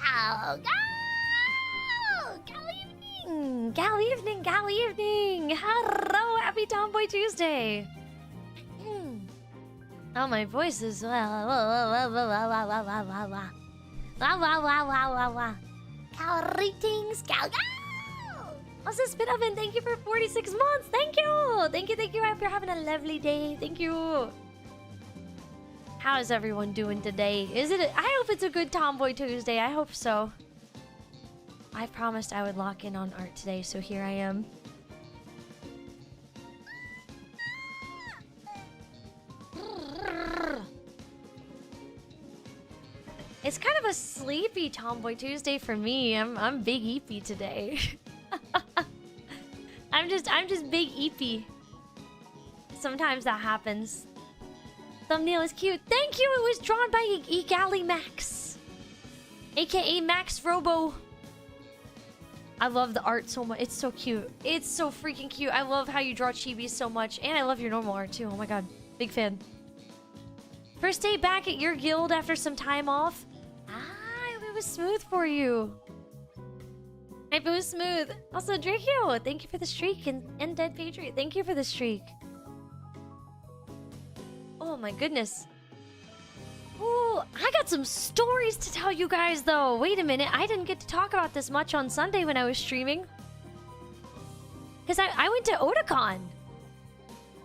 Gao, Gao! Gao evening! Gao evening, Gao evening! Hello, happy Tomboy Tuesday! Oh, my voice is... Gao greetings, Gao, Gao! Also, Spit Oven, thank you for 46 months! Thank you! Thank you, thank you. I hope you're having a lovely day. Thank you. How is everyone doing today? I hope it's a good Tomboy Tuesday. I hope so. I promised I would lock in on art today, so here I am. It's kind of a sleepy Tomboy Tuesday for me. I'm big eepy today. I'm just big eepy. Sometimes that happens. Thumbnail is cute. Thank you. It was drawn by Egali Max, aka Max Robo. I love the art so much. It's so cute. It's so freaking cute. I love how you draw chibis so much, and I love your normal art too. Oh my god, big fan. First day back at your guild after some time off. It was smooth for you. If it was smooth. Also, Drakeo, thank you for the streak, and Dead Patriot, thank you for the streak. Oh my goodness. Ooh, I got some stories to tell you guys though. Wait a minute, I didn't get to talk about this much on Sunday when I was streaming. Because I went to Otakon.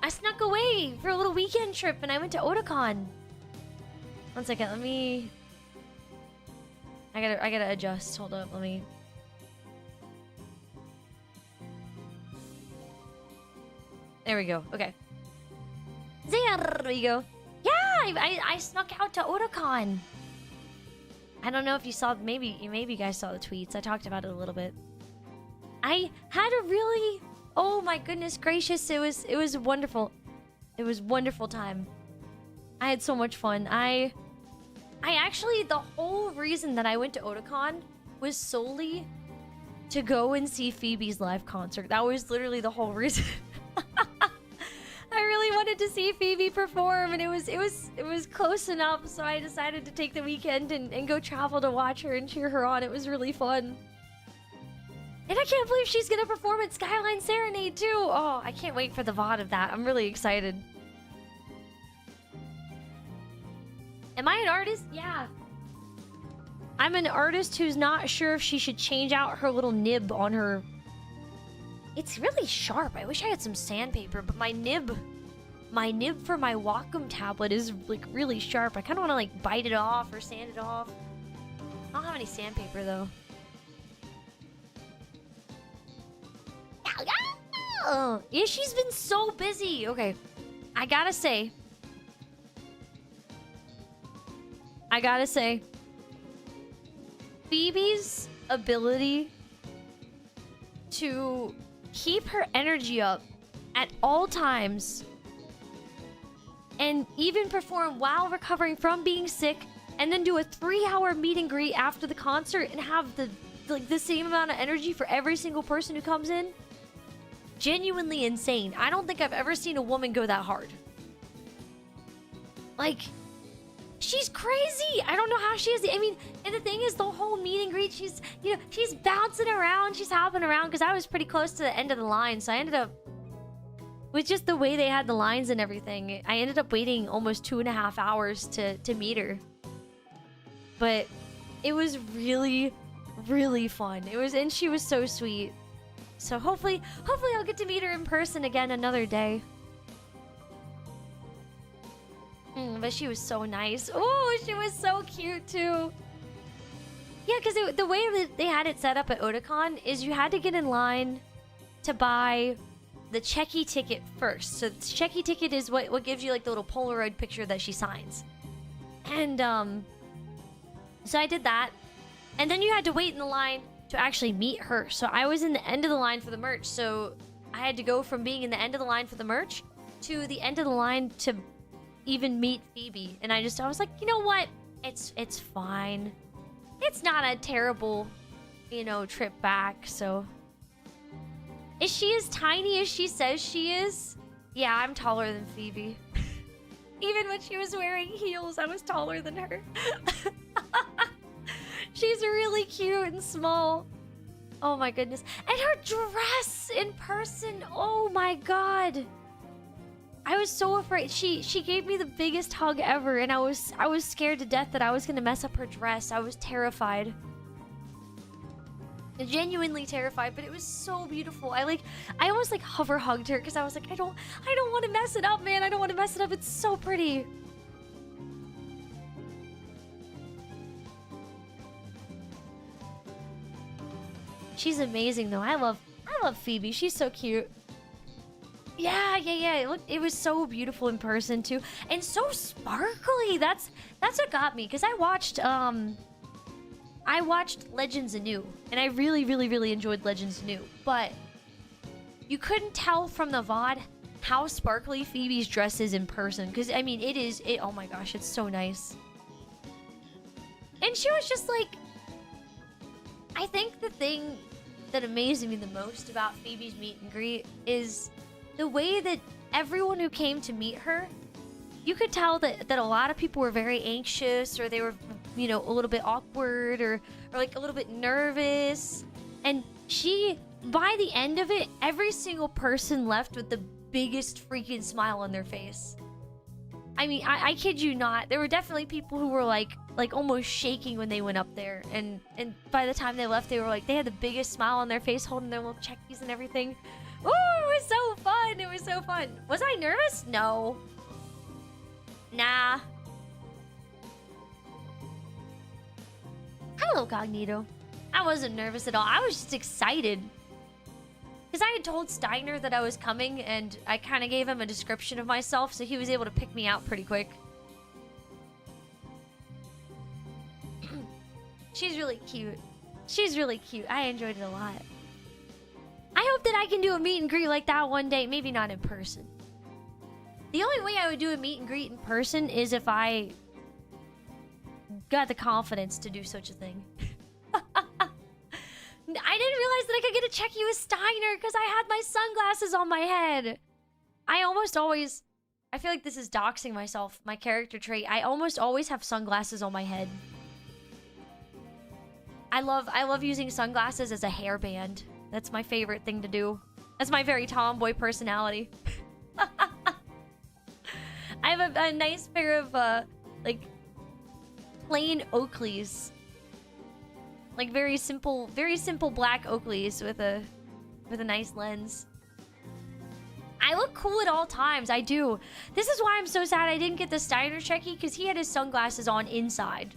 I snuck away for a little weekend trip and I went to Otakon. One second, let me... I gotta adjust. Hold up, let me... There we go, okay. There we go. Yeah, I snuck out to Otakon. I don't know if you saw, maybe you guys saw the tweets. I talked about it a little bit. I had a really, oh my goodness gracious, it was wonderful. It was wonderful time. I had so much fun. I actually, the whole reason that I went to Otakon was solely to go and see Phoebe's live concert. That was literally the whole reason. I really wanted to see Phoebe perform, and it was close enough, so I decided to take the weekend and go travel to watch her and cheer her on. It was really fun. And I can't believe she's gonna perform at Skyline Serenade too. Oh, I can't wait for the VOD of that. I'm really excited. Am I an artist? Yeah. I'm an artist who's not sure if she should change out her little nib on her... It's really sharp. I wish I had some sandpaper, but my nib for my Wacom tablet is like really sharp. I kind of want to like bite it off or sand it off. I don't have any sandpaper though. Yeah, she's been so busy. Okay, I gotta say, Phoebe's ability to keep her energy up at all times and even perform while recovering from being sick, and then do a 3-hour meet and greet after the concert and have the same amount of energy for every single person who comes in. Genuinely insane. I don't think I've ever seen a woman go that hard. Like, she's crazy. I don't know how she is. I mean, and the thing is, the whole meet and greet, she's bouncing around, she's hopping around, because I was pretty close to the end of the line, so I ended up, with just the way they had the lines and everything, I ended up waiting almost 2.5 hours to meet her. But it was really, really fun. And she was so sweet. So hopefully I'll get to meet her in person again another day. But she was so nice. Oh, she was so cute too. Yeah, because the way that they had it set up at Otakon is you had to get in line to buy the checky ticket first. So the checky ticket is what gives you like the little Polaroid picture that she signs. And so I did that. And then you had to wait in the line to actually meet her. So I was in the end of the line for the merch. So I had to go from being in the end of the line for the merch to the end of the line to even meet Phoebe. And I was like, you know what? It's fine. It's not a terrible, trip back. So is she as tiny as she says she is? Yeah, I'm taller than Phoebe. Even when she was wearing heels, I was taller than her. She's really cute and small. Oh my goodness. And her dress in person. Oh my god. I was so afraid. She gave me the biggest hug ever, and I was scared to death that I was gonna mess up her dress. I was terrified. Genuinely terrified, but it was so beautiful. I almost like hover hugged her because I was like, I don't want to mess it up, man. I don't want to mess it up. It's so pretty. She's amazing though. I love Phoebe. She's so cute. Yeah. It was so beautiful in person too, and so sparkly. That's what got me, because I watched Legends Anew, and I really enjoyed Legends Anew, but you couldn't tell from the VOD how sparkly Phoebe's dress is in person, because I mean oh my gosh, it's so nice. And she was just like, I think the thing that amazed me the most about Phoebe's meet and greet is the way that everyone who came to meet her, you could tell that a lot of people were very anxious, or they were, you know, a little bit awkward, or like a little bit nervous. And she, by the end of it, every single person left with the biggest freaking smile on their face. I mean, I kid you not. There were definitely people who were like almost shaking when they went up there, and by the time they left, they were like, they had the biggest smile on their face, holding their little checkies and everything. Ooh, it was so fun. It was so fun. Was I nervous? No. Nah. Hello, Cognito. I wasn't nervous at all. I was just excited. Because I had told Steiner that I was coming, and I kind of gave him a description of myself, so he was able to pick me out pretty quick. She's really cute. She's really cute. I enjoyed it a lot. I hope that I can do a meet and greet like that one day. Maybe not in person. The only way I would do a meet and greet in person is if I got the confidence to do such a thing. I didn't realize that I could get a checky with Steiner because I had my sunglasses on my head. I almost always... I feel like this is doxing myself, my character trait. I almost always have sunglasses on my head. I love using sunglasses as a hairband. That's my favorite thing to do. That's my very tomboy personality. I have a nice pair of, like, plain Oakleys. Like, very simple black Oakleys with a nice lens. I look cool at all times. I do. This is why I'm so sad I didn't get the Steiner checky, because he had his sunglasses on inside.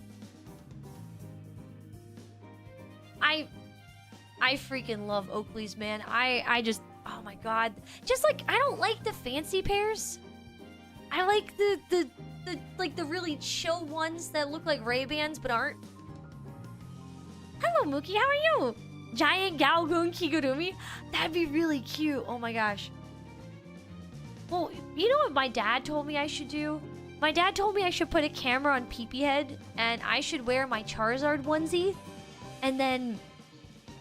I freaking love Oakleys, man. I just... Oh my god. Just like, I don't like the fancy pairs. I like the really chill ones that look like Ray-Bans but aren't. Hello, Mookie. How are you? Giant Gao Goon Kigurumi? That'd be really cute. Oh my gosh. Well, you know what my dad told me I should do? My dad told me I should put a camera on Peepee Head, and I should wear my Charizard onesie, and then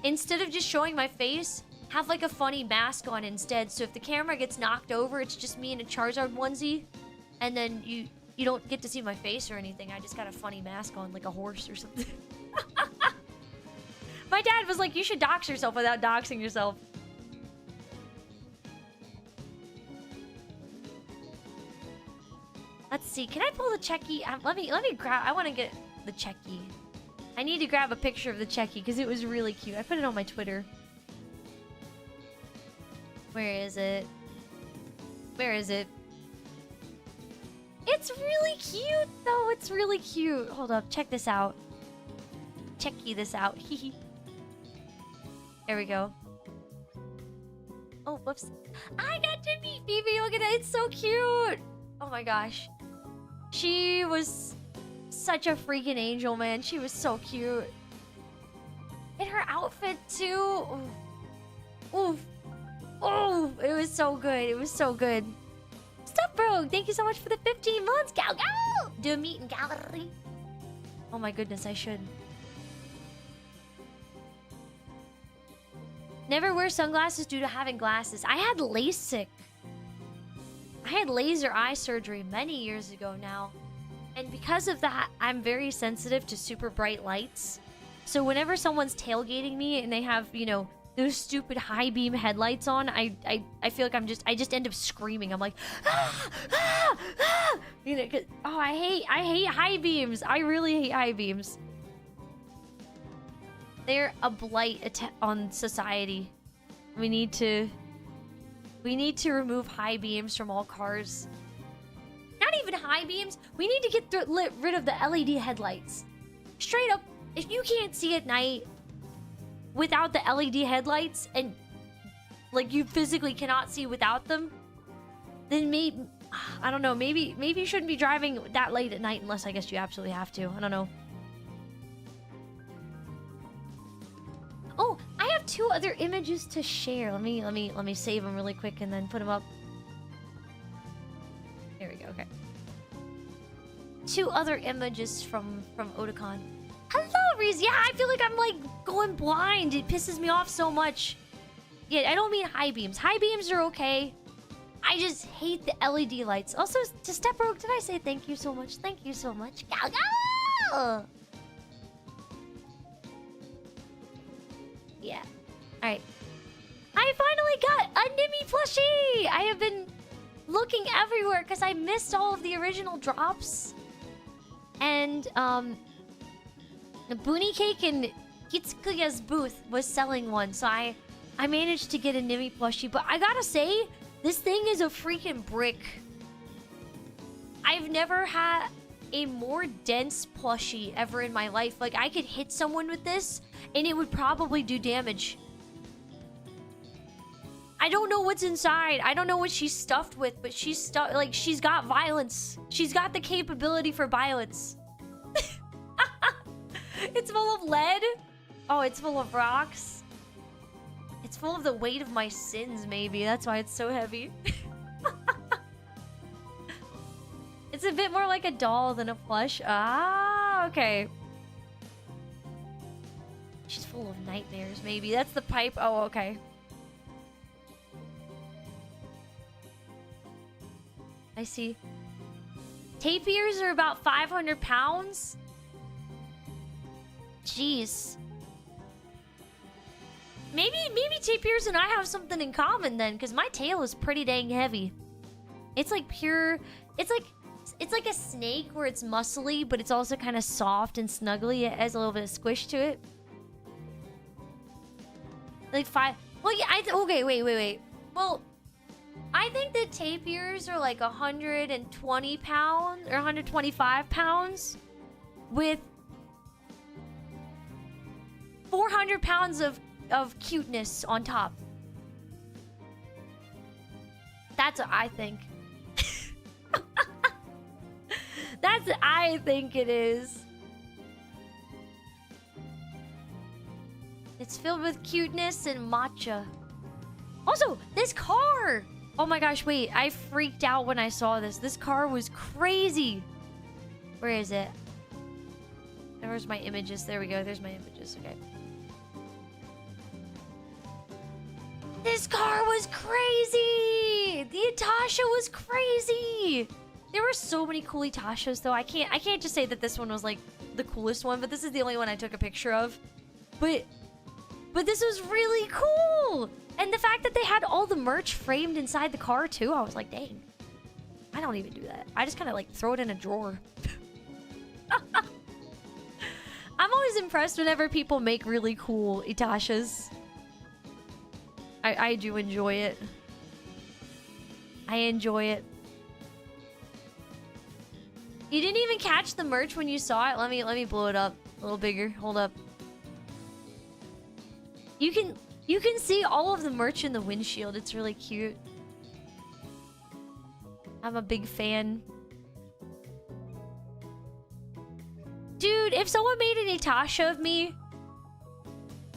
instead of just showing my face, have like a funny mask on instead. So if the camera gets knocked over, it's just me in a Charizard onesie, and then you don't get to see my face or anything. I just got a funny mask on, like a horse or something. My dad was like, you should dox yourself without doxing yourself. Let's see. Can I pull the checky? Let me grab. I want to get the checky. I need to grab a picture of the checky because it was really cute. I put it on my Twitter. Where is it? Where is it? It's really cute, though. It's really cute. Hold up. Check this out. Checky this out. Hehe. There we go. Oh, whoops. I got to meet Phoebe. Look at that. It's so cute. Oh my gosh. She was such a freaking angel, man. She was so cute. And her outfit, too. Oof. Oof. Oh, it was so good. It was so good. Stop, bro. Thank you so much for the 15 months. GAOGAO. Do a meet and gallery. Oh my goodness, I should. Never wear sunglasses due to having glasses. I had LASIK. I had laser eye surgery many years ago now. And because of that, I'm very sensitive to super bright lights. So whenever someone's tailgating me and they have, you know, those stupid high beam headlights on, I feel like I just end up screaming. I'm like, ah, ah, ah! You know, oh, I hate high beams. I really hate high beams. They're a blight on society. We need to remove high beams from all cars. Not even high beams. We need to get rid of the LED headlights. Straight up, if you can't see at night without the LED headlights, and like you physically cannot see without them, then maybe, I don't know, maybe you shouldn't be driving that late at night unless I guess you absolutely have to. I don't know. Oh, I have 2 other images to share. Let me save them really quick and then put them up. There we go. Okay. 2 other images from Otakon. Hello, Reese. Yeah, I feel like I'm like going blind. It pisses me off so much. Yeah, I don't mean high beams. High beams are okay. I just hate the LED lights. Also, to Step Rogue, did I say thank you so much? Thank you so much. GAOGAO! Yeah. Alright. I finally got a Nimmy plushie! I have been looking everywhere because I missed all of the original drops. And, Boonie Cake in Kitsukuya's booth was selling one, so I managed to get a Nimmy plushie. But I gotta say, this thing is a freaking brick. I've never had a more dense plushie ever in my life. Like, I could hit someone with this, and it would probably do damage. I don't know what's inside. I don't know what she's stuffed with, but she's got violence. She's got the capability for violence. It's full of lead. Oh, it's full of rocks. It's full of the weight of my sins, maybe. That's why it's so heavy. It's a bit more like a doll than a plush. Ah, okay. She's full of nightmares, maybe. That's the pipe. Oh, okay. I see. Tapirs are about 500 pounds? Jeez. Maybe tapirs and I have something in common then, because my tail is pretty dang heavy. It's like pure... It's like a snake where it's muscly, but it's also kind of soft and snuggly. It has a little bit of squish to it. Like 5... Well, yeah, okay, wait. Well, I think the tapirs are like 120 pounds or 125 pounds with 400 pounds of cuteness on top. That's what I think. That's what I think it is. It's filled with cuteness and matcha. Also, this car! Oh my gosh, wait. I freaked out when I saw this. This car was crazy. Where is it? Where's my images? There we go. There's my images. Okay. This car was crazy! The Itasha was crazy! There were so many cool Itashas, though. I can't just say that this one was, like, the coolest one, but this is the only one I took a picture of. But this was really cool! And the fact that they had all the merch framed inside the car, too, I was like, dang. I don't even do that. I just kind of, like, throw it in a drawer. I'm always impressed whenever people make really cool Itashas. I do enjoy it. I enjoy it. You didn't even catch the merch when you saw it? Let me blow it up a little bigger. Hold up. You can see all of the merch in the windshield. It's really cute. I'm a big fan. Dude, if someone made an Itasha of me,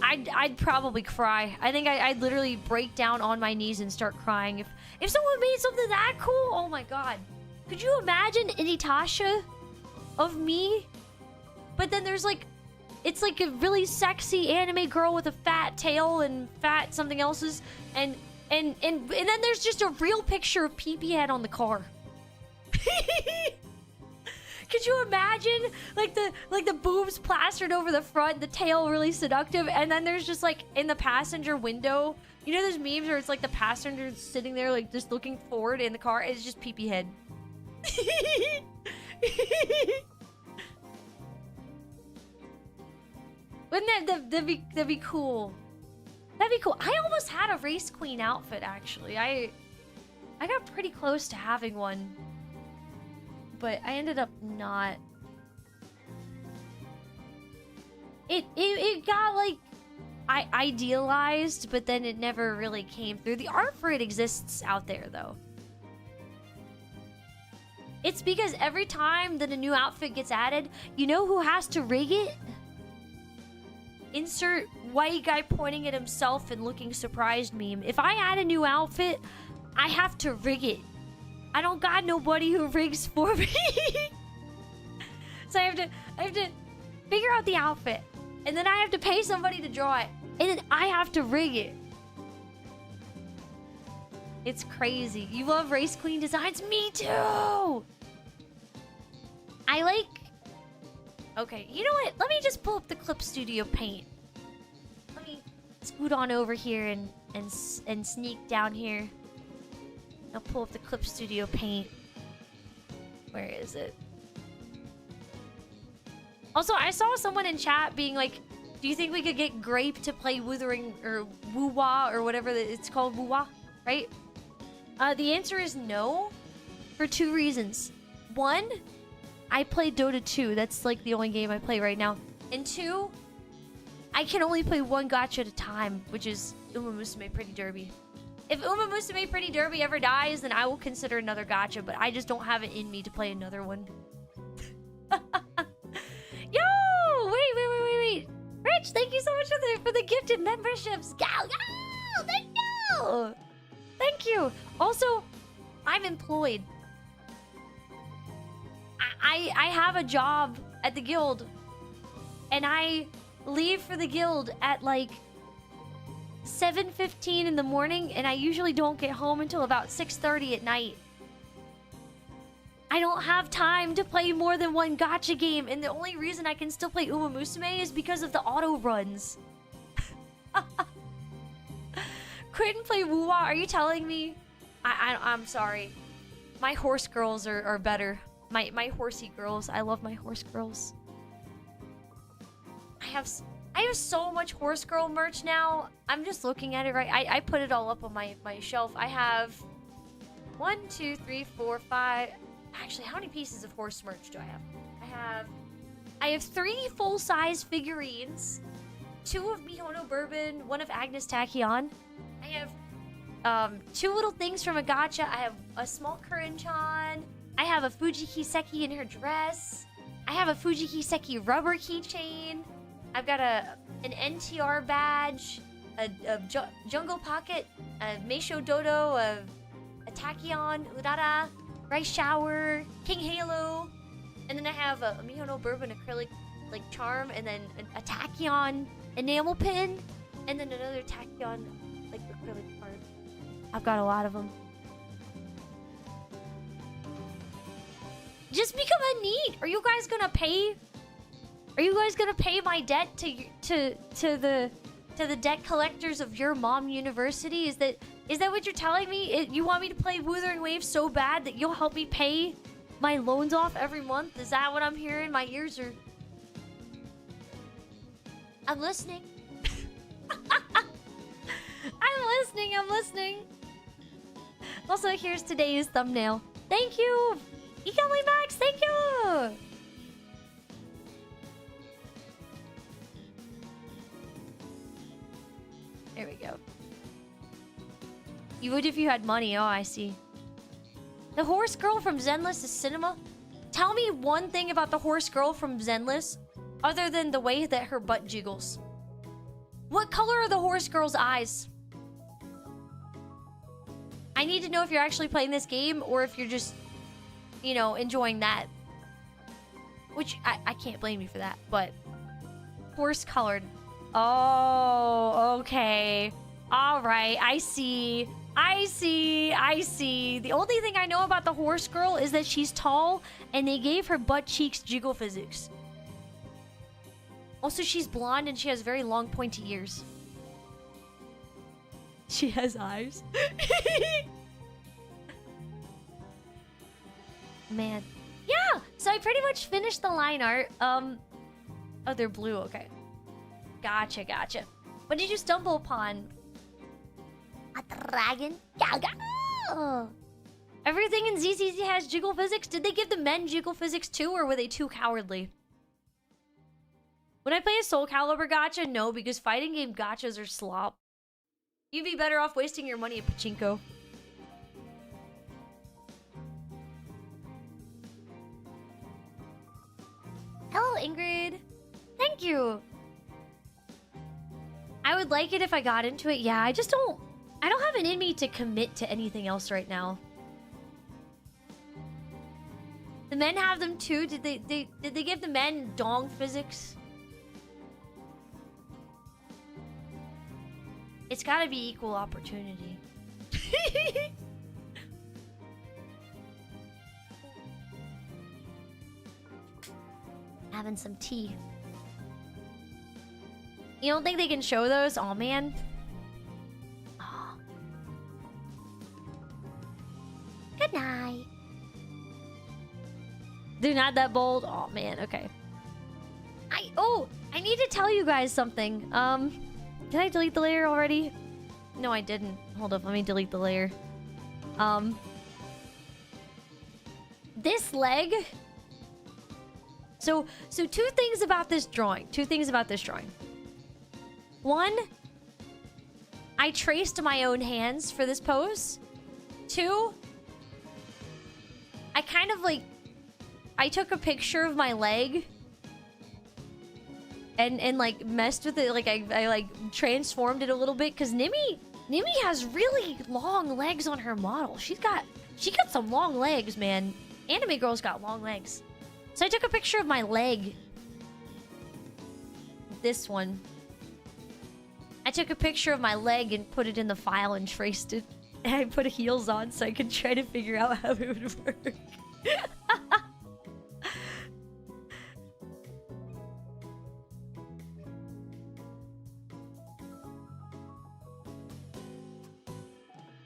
I'd probably cry. I think I'd literally break down on my knees and start crying. If someone made something that cool, oh my god. Could you imagine an Itasha of me? But then there's like, it's like a really sexy anime girl with a fat tail and fat something else's, and then there's just a real picture of Pee Pee Head on the car. Could you imagine like the boobs plastered over the front, the tail really seductive, and then there's just like in the passenger window, you know those memes where it's like the passenger sitting there like just looking forward in the car, and it's just pee-pee head. Wouldn't that'd be cool? That'd be cool. I almost had a race queen outfit actually. I got pretty close to having one, but I ended up not. It got like I idealized, but then it never really came through. The art for it exists out there though. It's because every time that a new outfit gets added, you know who has to rig it? Insert white guy pointing at himself and looking surprised meme. If I add a new outfit, I have to rig it. I don't got nobody who rigs for me. So I have to figure out the outfit, and then I have to pay somebody to draw it, and then I have to rig it. It's crazy. You love race queen designs? Me too. I like. Okay, you know what? Let me just pull up the Clip Studio Paint. Let me scoot on over here and sneak down here. I'll pull up the Clip Studio Paint. Where is it? Also, I saw someone in chat being like, do you think we could get Grape to play Wuthering or Woo-Wah or whatever it's called, Woo-Wah, right? The answer is no, for two reasons. One, I play Dota 2. That's like the only game I play right now. And two, I can only play one gacha at a time, which is Uma Musume Pretty Derby. If Uma Musume Pretty Derby ever dies, then I will consider another gacha, but I just don't have it in me to play another one. Yo! Wait. Rich, thank you so much for the gifted memberships. GAOGAO! Thank you! Thank you. Also, I'm employed. I have a job at the guild, and I leave for the guild at like 7:15 in the morning, and I usually don't get home until about 6:30 at night. I don't have time to play more than one gacha game, and the only reason I can still play Uma Musume is because of the auto runs. Quit and play Woo-Wah? Are you telling me? I'm sorry. My horse girls are better. My horsey girls. I love my horse girls. I have so much horse girl merch now. I'm just looking at it right. I put it all up on my shelf. I have 1, 2, 3, 4, 5. Actually, how many pieces of horse merch do I have? I have 3 full-size figurines, 2 of Mihono Bourbon, 1 of Agnes Tachyon. I have 2 little things from a gacha. I have a small Kurin-chan. I have a Fuji Kiseki in her dress. I have a Fuji Kiseki rubber keychain. I've got an NTR badge, a Jungle Pocket, a Meisho Dodo, a Tachyon, Urara, Rice Shower, King Halo, and then I have a Mihono Bourbon acrylic like charm, and then a Tachyon enamel pin, and then another Tachyon like acrylic card. I've got a lot of them. Just become a NEET. Are you guys gonna pay? Are you guys gonna pay my debt to the debt collectors of your mom university? Is that what you're telling me? You want me to play Wuthering Waves so bad that you'll help me pay my loans off every month? Is that what I'm hearing? My ears are... I'm listening. I'm listening. Also, here's today's thumbnail. Thank you! Ecoly Max, thank you! There we go. You would if you had money. Oh, I see. The horse girl from Zenless is cinema? Tell me one thing about the horse girl from Zenless other than the way that her butt jiggles. What color are the horse girl's eyes? I need to know if you're actually playing this game or if you're just, you know, enjoying that. Which, I can't blame you for that, but... Horse colored. Oh, okay. Alright, I see. I see, I see. The only thing I know about the horse girl is that she's tall and they gave her butt cheeks jiggle physics. Also, she's blonde and she has very long pointy ears. She has eyes. Man. Yeah, so I pretty much finished the line art. Oh, they're blue, okay. Gotcha, gotcha. What did you stumble upon? A dragon? GAOGAO! Everything in ZZZ has jiggle physics? Did they give the men jiggle physics too, or were they too cowardly? When I play a Soul Calibur gacha, no, because fighting game gachas are slop. You'd be better off wasting your money at pachinko. Hello, Ingrid. Thank you. I would like it if I got into it. Yeah, I don't have it in me to commit to anything else right now. The men have them too. Did they give the men dong physics? It's gotta be equal opportunity. Having some tea. You don't think they can show those? Aw, man. Aw. Good night. They're not that bold? Aw, man. Okay. I need to tell you guys something. Did I delete the layer already? No, I didn't. Hold up. Let me delete the layer. This leg... So two things about this drawing. One, I traced my own hands for this pose. Two, I kind of like... I took a picture of my leg and like messed with it. Like I like transformed it a little bit because Nimi has really long legs on her model. She got some long legs, man. Anime girls got long legs. So I took a picture of my leg. This one. I took a picture of my leg and put it in the file and traced it. And I put heels on so I could try to figure out how it would work.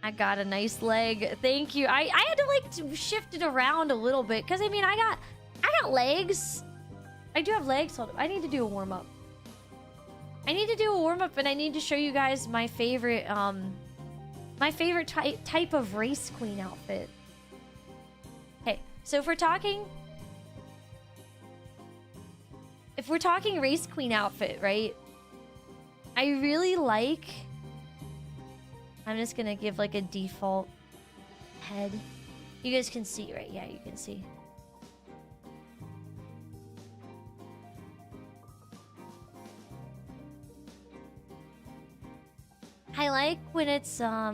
I got a nice leg. Thank you. I had to like shift it around a little bit because I mean I got legs. I do have legs. Hold up. I need to do a warm-up. I need to do a warm-up and I need to show you guys my favorite type of race queen outfit. Okay, so if we're talking race queen outfit, right? I really like... I'm just gonna give like a default head. You guys can see, right? Yeah, you can see. I like when it's how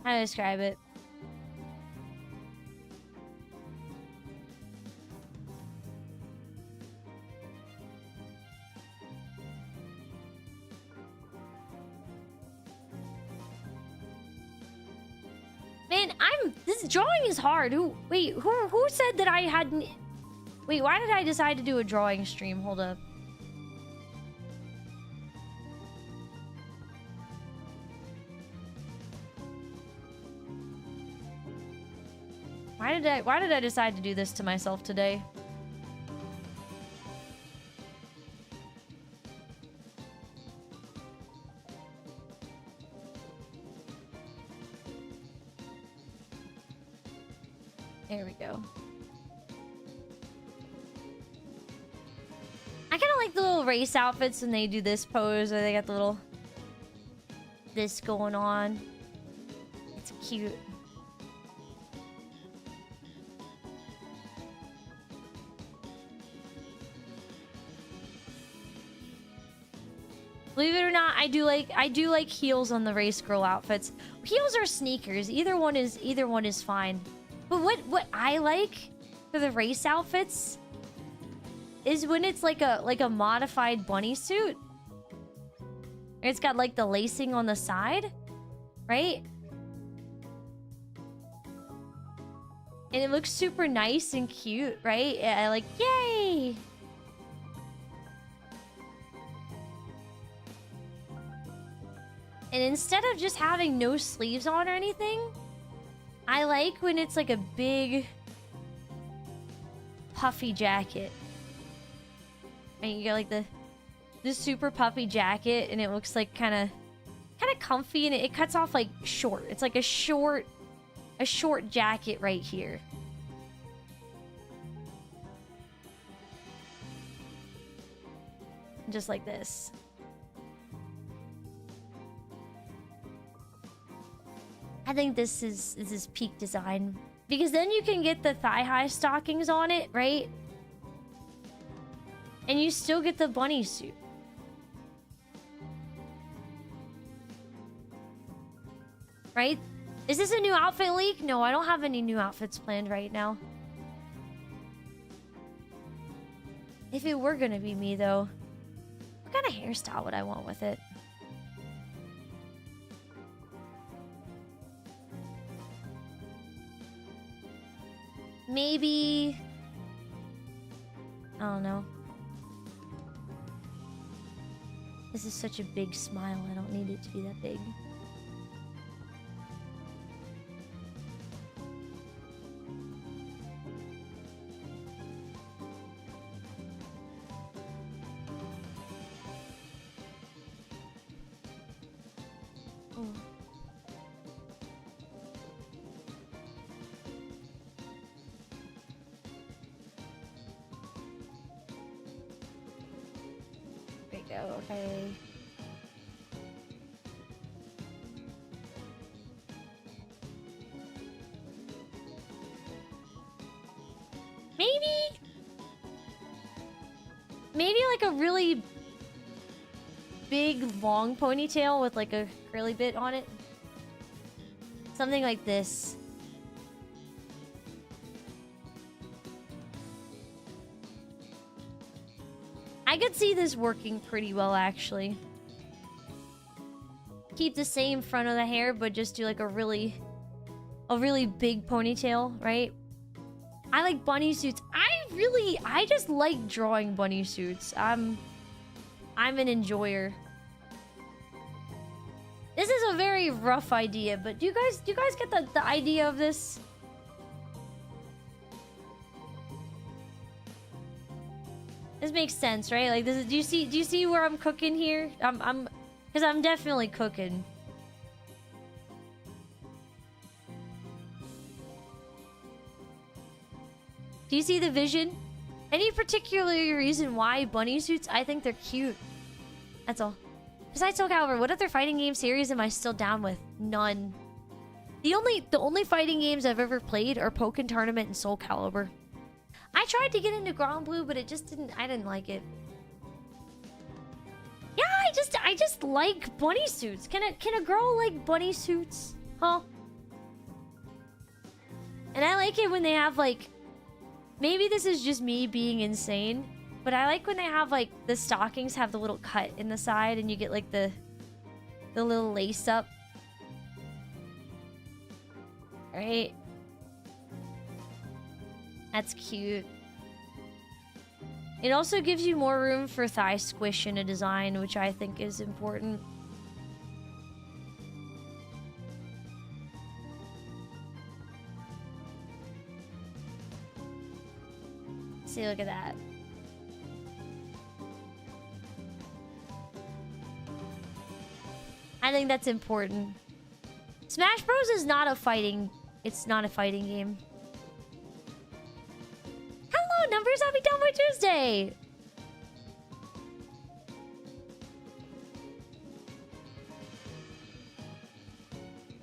to describe it. Man, this drawing is hard. Who said that I hadn't... Wait, why did I decide to do a drawing stream? Hold up. Why did I decide to do this to myself today? There we go. I kind of like the little race outfits when they do this pose, or they got the little... this going on. It's cute. Believe it or not, I do like heels on the race girl outfits. Heels or sneakers, either one is fine. But what I like for the race outfits is when it's like a modified bunny suit. It's got like the lacing on the side, right? And it looks super nice and cute, right? I like, yay! And instead of just having no sleeves on or anything, I like when it's like a big puffy jacket. And you get like this super puffy jacket, and it looks like kind of comfy, and it cuts off like short. It's like a short jacket right here. Just like this. I think this is peak design, because then you can get the thigh-high stockings on it, right? And you still get the bunny suit. Right? Is this a new outfit leak? No, I don't have any new outfits planned right now. If it were gonna be me, though, what kind of hairstyle would I want with it? Maybe... I don't know. This is such a big smile. I don't need it to be that big. Okay. Maybe like a really big long ponytail with like a curly bit on it. Something like this. I could see this working pretty well, actually. Keep the same front of the hair, but just do like a really big ponytail, right? I like bunny suits. I just like drawing bunny suits. I'm an enjoyer. This is a very rough idea, but do you guys get the idea of this? This makes sense, right? Like, this is, do you see where I'm cooking here? Because I'm definitely cooking. Do you see the vision? Any particular reason why bunny suits? I think they're cute. That's all. Besides Soul Calibur, what other fighting game series am I still down with? None. The only fighting games I've ever played are Pokken Tournament and Soul Calibur. I tried to get into Grand Blue, but it just didn't. I didn't like it. Yeah, I just like bunny suits. Can a girl like bunny suits? Huh? And I like it when they have like. Maybe this is just me being insane, but I like when they have like the stockings have the little cut in the side, and you get like the little lace up. Right? That's cute. It also gives you more room for thigh squish in a design, which I think is important. See, look at that. I think that's important. Smash Bros is not a fighting... It's not a fighting game. Hello, numbers! Happy Tomboy Tuesday!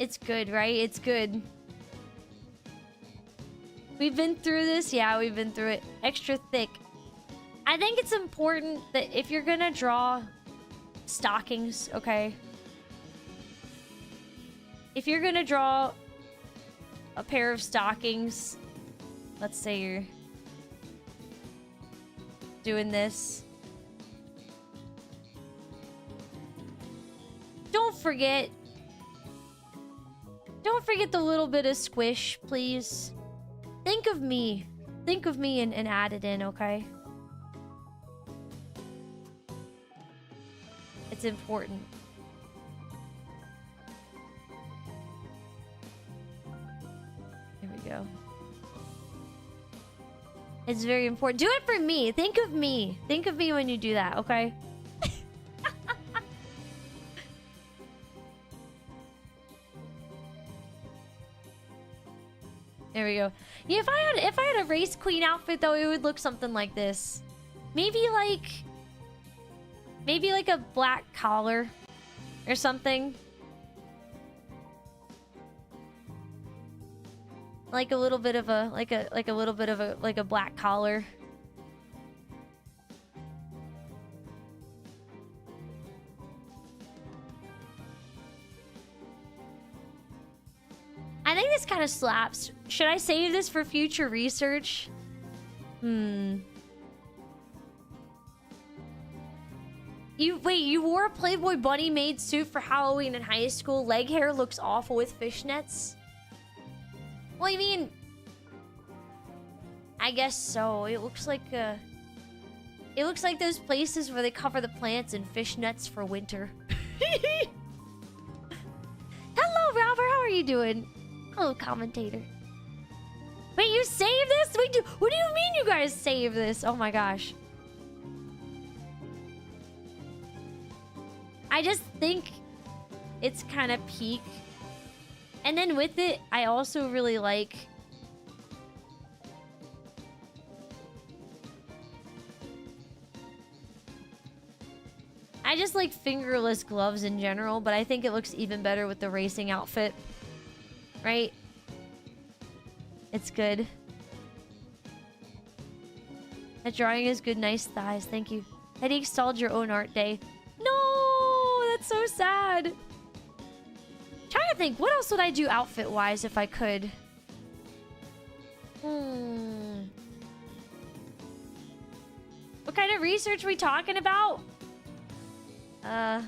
It's good, right? It's good. We've been through this. Yeah, we've been through it. Extra thick. I think it's important that if you're gonna draw stockings, okay? If you're gonna draw a pair of stockings. Let's say you're doing this. Don't forget the little bit of squish, please. Think of me. Think of me and add it in, okay? It's important. Here we go. It's very important. Do it for me. Think of me. Think of me when you do that, okay? There we go. Yeah, if I had a race queen outfit though, it would look something like this. Maybe like a black collar or something. Like a little bit of a like a black collar. I think this kind of slaps. Should I save this for future research? You wore a Playboy bunny maid suit for Halloween in high school. Leg hair looks awful with fishnets. Well, I mean, I guess so. It looks like those places where they cover the plants in fishnets for winter. Hello, Robert. How are you doing? Hello, commentator. Wait, you saved this? Wait, what do you mean you guys saved this? Oh my gosh. I just think it's kind of peak. And then with it, I also really like... I just like fingerless gloves in general, but I think it looks even better with the racing outfit. Right? It's good. That drawing is good. Nice thighs. Thank you. Eddie stalled your own art day. No! That's so sad. Trying to think, what else would I do outfit-wise if I could? What kind of research are we talking about? I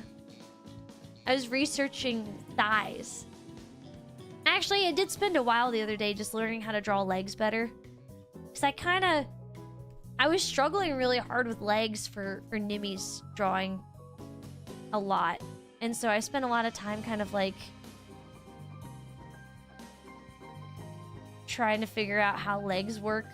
was researching thighs. Actually, I did spend a while the other day just learning how to draw legs better. Because I was struggling really hard with legs for Nimmy's drawing a lot. And so I spent a lot of time kind of like trying to figure out how legs work.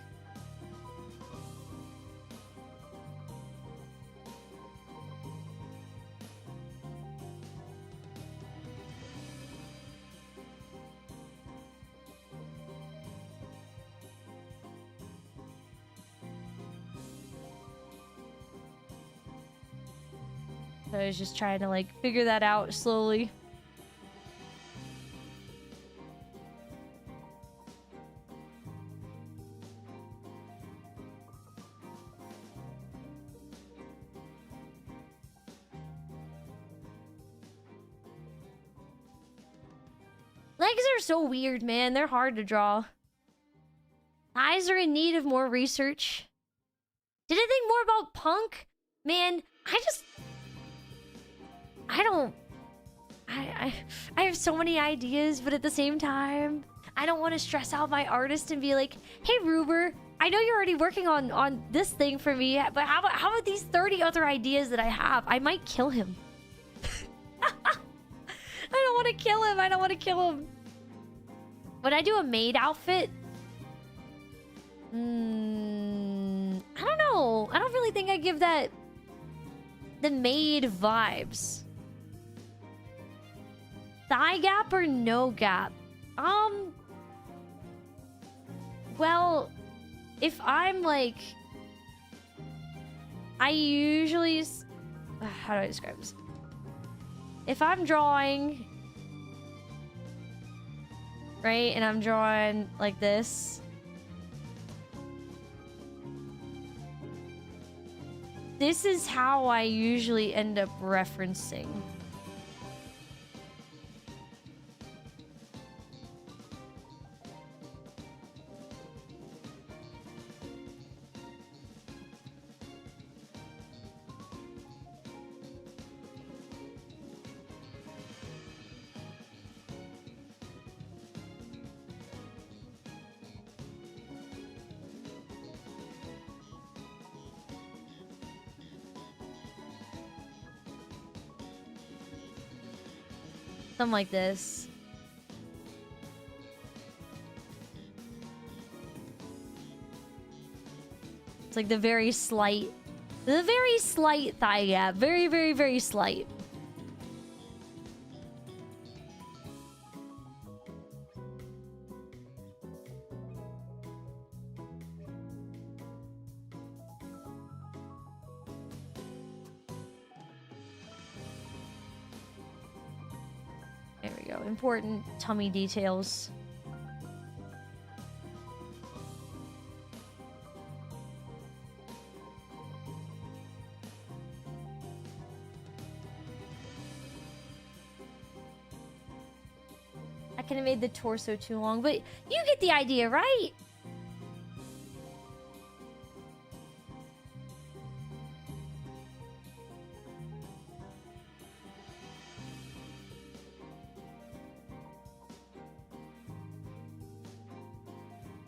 So I was just trying to like figure that out slowly. Legs are so weird, man. They're hard to draw. Eyes are in need of more research. Did I think more about Punk? Man, I have so many ideas, but at the same time, I don't want to stress out my artist and be like, hey, Ruber, I know you're already working on this thing for me, but how about these 30 other ideas that I have? I might kill him. I don't want to kill him. I don't want to kill him. Would I do a maid outfit? I don't know. I don't really think I give that the maid vibes. Thigh gap or no gap? Well, if I'm like... I usually... How do I describe this? If I'm drawing... Right? And I'm drawing like this. This is how I usually end up referencing. Something like this. It's like the very slight thigh gap. Very, very, very slight. There we go. Important tummy details. I could have made the torso too long, but you get the idea, right?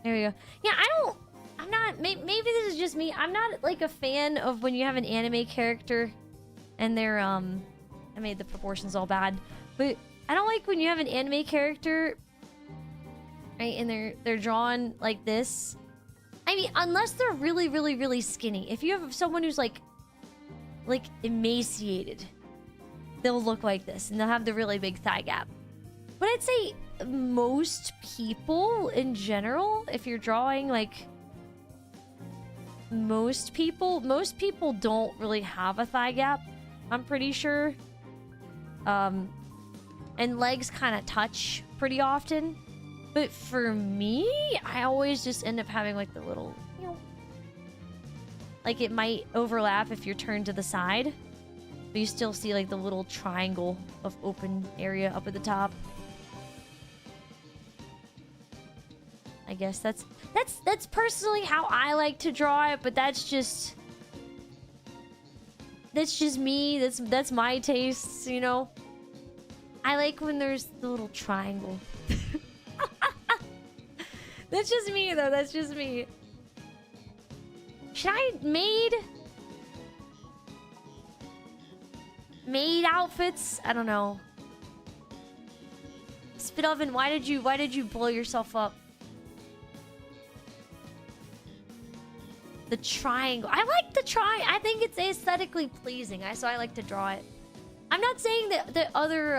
There we go. Yeah, I'm not, maybe this is just me. I'm not like a fan of when you have an anime character and they're, I made the proportions all bad, but I don't like when you have an anime character, right, and they're drawn like this. I mean, unless they're really, really, really skinny. If you have someone who's like emaciated, they'll look like this, and they'll have the really big thigh gap. But I'd say most people in general, if you're drawing like most people don't really have a thigh gap, I'm pretty sure. And legs kind of touch pretty often. But for me, I always just end up having like the little, you know, like it might overlap if you're turned to the side, but you still see like the little triangle of open area up at the top. I guess that's personally how I like to draw it, but that's just me. That's my tastes, you know. I like when there's the little triangle. That's just me, though. That's just me. Should I made outfits? I don't know. Spit oven. Why did you blow yourself up? The triangle. I like the I think it's aesthetically pleasing. So I like to draw it. I'm not saying that the other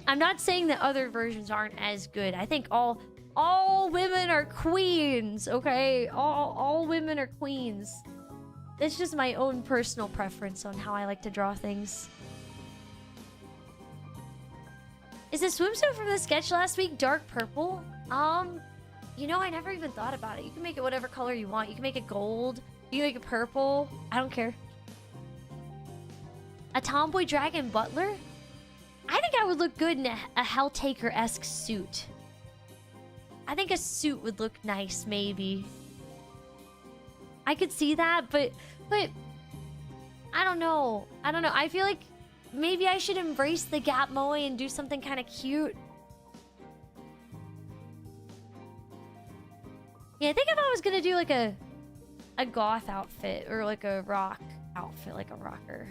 I'm not saying that other versions aren't as good. I think all women are queens, okay? All women are queens. It's just my own personal preference on how I like to draw things. Is the swimsuit from the sketch last week dark purple? You know, I never even thought about it. You can make it whatever color you want. You can make it gold. You can make it purple. I don't care. A tomboy dragon butler? I think I would look good in a Helltaker-esque suit. I think a suit would look nice, maybe. I could see that, but I don't know. I feel like maybe I should embrace the gap moe and do something kind of cute. Yeah, I think if I was gonna do like a goth outfit or like a rock outfit, like a rocker.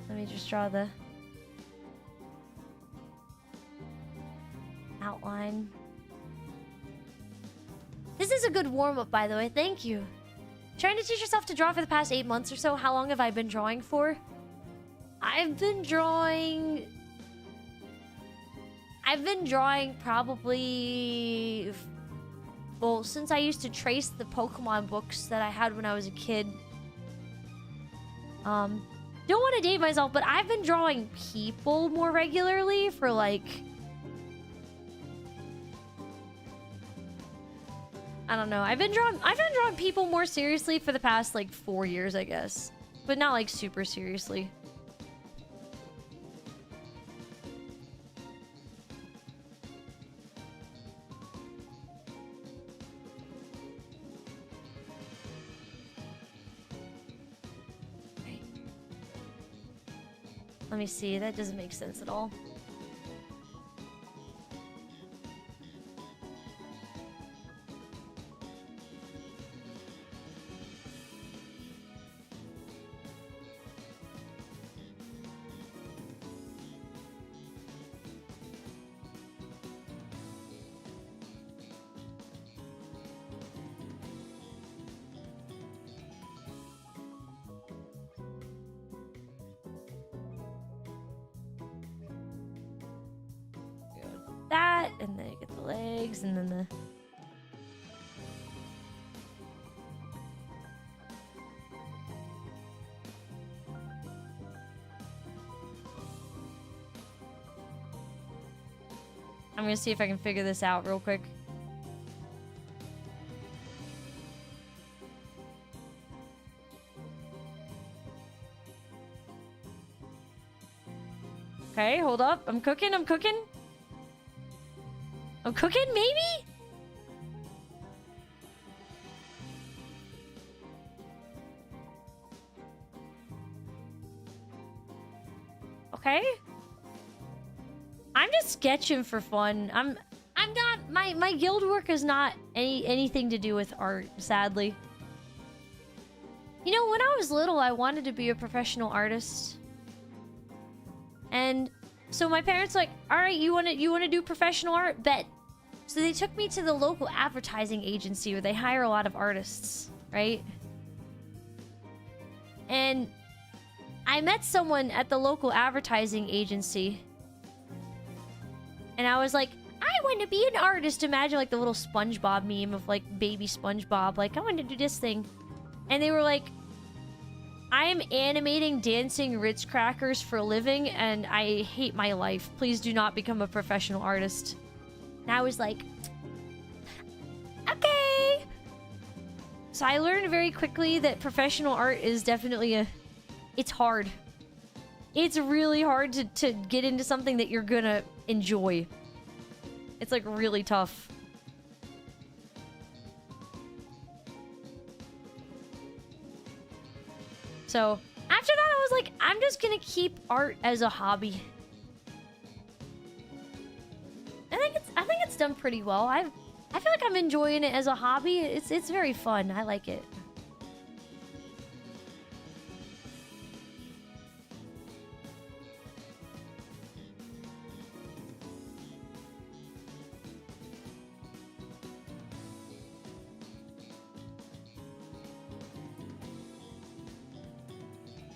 Let me just draw the outline. This is a good warm-up, by the way. Thank you. Trying to teach yourself to draw for the past 8 months or so. How long have I been drawing for? I've been drawing probably... Well, since I used to trace the Pokemon books that I had when I was a kid. Don't want to date myself, but I've been drawing people more regularly for like... I don't know. I've been drawing people more seriously for the past like 4 years, I guess. But not like super seriously. Right. Let me see. That doesn't make sense at all. and then you get the legs, and then the... I'm gonna see if I can figure this out real quick. Okay, hold up. I'm cooking, I'm cooking. I'm cooking, maybe? Okay. I'm just sketching for fun. I'm not, my guild work is not anything to do with art, sadly. You know, when I was little, I wanted to be a professional artist. And so my parents were like, all right, you want to do professional art? Bet. So they took me to the local advertising agency where they hire a lot of artists, right? And I met someone at the local advertising agency. And I was like, I want to be an artist. Imagine like the little SpongeBob meme of like baby SpongeBob. Like, I want to do this thing. And they were like, I am animating dancing Ritz crackers for a living, and I hate my life. Please do not become a professional artist. And I was like, okay. So I learned very quickly that professional art is definitely it's hard. It's really hard to get into something that you're gonna enjoy. It's like really tough. So after that, I was like, I'm just gonna keep art as a hobby. I think it's done pretty well. I feel like I'm enjoying it as a hobby. It's very fun. I like it.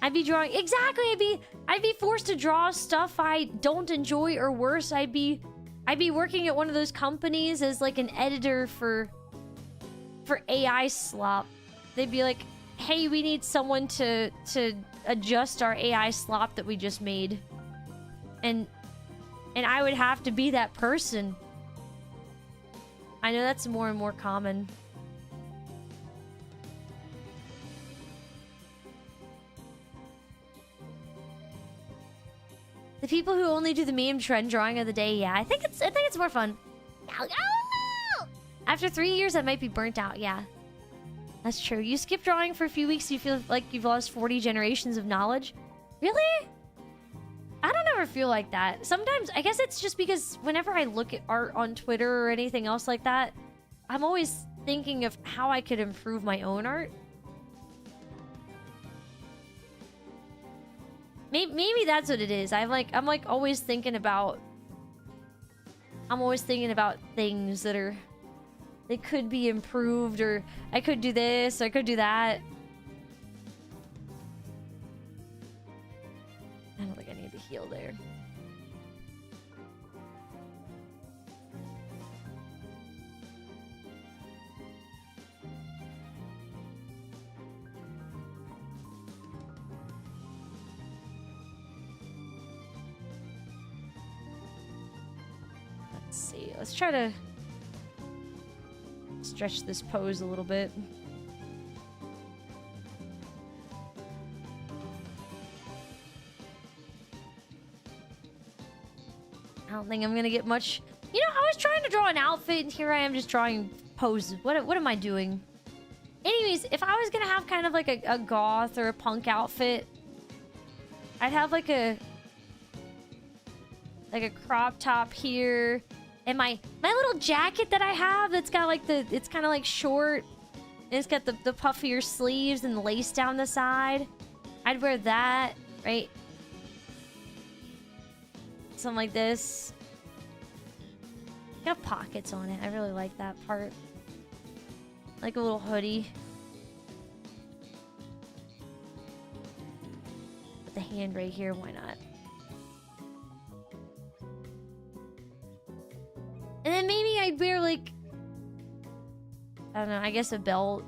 I'd be drawing exactly. I'd be forced to draw stuff I don't enjoy, or worse, I'd be working at one of those companies as like an editor for AI slop. They'd be like, "Hey, we need someone to adjust our AI slop that we just made," and I would have to be that person. I know that's more and more common. The people who only do the meme trend drawing of the day, yeah, I think it's more fun. After 3 years, I might be burnt out, yeah. That's true. You skip drawing for a few weeks, you feel like you've lost 40 generations of knowledge? Really? I don't ever feel like that. Sometimes, I guess it's just because whenever I look at art on Twitter or anything else like that, I'm always thinking of how I could improve my own art. Maybe that's what it is. I'm always thinking about... I'm always thinking about things that they could be improved, or I could do this, or I could do that. I don't think I need to heal there. Let's see. Let's try to stretch this pose a little bit. I don't think I'm gonna get much. You know, I was trying to draw an outfit, and here I am just drawing poses. What am I doing? Anyways, if I was gonna have kind of like a goth or a punk outfit, I'd have like a crop top here, and my little jacket that I have that's got like it's kind of like short, and it's got the puffier sleeves and the lace down the side. I'd wear that, right? Something like this. Got pockets on it. I really like that part. Like a little hoodie. Put the hand right here, why not? I'd wear like, I don't know, I guess a belt.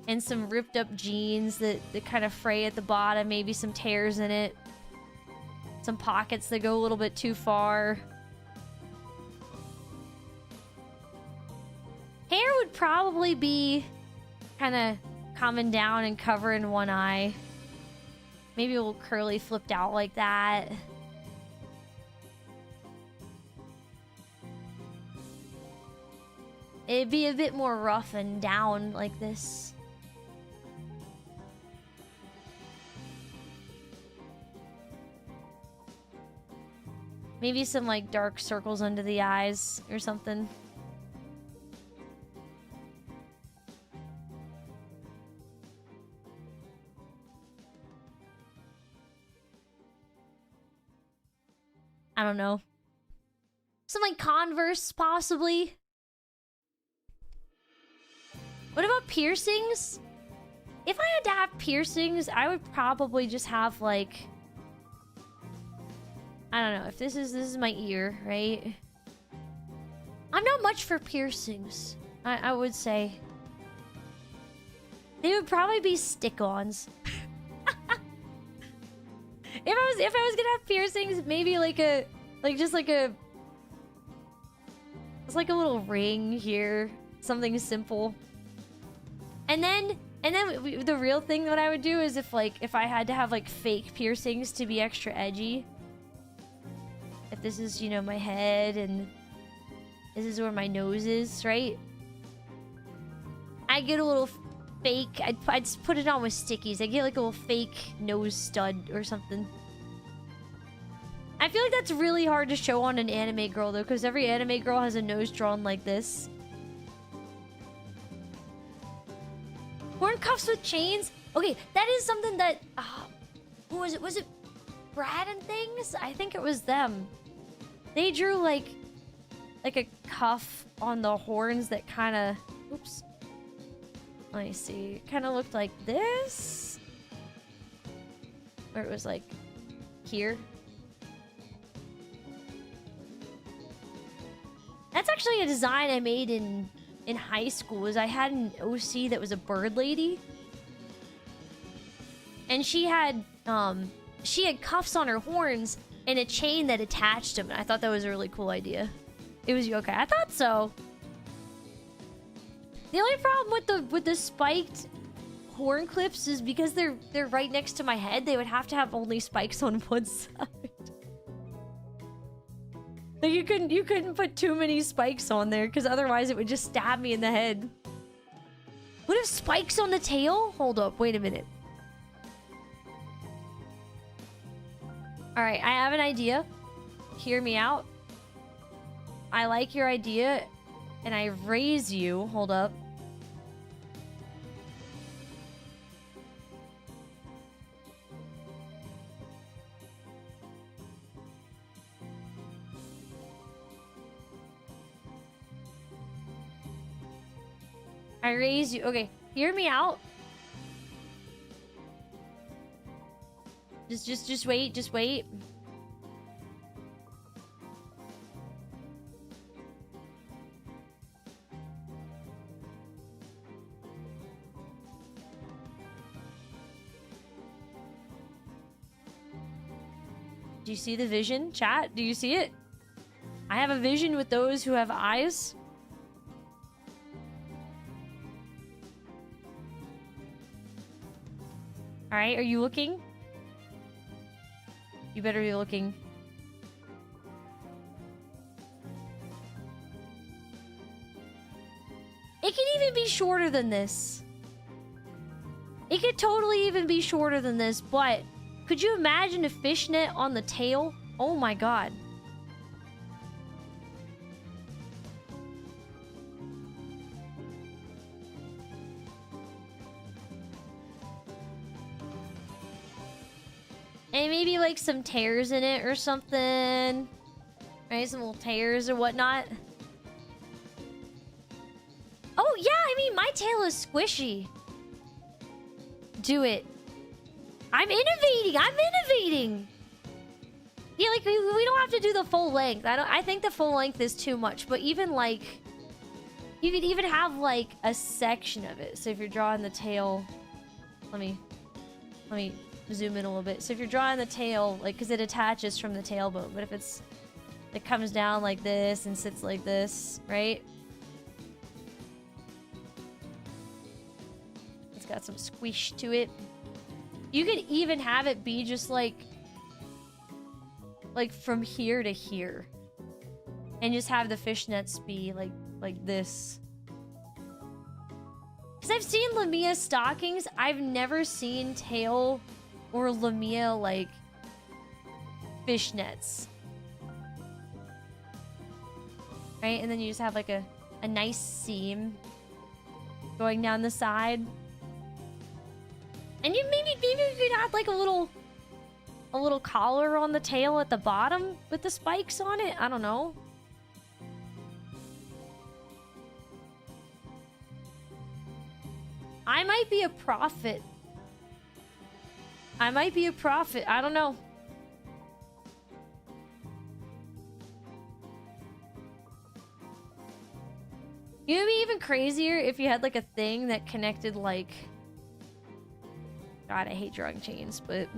And some ripped up jeans that kind of fray at the bottom. Maybe some tears in it. Some pockets that go a little bit too far. Hair would probably be kind of coming down and covering one eye. Maybe a little curly flipped out like that. It'd be a bit more rough and down like this. Maybe some like dark circles under the eyes or something. I don't know. Some like Converse possibly. What about piercings? If I had to have piercings, I would probably just have like, I don't know, if this is my ear, right? I'm not much for piercings, I would say. They would probably be stick-ons. If I was gonna have piercings, maybe like a, it's like a little ring here, something simple. And then the real thing that I would do is if I had to have like fake piercings to be extra edgy. If this is, you know, my head and this is where my nose is, right? I get a little fake. I'd just put it on with stickies. I get like a little fake nose stud or something. I feel like that's really hard to show on an anime girl though, because every anime girl has a nose drawn like this. Horn cuffs with chains? Okay, that is something that... who was it? Was it Brad and Things? I think it was them. They drew like a cuff on the horns that kind of... Oops. Let me see. Kind of looked like this. Where it was like here. That's actually a design I made in high school. Is I had an OC that was a bird lady. And she had cuffs on her horns and a chain that attached them. And I thought that was a really cool idea. It was okay. I thought so. The only problem with the spiked horn clips is because they're right next to my head. They would have to have only spikes on one side. Like you couldn't put too many spikes on there because otherwise it would just stab me in the head. What if spikes on the tail? Hold up, wait a minute. Alright, I have an idea. Hear me out. I like your idea, and I raise you. Hold up. I raise you. Okay, hear me out. Just wait. Just wait. Do you see the vision, chat? Do you see it? I have a vision with those who have eyes. Alright, are you looking? You better be looking. It can even be shorter than this. It could totally even be shorter than this, but could you imagine a fishnet on the tail? Oh my god. And maybe like some tears in it or something. Right, some little tears or whatnot. Oh yeah, I mean my tail is squishy. Do it. I'm innovating. Yeah, like we don't have to do the full length. I think the full length is too much, but even like you could even have like a section of it. So if you're drawing the tail, let me zoom in a little bit. So if you're drawing the tail, like, because it attaches from the tailbone, but if it comes down like this and sits like this, right? It's got some squish to it. You could even have it be just like from here to here, and just have the fishnets be like this. Because I've seen Lamia stockings, I've never seen tail or Lamia like fishnets, right? And then you just have like a nice seam going down the side, and you maybe you could add like a little collar on the tail at the bottom with the spikes on it. I don't know. I might be a prophet. I might be a prophet. I don't know. You know, it'd be even crazier if you had like a thing that connected like... God, I hate drawing chains, but...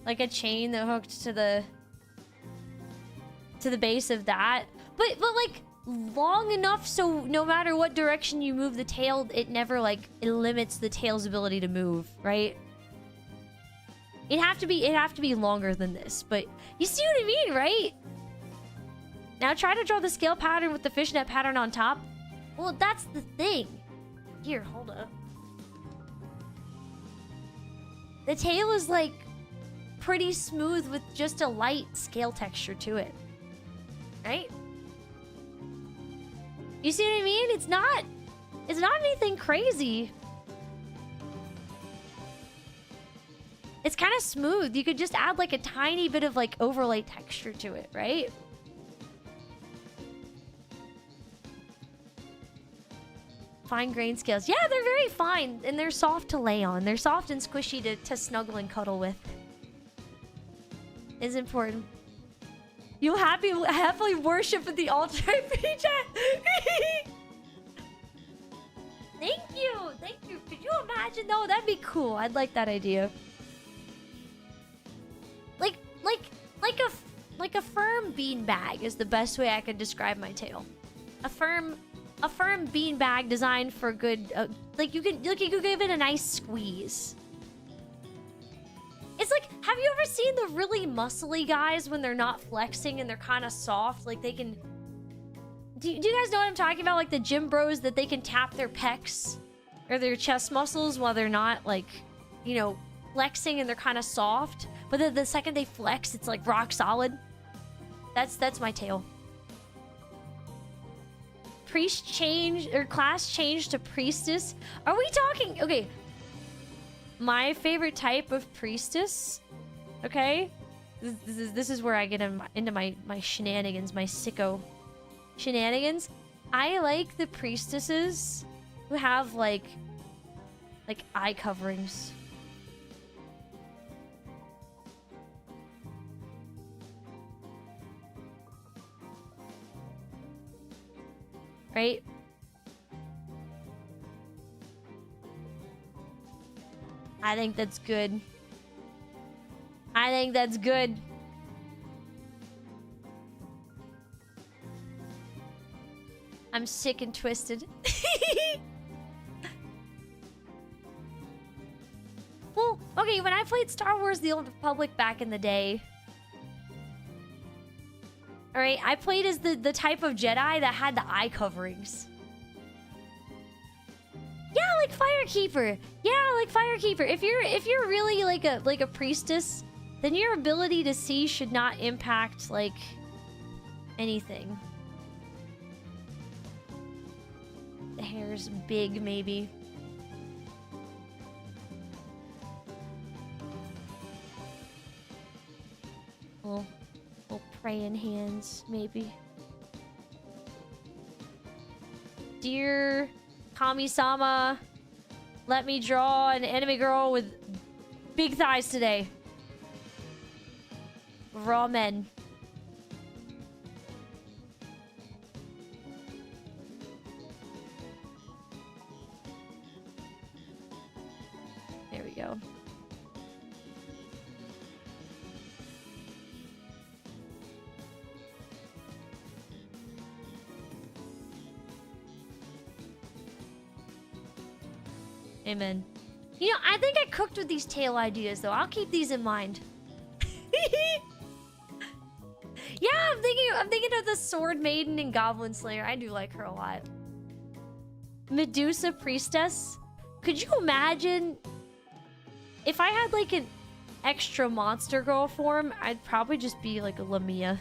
like a chain that hooked to the base of that, but like long enough so no matter what direction you move the tail, it never like it limits the tail's ability to move, right? It'd have to be longer than this, but you see what I mean, right? Now try to draw the scale pattern with the fishnet pattern on top. Well, that's the thing. Here, hold up. The tail is like pretty smooth with just a light scale texture to it, right? You see what I mean? It's not anything crazy. It's kind of smooth. You could just add like a tiny bit of like overlay texture to it, right? Fine grain scales. Yeah, they're very fine and they're soft to lay on. They're soft and squishy to snuggle and cuddle with. Is important. You happily worship at the altar, PJ. Thank you. Could you imagine though? That'd be cool. I'd like that idea. Like a firm beanbag is the best way I could describe my tail. A firm beanbag designed for good. Like you could give it a nice squeeze. It's like, have you ever seen the really muscly guys when they're not flexing and they're kind of soft? Like they can... Do you guys know what I'm talking about? Like the gym bros that they can tap their pecs or their chest muscles while they're not like, you know, flexing and they're kind of soft. But then the second they flex, it's like rock solid. That's my tail. Priest change, or class change to priestess. Are we talking... Okay. My favorite type of priestess, okay? This is where I get into my shenanigans, my sicko shenanigans. I like the priestesses who have like eye coverings. Right? I think that's good. I think that's good. I'm sick and twisted. Well, okay, when I played Star Wars The Old Republic back in the day... Alright, I played as the type of Jedi that had the eye coverings. Yeah, like Firekeeper. Yeah, like Firekeeper. If you're really like a priestess, then your ability to see should not impact like anything. The hair's big, maybe. Little praying hands, maybe. Dear Kami-sama, let me draw an anime girl with Big thighs today. Raw men. There we go. Amen. You know, I think I cooked with these tail ideas, though. I'll keep these in mind. Yeah, I'm thinking of the Sword Maiden and Goblin Slayer. I do like her a lot. Medusa Priestess. Could you imagine if I had like an extra monster girl form? I'd probably just be like a Lamia.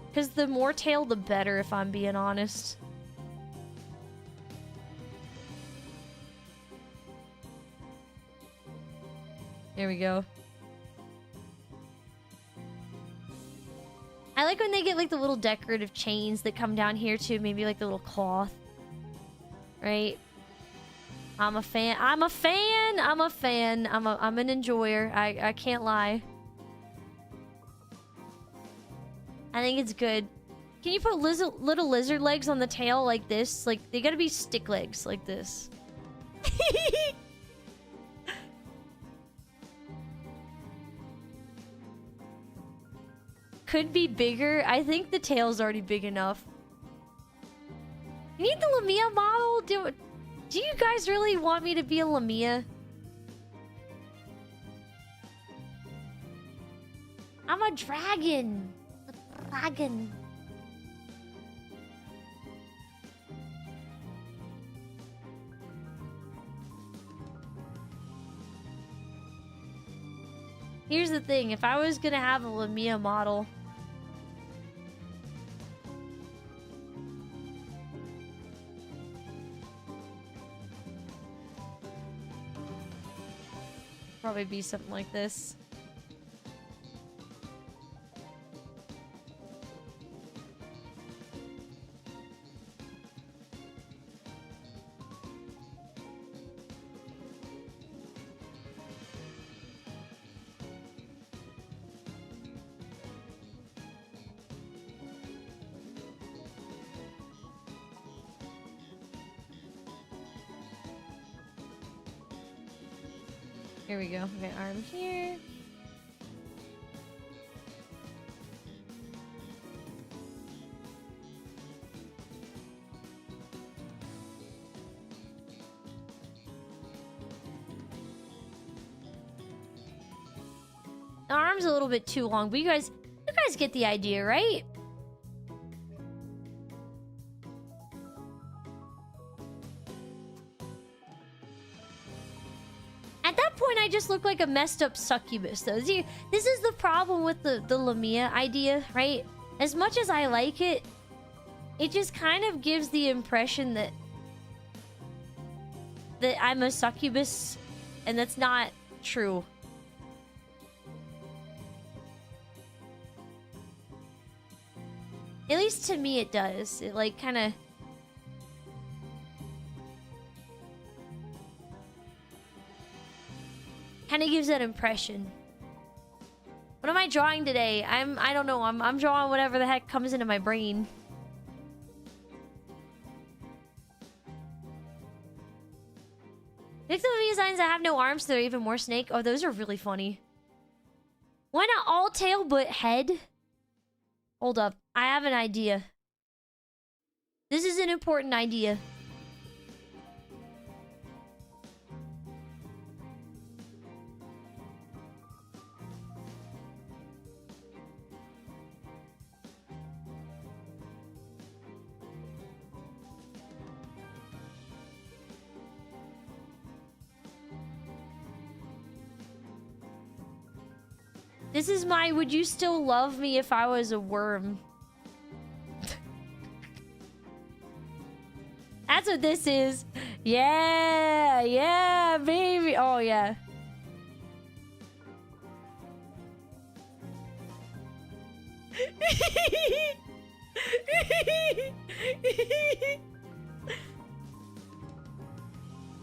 Because the more tail, the better, if I'm being honest. There we go. I like when they get like the little decorative chains that come down here too. Maybe like the little cloth. Right? I'm a fan. I'm a fan. I'm a fan. I'm an enjoyer. I can't lie. I think it's good. Can you put little lizard legs on the tail like this? Like, they gotta be stick legs like this. Could be bigger. I think the tail's already big enough. You need the Lamia model? Do you guys really want me to be a Lamia? I'm a dragon. Dragon. Here's the thing, if I was gonna have a Lamia model, probably be something like this. Here we go. Okay, arm here. The arm's a little bit too long, but you guys get the idea, right? At that point, I just look like a messed up succubus, though. See, this is the problem with the Lamia idea, right? As much as I like it, it just kind of gives the impression that I'm a succubus, and that's not true. At least to me, it does. It, like, kind of... kind of gives that impression. What am I drawing today? I don't know. I'm drawing whatever the heck comes into my brain. Pick some of these designs that have no arms so they're even more snake. Oh, those are really funny. Why not all tail but head? Hold up. I have an idea. This is an important idea. This is my would you still love me if I was a worm? That's what this is. Yeah, yeah, baby. Oh, yeah.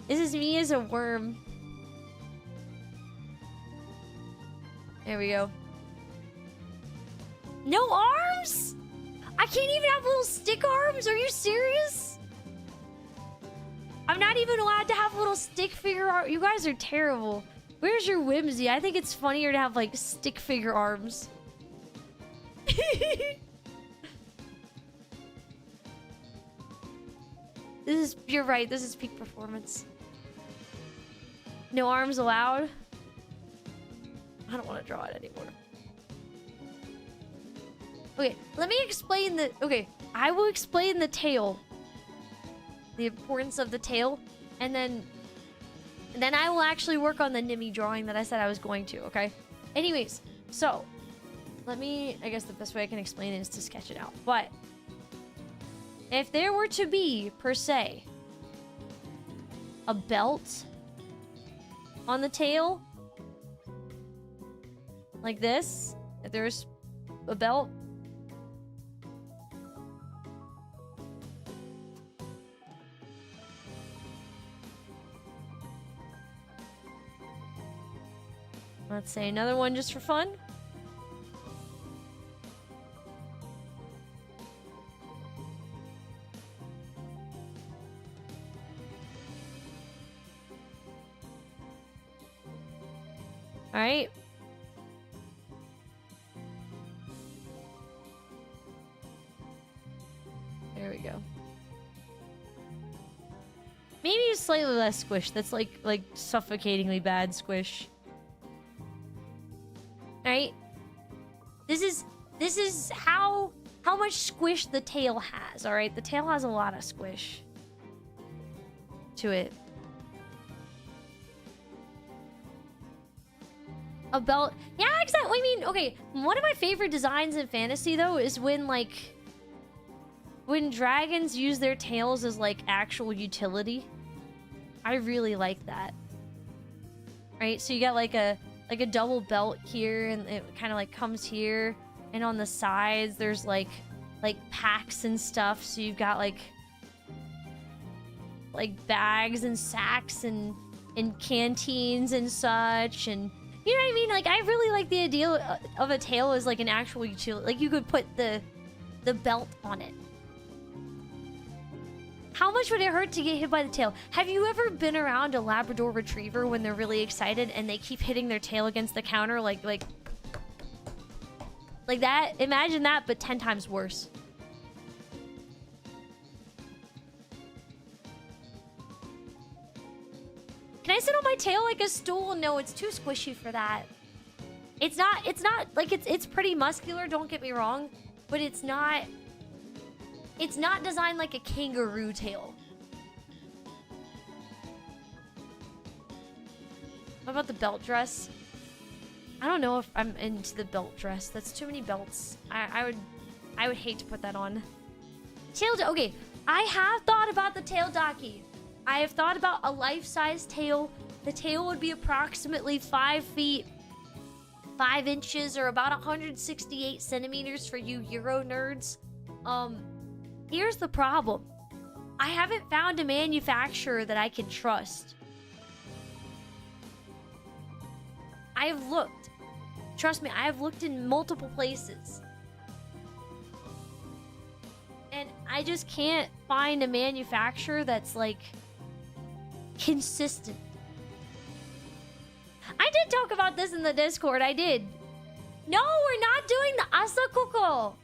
This is me as a worm. There we go. No arms? I can't even have little stick arms? Are you serious? I'm not even allowed to have little stick figure arms. You guys are terrible. Where's your whimsy? I think it's funnier to have like stick figure arms. You're right, this is peak performance. No arms allowed? I don't want to draw it anymore. Okay, let me explain the... Okay, I will explain the tail. The importance of the tail. And then I will actually work on the Nimmy drawing that I said I was going to, okay? Anyways, so... Let me... I guess the best way I can explain it is to sketch it out. But... If there were to be, per se... a belt... on the tail... like this... If there's a belt... Let's say another one just for fun. All right. There we go. Maybe a slightly less squish. That's like suffocatingly bad squish. Right? This is how much squish the tail has, all right? The tail has a lot of squish to it. A belt. Yeah, exactly. I mean, okay, one of my favorite designs in fantasy though is when dragons use their tails as like actual utility. I really like that. Right? So you got like a double belt here, and it kind of like comes here, and on the sides there's like packs and stuff, so you've got like bags and sacks and canteens and such, and you know what I mean? Like, I really like the idea of a tail as like an actual utility. Like, you could put the belt on it. How much would it hurt to get hit by the tail? Have you ever been around a Labrador Retriever when they're really excited and they keep hitting their tail against the counter like that? Imagine that, but 10 times worse. Can I sit on my tail like a stool? No, it's too squishy for that. It's not like it's pretty muscular, don't get me wrong, but it's not designed like a kangaroo tail. What about the belt dress? I don't know if I'm into the belt dress. That's too many belts. I would hate to put that on. Okay, I have thought about the tail docky. I have thought about a life-size tail. The tail would be approximately 5 feet, 5 inches, or about 168 centimeters for you Euro nerds. Here's the problem. I haven't found a manufacturer that I can trust. I've looked. Trust me, I've looked in multiple places. And I just can't find a manufacturer that's like consistent. I did talk about this in the Discord. I did. No, we're not doing the Asakuko.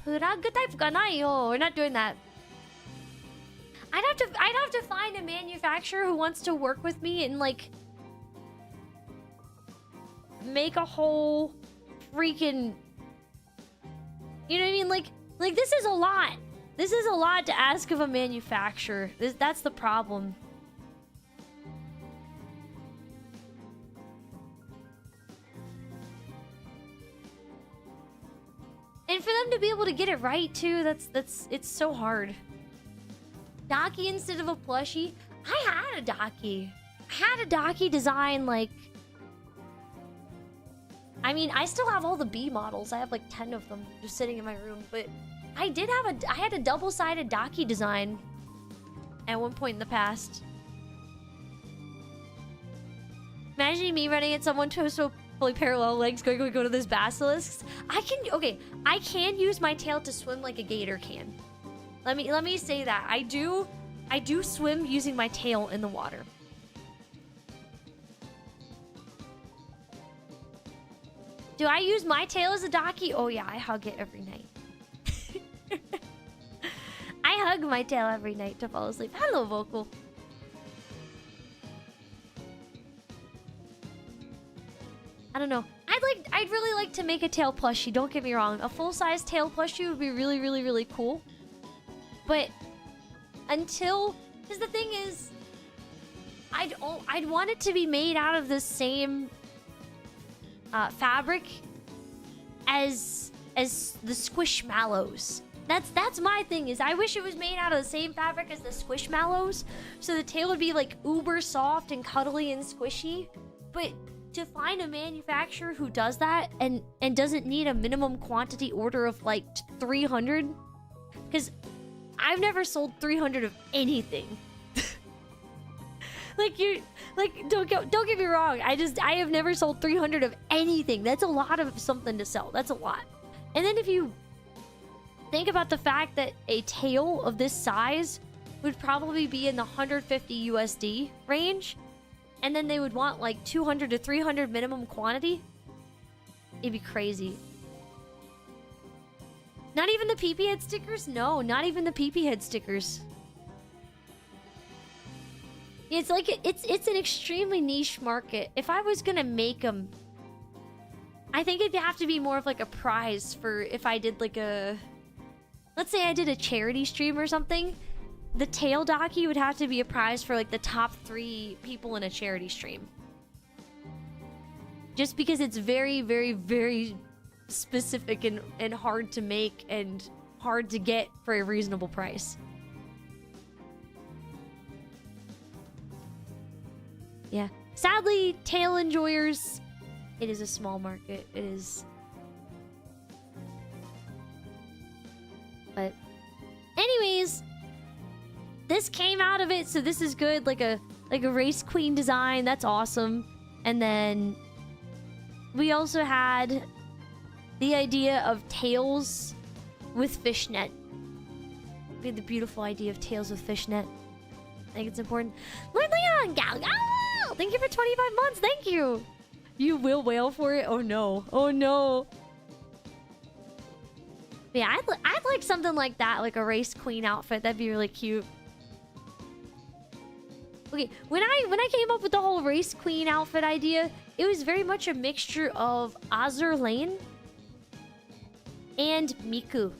Purag type ka na yo. We're not doing that. I'd have to find a manufacturer who wants to work with me and like make a whole freaking, you know what I mean? Like this is a lot. This is a lot to ask of a manufacturer. That's the problem. And for them to be able to get it right too, it's so hard. Docky instead of a plushie. I had a Docky. I had a Docky design like, I mean, I still have all the B models. I have like 10 of them just sitting in my room, but I had a double-sided Daki design at one point in the past. Imagine me running at someone so fully parallel legs going to this basilisk. I can use my tail to swim like a gator can. Let me say that. I do swim using my tail in the water. Do I use my tail as a Daki? Oh yeah, I hug it every night. I hug my tail every night to fall asleep. Hello, Vocal. I don't know. I'd really like to make a tail plushie. Don't get me wrong. A full-size tail plushie would be really, really, really cool. But because the thing is, I'd want it to be made out of the same fabric as the Squishmallows. That's my thing, is I wish it was made out of the same fabric as the Squishmallows, so the tail would be like uber soft and cuddly and squishy. But to find a manufacturer who does that and doesn't need a minimum quantity order of like 300, because I've never sold 300 of anything. Don't get me wrong. I have never sold 300 of anything. That's a lot of something to sell. That's a lot. And then if you think about the fact that a tail of this size would probably be in the 150 USD range, and then they would want like 200 to 300 minimum quantity, it'd be crazy. Not even the PP head stickers? No, not even the PP head stickers. It's like it's an extremely niche market. If I was gonna make them, I think it'd have to be more of like a prize for if I did like a, let's say I did a charity stream or something. The tail Daki would have to be a prize for like the top 3 people in a charity stream. Just because it's very, very, very specific and hard to make and hard to get for a reasonable price. Yeah. Sadly, tail enjoyers, it is a small market. It is. But anyways, this came out of it, so this is good. Like a race queen design. That's awesome. And then we also had the idea of tails with fishnet. We had the beautiful idea of tails with fishnet. I think it's important. Lord Leon, GAOGAO! Thank you for 25 months. Thank you. You will wail for it? Oh no. Oh no. Yeah, I'd like something like that, like a race queen outfit. That'd be really cute. Okay, when I came up with the whole race queen outfit idea, it was very much a mixture of Azur Lane and Miku.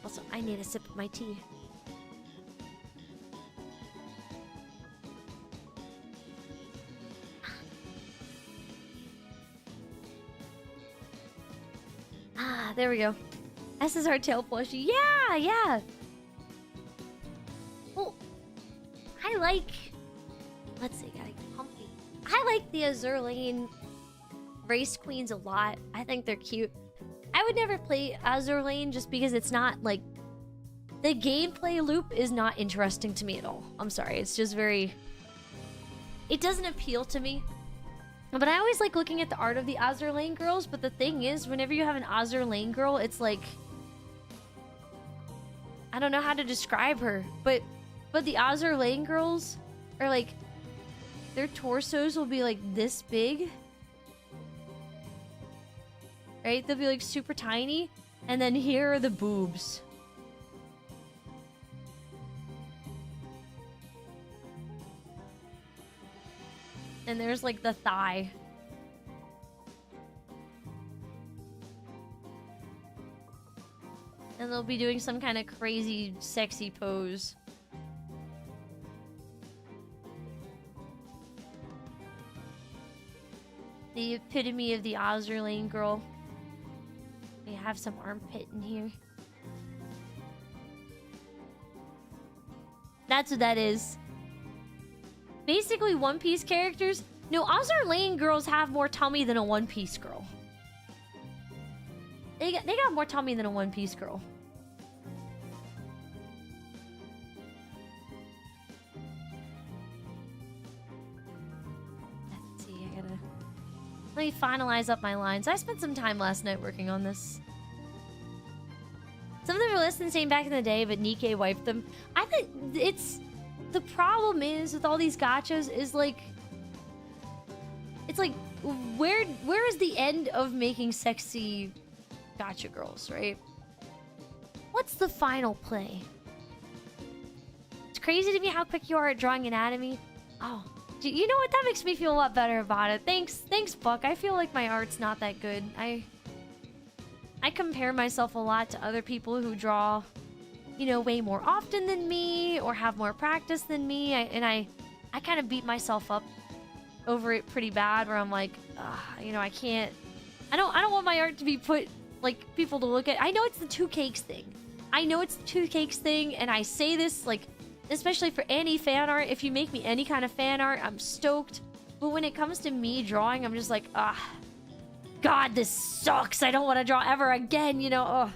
Also, I need a sip of my tea. Ah, there we go. SSR tail plushie. Yeah, yeah. Well, I like... Let's see, gotta get comfy. I like the Azur Lane race queens a lot. I think they're cute. I would never play Azur Lane just because it's not, like... The gameplay loop is not interesting to me at all. I'm sorry, it's just very... It doesn't appeal to me. But I always like looking at the art of the Azur Lane girls, but the thing is, whenever you have an Azur Lane girl, it's like... I don't know how to describe her, but the Azur Lane girls are like... Their torsos will be like this big. Right? They'll be like super tiny. And then here are the boobs. And there's like the thigh. And they'll be doing some kind of crazy, sexy pose. The epitome of the Azur Lane girl. We have some armpit in here. That's what that is. Basically, One Piece characters. No, Azur Lane girls have more tummy than a One Piece girl. They got more tummy than a One Piece girl. Let me finalize up my lines. I spent some time last night working on this. Some of them were less than same back in the day, but Nikkei wiped them. I think it's... The problem is with all these gachas is like... It's like, where is the end of making sexy gacha girls, right? What's the final play? It's crazy to me how quick you are at drawing anatomy. Oh, you know what? That makes me feel a lot better about it. Thanks, Buck. I feel like my art's not that good. I compare myself a lot to other people who draw, you know, way more often than me or have more practice than me. I kind of beat myself up over it pretty bad, where I'm like, you know, I don't want my art to be put, like, people to look at. I know it's the two cakes thing. And I say this, like, especially for any fan art. If you make me any kind of fan art, I'm stoked. But when it comes to me drawing, I'm just like, God, this sucks. I don't want to draw ever again, you know? Ugh.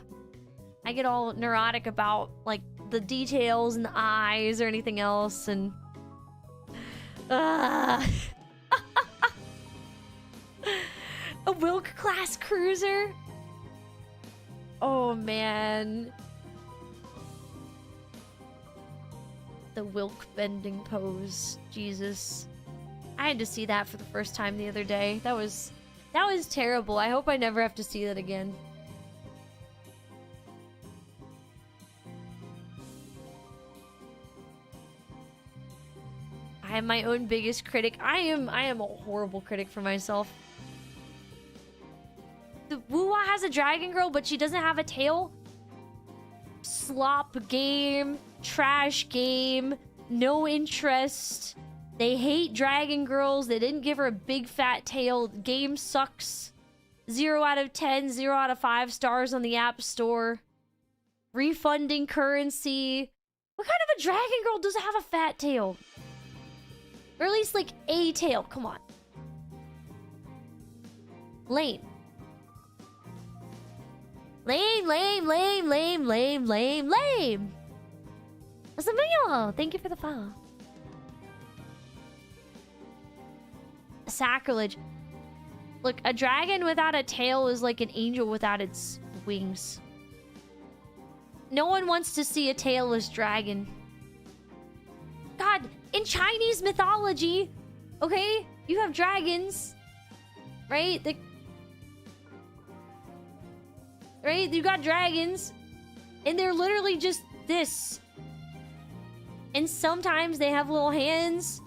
I get all neurotic about, like, the details and the eyes or anything else, and... A Wilk class cruiser? Oh, man. The Wilk bending pose. Jesus. I had to see that for the first time the other day. That was terrible. I hope I never have to see that again. I am my own biggest critic. I am a horrible critic for myself. The Wuwa has a dragon girl, but she doesn't have a tail. Slop game, trash game, no interest. They hate dragon girls. They didn't give her a big fat tail. The game sucks. 0 out of 10, 0 out of 5 stars on the App Store. Refunding currency. What kind of a dragon girl doesn't have a fat tail? Or at least, like, a tail. Come on. Lame. Lame. Samio, thank you for the follow. Sacrilege. Look, a dragon without a tail is like an angel without its wings. No one wants to see a tailless dragon. God, in Chinese mythology, okay, you have dragons, right? Right? You got dragons, and they're literally just this. And sometimes they have little hands.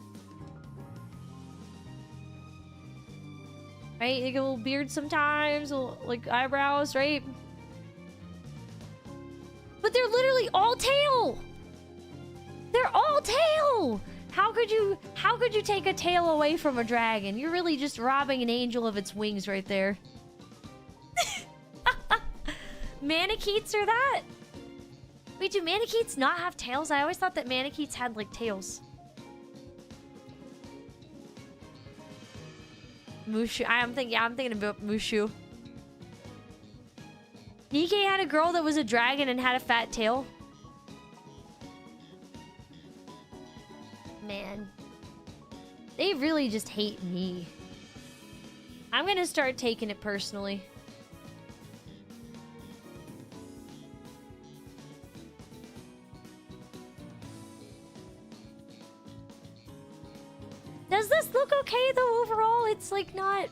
Right? They get a little beard sometimes, little, like, eyebrows, right? But they're literally all tail! They're all tail! How could you take a tail away from a dragon? You're really just robbing an angel of its wings right there. Manikeets are that? Wait, do manikeets not have tails? I always thought that manikeets had, like, tails. Mushu. I'm thinking about Mushu. Nikkei had a girl that was a dragon and had a fat tail. Man. They really just hate me. I'm gonna start taking it personally. Does this look okay though overall? It's like not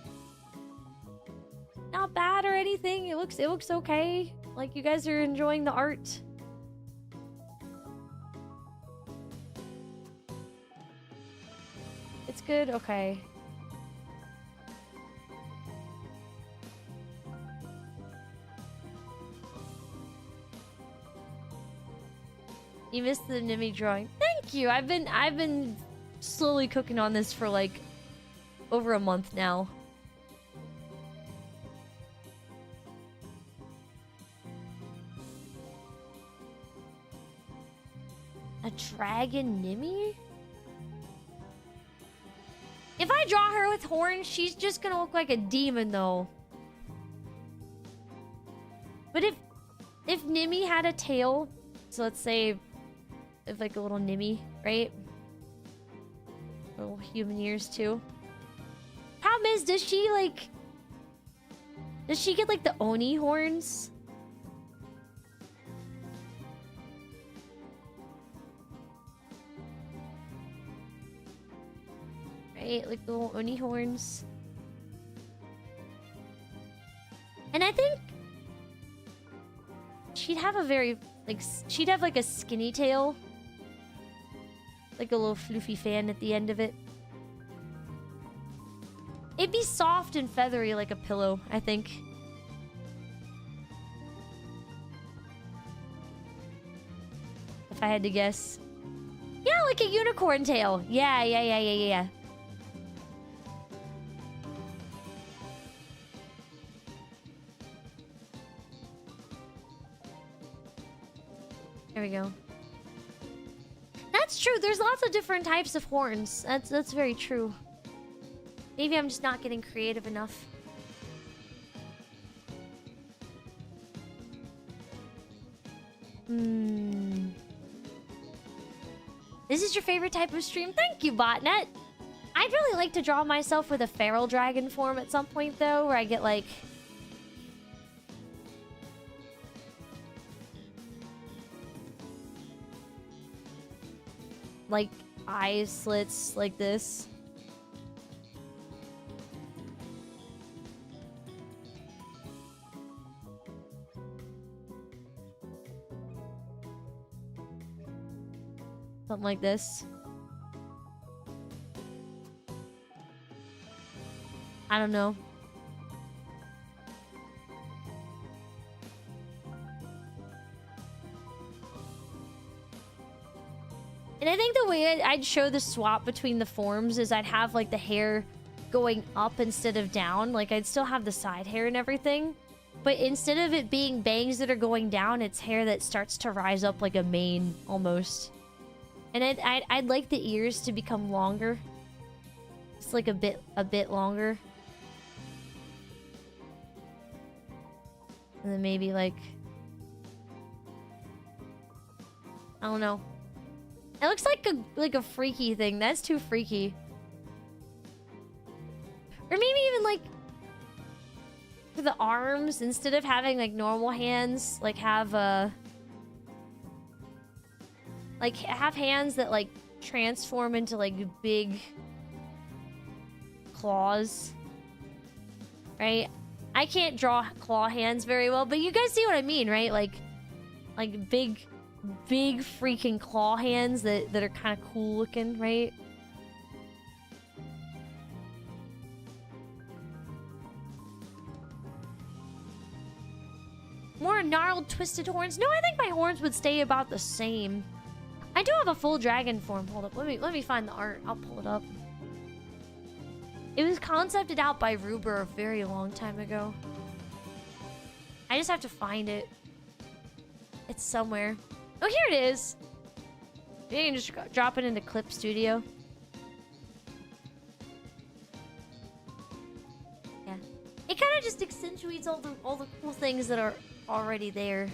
bad or anything. It looks okay. Like you guys are enjoying the art. It's good? Okay. You missed the Nimi drawing. Thank you. I've been slowly cooking on this for like over a month now. A dragon Nimi? If I draw her with horns, she's just gonna look like a demon though. But if Nimi had a tail, so let's say if like a little Nimi, right? Little human ears too. Problem is, does she like... Does she get like the Oni horns? Right, like the little Oni horns. And I think she'd have a very, like, she'd have like a skinny tail. Like a little floofy fan at the end of it. It'd be soft and feathery like a pillow, I think. If I had to guess. Yeah, like a unicorn tail. Yeah. There we go. That's true. There's lots of different types of horns. That's very true. Maybe I'm just not getting creative enough. This is your favorite type of stream? Thank you, botnet. I'd really like to draw myself with a feral dragon form at some point, though, where I get like... like eye slits like this. Something like this. I don't know. And I think the way I'd show the swap between the forms is I'd have like the hair going up instead of down. Like I'd still have the side hair and everything. But instead of it being bangs that are going down, it's hair that starts to rise up like a mane almost. And I'd like the ears to become longer. It's like a bit longer. And then maybe like... I don't know. It looks like a freaky thing. That's too freaky. Or maybe even like for the arms, instead of having like normal hands, like have hands that like transform into like big claws. Right? I can't draw claw hands very well, but you guys see what I mean, right? Like big freaking claw hands that are kind of cool looking, right? More gnarled, twisted horns. No, I think my horns would stay about the same. I do have a full dragon form. Hold up, let me find the art. I'll pull it up. It was concepted out by Ruber a very long time ago. I just have to find it. It's somewhere. Oh, here it is. You can just drop it into Clip Studio. Yeah. It kind of just accentuates all the cool things that are already there.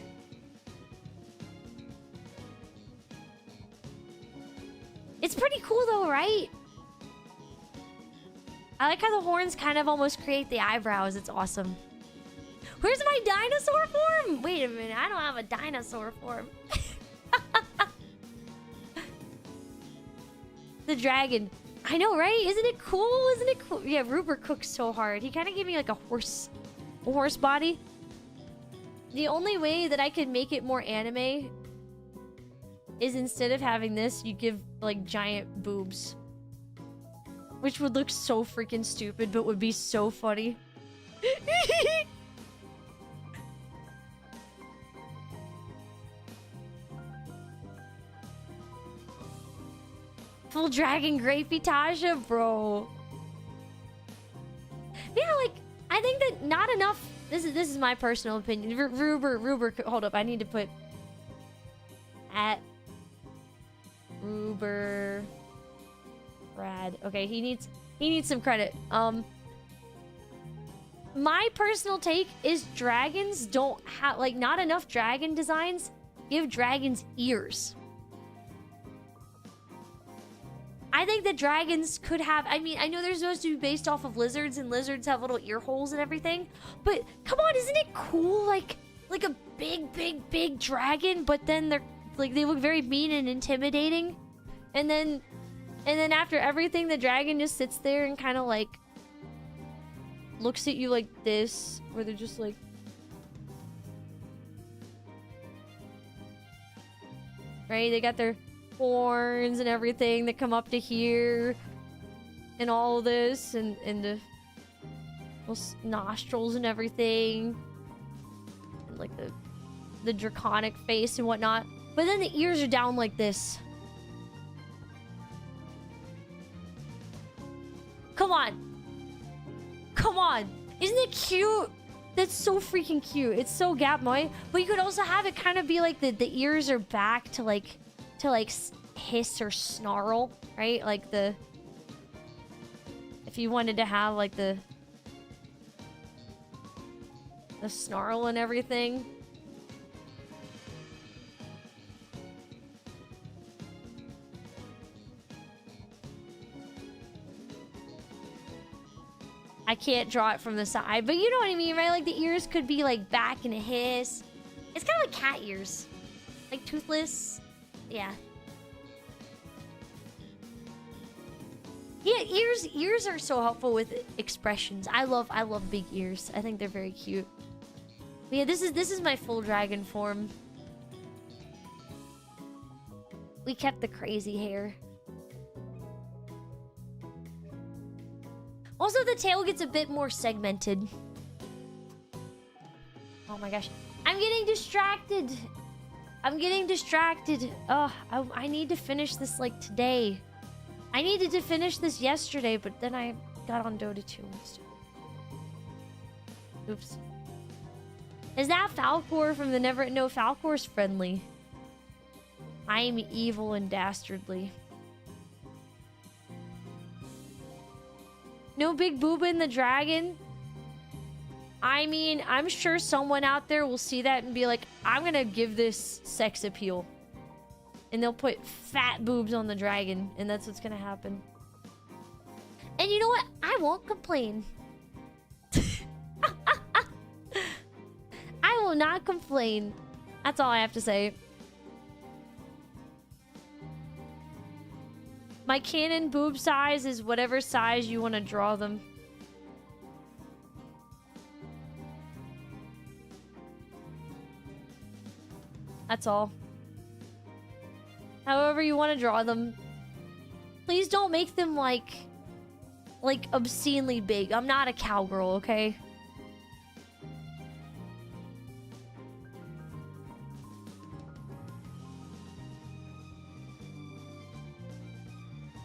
It's pretty cool though, right? I like how the horns kind of almost create the eyebrows. It's awesome. Where's my dinosaur form? Wait a minute, I don't have a dinosaur form. The dragon. I know, right? Isn't it cool? Isn't it cool? Yeah, Ruber cooks so hard. He kind of gave me like a horse body. The only way that I could make it more anime is instead of having this, you give like giant boobs. Which would look so freaking stupid, but would be so funny. Full dragon Grape Tasha, bro. Yeah, like, I think that not enough... This is my personal opinion. Ruber, hold up, I need to put... At... Ruber... Brad. Okay, he needs some credit. My personal take is dragons don't have... Like, not enough dragon designs give dragons ears. I think that dragons could have... I mean, I know they're supposed to be based off of lizards, and lizards have little ear holes and everything. But, come on, isn't it cool? Like a big dragon, but then they're... Like, they look very mean and intimidating. And then after everything, the dragon just sits there and kind of, like... looks at you like this. Where they're just like... Right? They got their horns and everything that come up to here. And all this. And the nostrils and everything. And like the draconic face and whatnot. But then the ears are down like this. Come on. Come on. Isn't it cute? That's so freaking cute. It's so Gapmoy. But you could also have it kind of be like the ears are back to like hiss or snarl, right? Like the... If you wanted to have like the snarl and everything. I can't draw it from the side, but you know what I mean, right? Like the ears could be like back in a hiss. It's kind of like cat ears, like toothless. Yeah. Yeah, ears are so helpful with expressions. I love big ears. I think they're very cute. But yeah, this is my full dragon form. We kept the crazy hair. Also, the tail gets a bit more segmented. Oh my gosh. I'm getting distracted. I'm getting distracted. Oh, I need to finish this, like, today. I needed to finish this yesterday, but then I got on Dota 2 instead. Oops. Is that Falcor from the Never... No, Falcor's friendly. I am evil and dastardly. No big booba in the dragon? I mean, I'm sure someone out there will see that and be like, I'm gonna give this sex appeal. And they'll put fat boobs on the dragon, and that's what's gonna happen. And you know what? I won't complain. I will not complain. That's all I have to say. My canon boob size is whatever size you want to draw them. That's all. However you want to draw them. Please don't make them like obscenely big. I'm not a cowgirl, okay?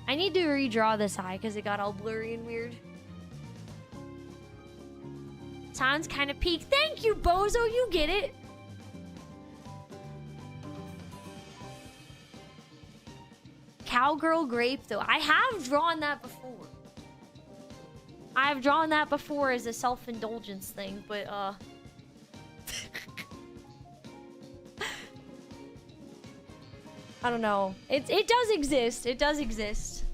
I need to redraw this eye because it got all blurry and weird. Sounds kind of peak. Thank you, Bozo. You get it. Cowgirl Grape, though. I have drawn that before. I've drawn that before as a self-indulgence thing, but, I don't know. It does exist. It does exist.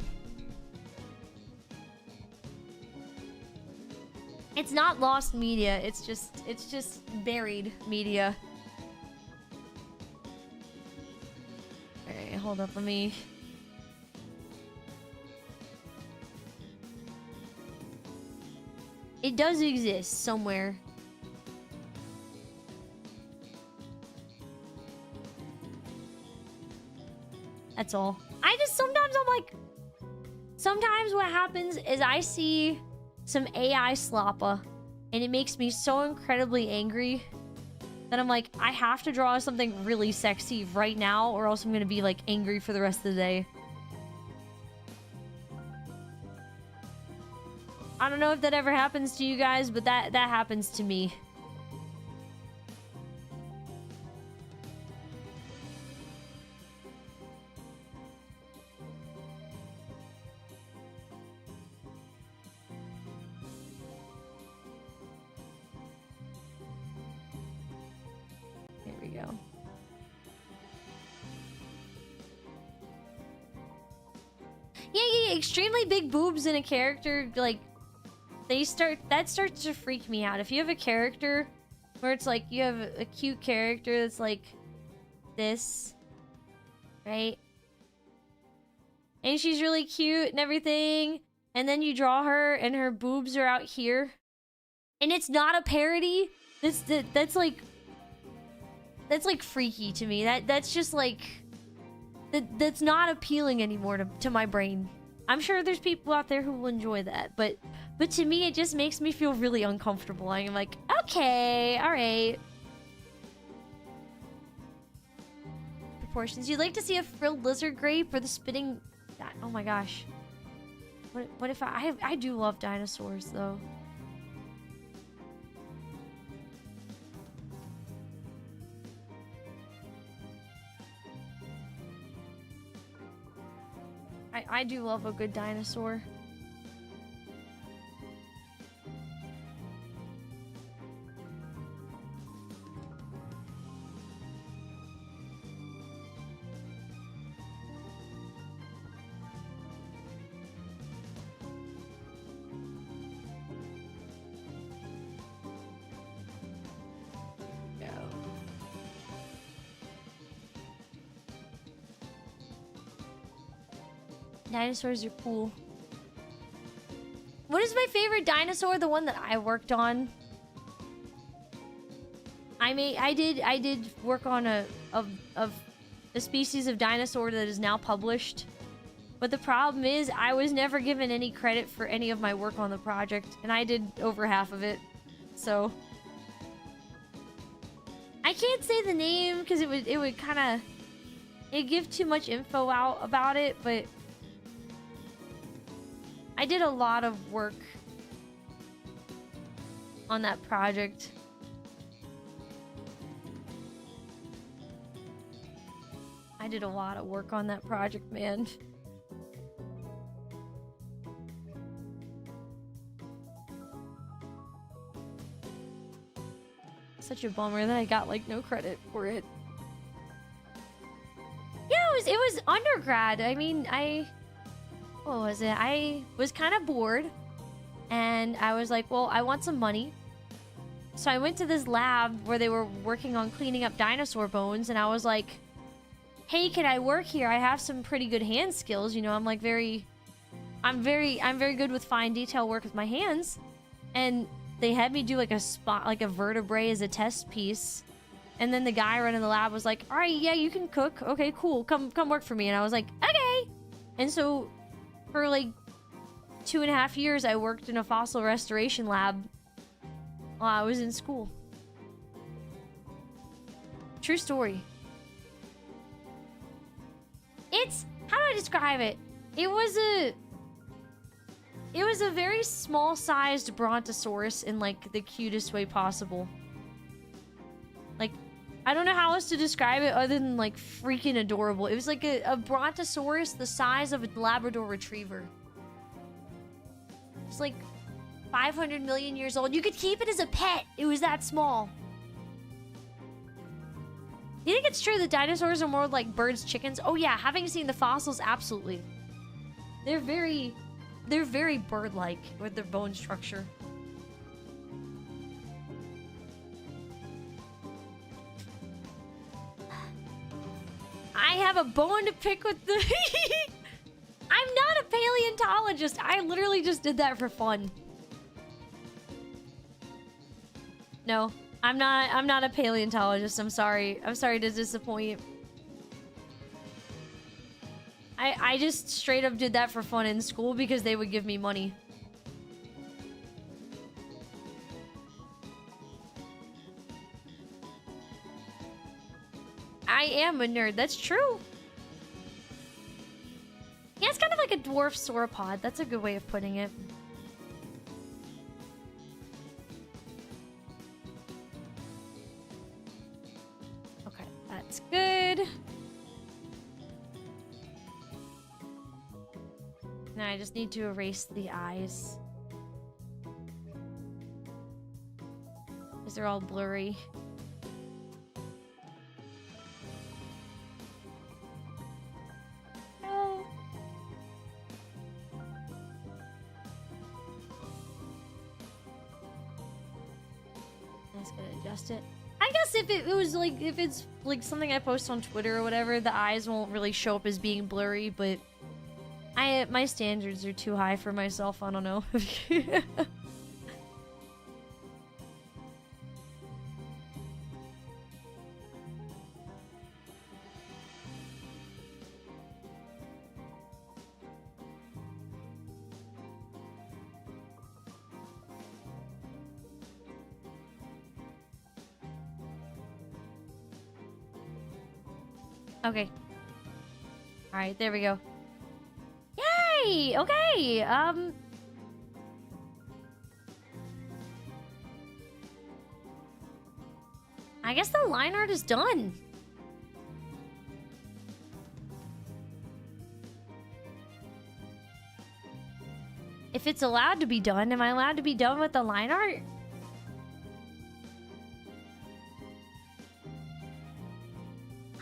It's not lost media. It's just buried media. Alright, hold up. Let me... It does exist somewhere. That's all. Sometimes I'm like... Sometimes what happens is I see some AI sloppa, and it makes me so incredibly angry that I'm like, I have to draw something really sexy right now, or else I'm gonna be, like, angry for the rest of the day. I don't know if that ever happens to you guys, but that happens to me. There we go. Yeah. Extremely big boobs in a character, like, that starts to freak me out. If you have a character where it's like, you have a cute character that's like this, right? And she's really cute and everything, and then you draw her and her boobs are out here, and it's not a parody. That's like freaky to me. That's just like, that's not appealing anymore to my brain. I'm sure there's people out there who will enjoy that, but to me it just makes me feel really uncomfortable. I'm like, okay, all right. Proportions. You'd like to see a frilled lizard grape or the spitting? Oh my gosh. What if I do love dinosaurs though. I do love a good dinosaur. Dinosaurs are cool. What is my favorite dinosaur? The one that I worked on. I did work on a species of dinosaur that is now published. But the problem is I was never given any credit for any of my work on the project, and I did over half of it. So I can't say the name because it would kind of give too much info out about it, but I did a lot of work on that project. I did a lot of work on that project, man. Such a bummer that I got like no credit for it. Yeah, it was undergrad. I mean, what was it? I was kind of bored, and I was like, well, I want some money. So I went to this lab where they were working on cleaning up dinosaur bones, and I was like, hey, can I work here? I have some pretty good hand skills, you know. I'm very good with fine detail work with my hands. And they had me do like a vertebrae as a test piece. And then the guy running the lab was like, all right, yeah, you can cook. Okay, cool. Come work for me. And I was like, okay. And so for like 2.5 years, I worked in a fossil restoration lab while I was in school. True story. How do I describe it? It was a very small-sized brontosaurus in like the cutest way possible. Like, I don't know how else to describe it other than like freaking adorable. It was like a brontosaurus the size of a Labrador retriever. It's like 500 million years old. You could keep it as a pet. It was that small. Do you think it's true that dinosaurs are more like birds, chickens? Oh yeah, having seen the fossils, absolutely. They're very bird-like with their bone structure. I have a bone to pick with the... I'm not a paleontologist. I literally just did that for fun. No, I'm not a paleontologist. I'm sorry. I'm sorry to disappoint. I just straight up did that for fun in school because they would give me money. I am a nerd. That's true. Yeah, it's kind of like a dwarf sauropod. That's a good way of putting it. Okay, that's good. Now I just need to erase the eyes, because they're all blurry. Gonna adjust it. I guess if it was like, if it's like something I post on Twitter or whatever, the eyes won't really show up as being blurry, but my standards are too high for myself, I don't know. Okay. Alright, there we go. Yay! Okay, I guess the line art is done. If it's allowed to be done, am I allowed to be done with the line art?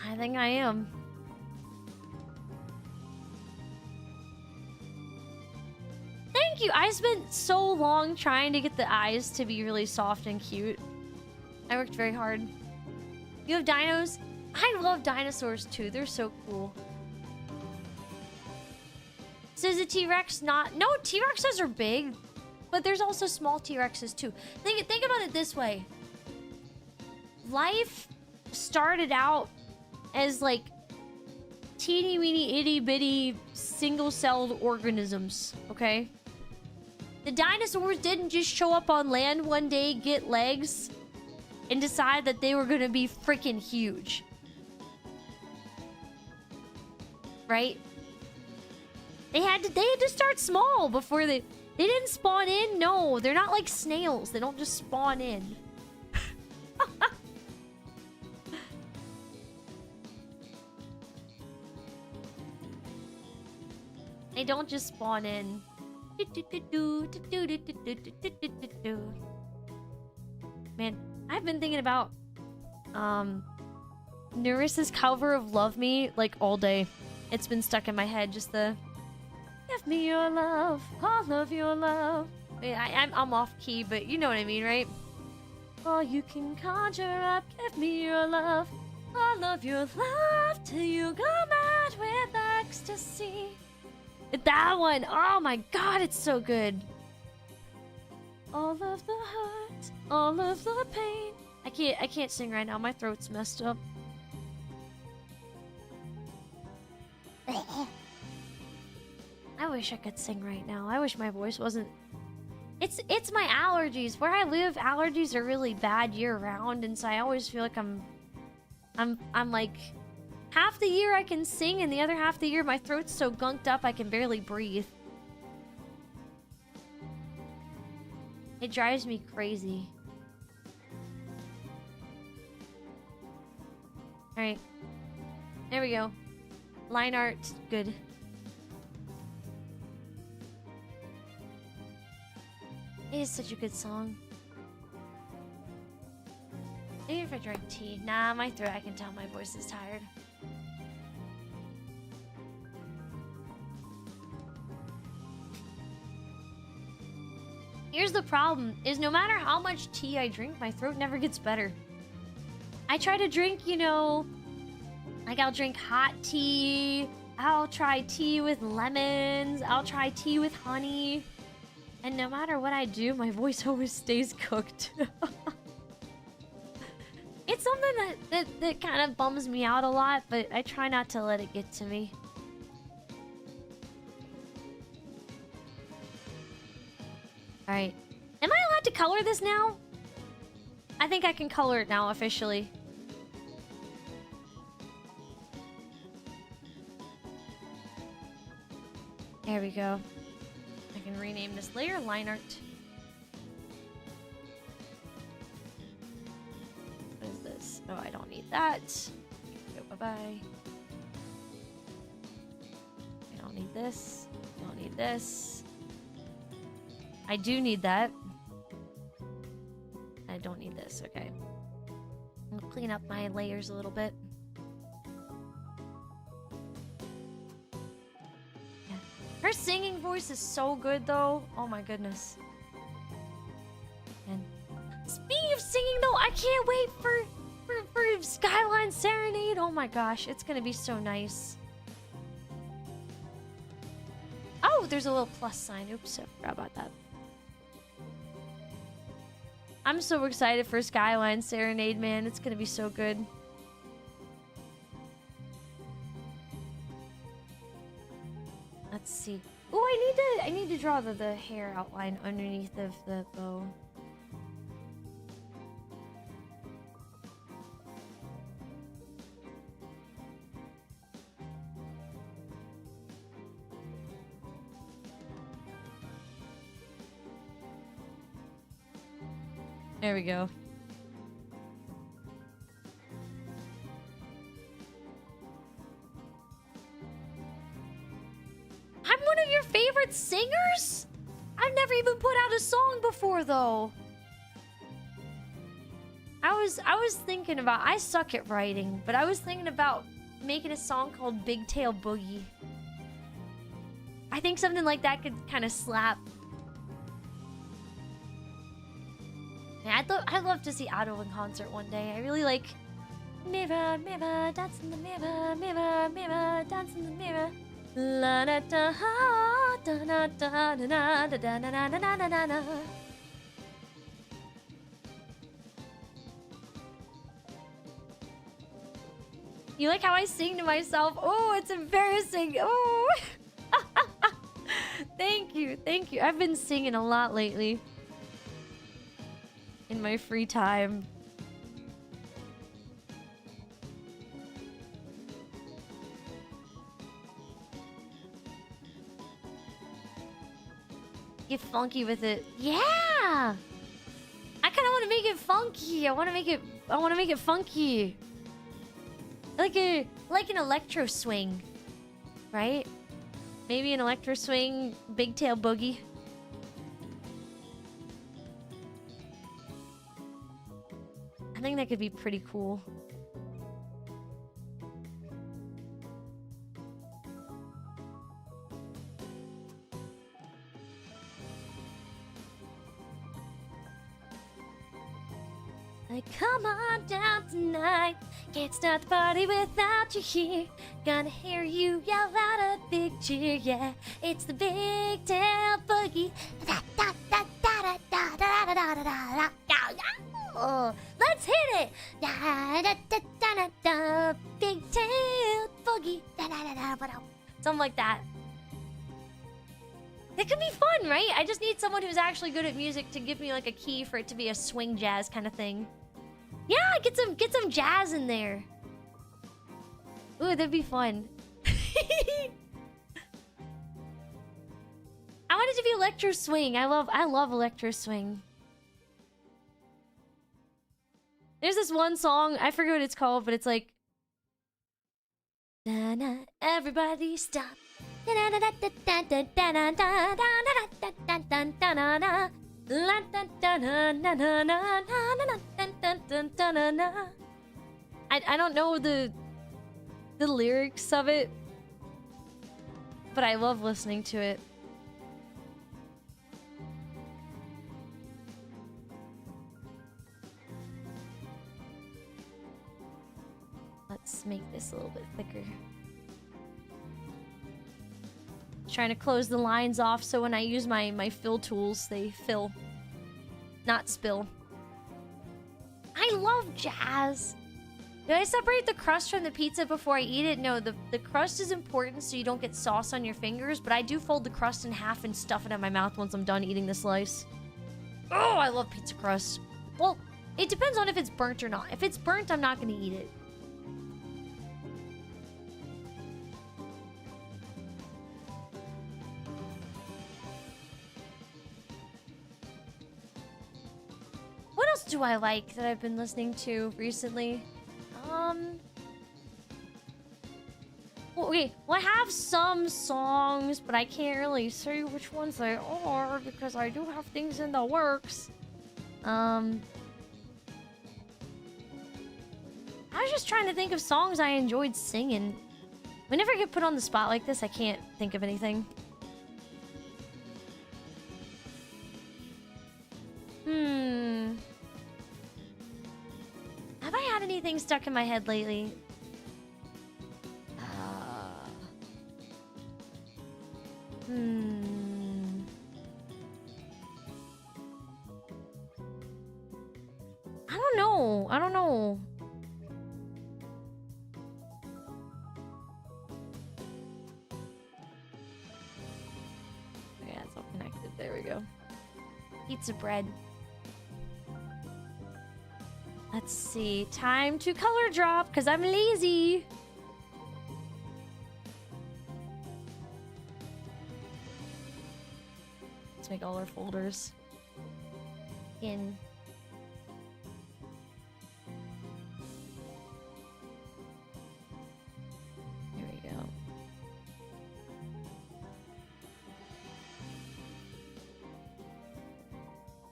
I think I am. Thank you! I spent so long trying to get the eyes to be really soft and cute. I worked very hard. You have dinos? I love dinosaurs too. They're so cool. So is a T-Rex not... No, T-Rexes are big. But there's also small T-Rexes too. Think about it this way. Life started out as like teeny weeny itty bitty single-celled organisms, okay? The dinosaurs didn't just show up on land one day, get legs, and decide that they were gonna be freaking huge. Right? They had to start small before they didn't spawn in. No, they're not like snails. They don't just spawn in. They don't just spawn in. Man, I've been thinking about Neris's cover of Love Me like all day. It's been stuck in my head, just the give me your love, all of your love. I'm off key, but you know what I mean, right? All you can conjure up, give me your love, all of your love, till you go mad with ecstasy. That one, oh my god, it's so good. All of the hurt, all of the pain. I can't sing right now. My throat's messed up. I wish I could sing right now. I wish my voice wasn't. It's my allergies. Where I live, allergies are really bad year round, and so I always feel like I'm like half the year I can sing, and the other half the year my throat's so gunked up I can barely breathe. It drives me crazy. Alright. There we go. Line art, good. It is such a good song. Maybe if I drink tea. Nah, my throat, I can tell my voice is tired. Here's the problem, is no matter how much tea I drink, my throat never gets better. I try to drink, you know, like I'll drink hot tea, I'll try tea with lemons, I'll try tea with honey. And no matter what I do, my voice always stays cooked. It's something that kind of bums me out a lot, but I try not to let it get to me. Alright. Am I allowed to color this now? I think I can color it now, officially. There we go. I can rename this layer line art. What is this? Oh, I don't need that. Go, bye-bye. I don't need this. Don't need this. I do need that. I don't need this, okay. I'm gonna clean up my layers a little bit. Yeah. Her singing voice is so good though. Oh my goodness. And speaking of singing though. I can't wait for Skyline Serenade. Oh my gosh, it's gonna be so nice. Oh, there's a little plus sign. Oops, I forgot about that. I'm so excited for Skyline Serenade, man. It's gonna be so good. Let's see. Oh, I need to draw the hair outline underneath of the bow. There we go. I'm one of your favorite singers? I've never even put out a song before though. I was thinking about, I suck at writing, but I was thinking about making a song called Big Tail Boogie. I think something like that could kind of slap. Yeah, I'd love to see Otto in concert one day. I really like mirror, mirror, dance in the mirror, mirror, mirror, dance in the mirror. La da da ha da da da da da da da da da da da. You like how I sing to myself? Oh, it's embarrassing. Oh. Thank you, thank you. I've been singing a lot lately. In my free time. Get funky with it. Yeah! I kind of want to make it funky. I want to make it funky. Like an electro swing. Right? Maybe an electro swing, big tail boogie. I think that could be pretty cool. Like, come on down tonight. Can't start the party without you here. Gonna hear you yell out a big cheer, yeah. It's the Big Tail Boogie. Da da da da da da da da da da da. Oh, let's hit it! Da da da da da da. Big Tail Boogie. Da da da da da. Something like that. It could be fun, right? I just need someone who's actually good at music to give me like a key for it to be a swing jazz kind of thing. Yeah, get some jazz in there. Ooh, that'd be fun. I want it to be electro swing. I love electro swing. There's this one song, I forget what it's called, but it's like na everybody stop. I don't know the lyrics of it, but I love listening to it. Let's make this a little bit thicker. Trying to close the lines off so when I use my fill tools, they fill, not spill. I love jazz. Do I separate the crust from the pizza before I eat it? No, the crust is important so you don't get sauce on your fingers, but I do fold the crust in half and stuff it in my mouth once I'm done eating the slice. Oh, I love pizza crust. Well, it depends on if it's burnt or not. If it's burnt, I'm not going to eat it. What else do I like that I've been listening to recently? Okay, well, I have some songs, but I can't really say which ones they are because I do have things in the works. I was just trying to think of songs I enjoyed singing. Whenever I get put on the spot like this, I can't think of anything. anything stuck in my head lately. I don't know. I don't know. Yeah, it's all connected. There we go. Pizza bread. Let's see. Time to color drop because I'm lazy. Let's make all our folders in. There we go.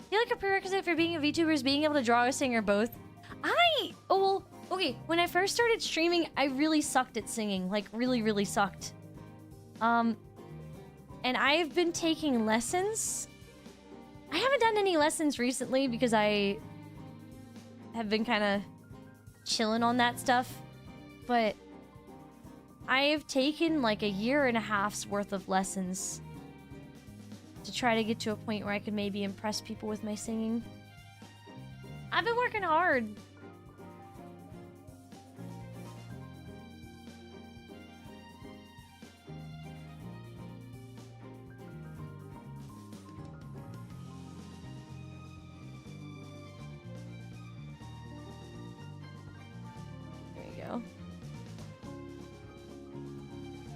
I feel like a prerequisite for being a VTuber is being able to draw or sing or both. Okay, when I first started streaming, I really sucked at singing. Like, really, really sucked. And I've been taking lessons. I haven't done any lessons recently because I have been kind of chilling on that stuff. But I've taken like a year and a half's worth of lessons to try to get to a point where I could maybe impress people with my singing. I've been working hard.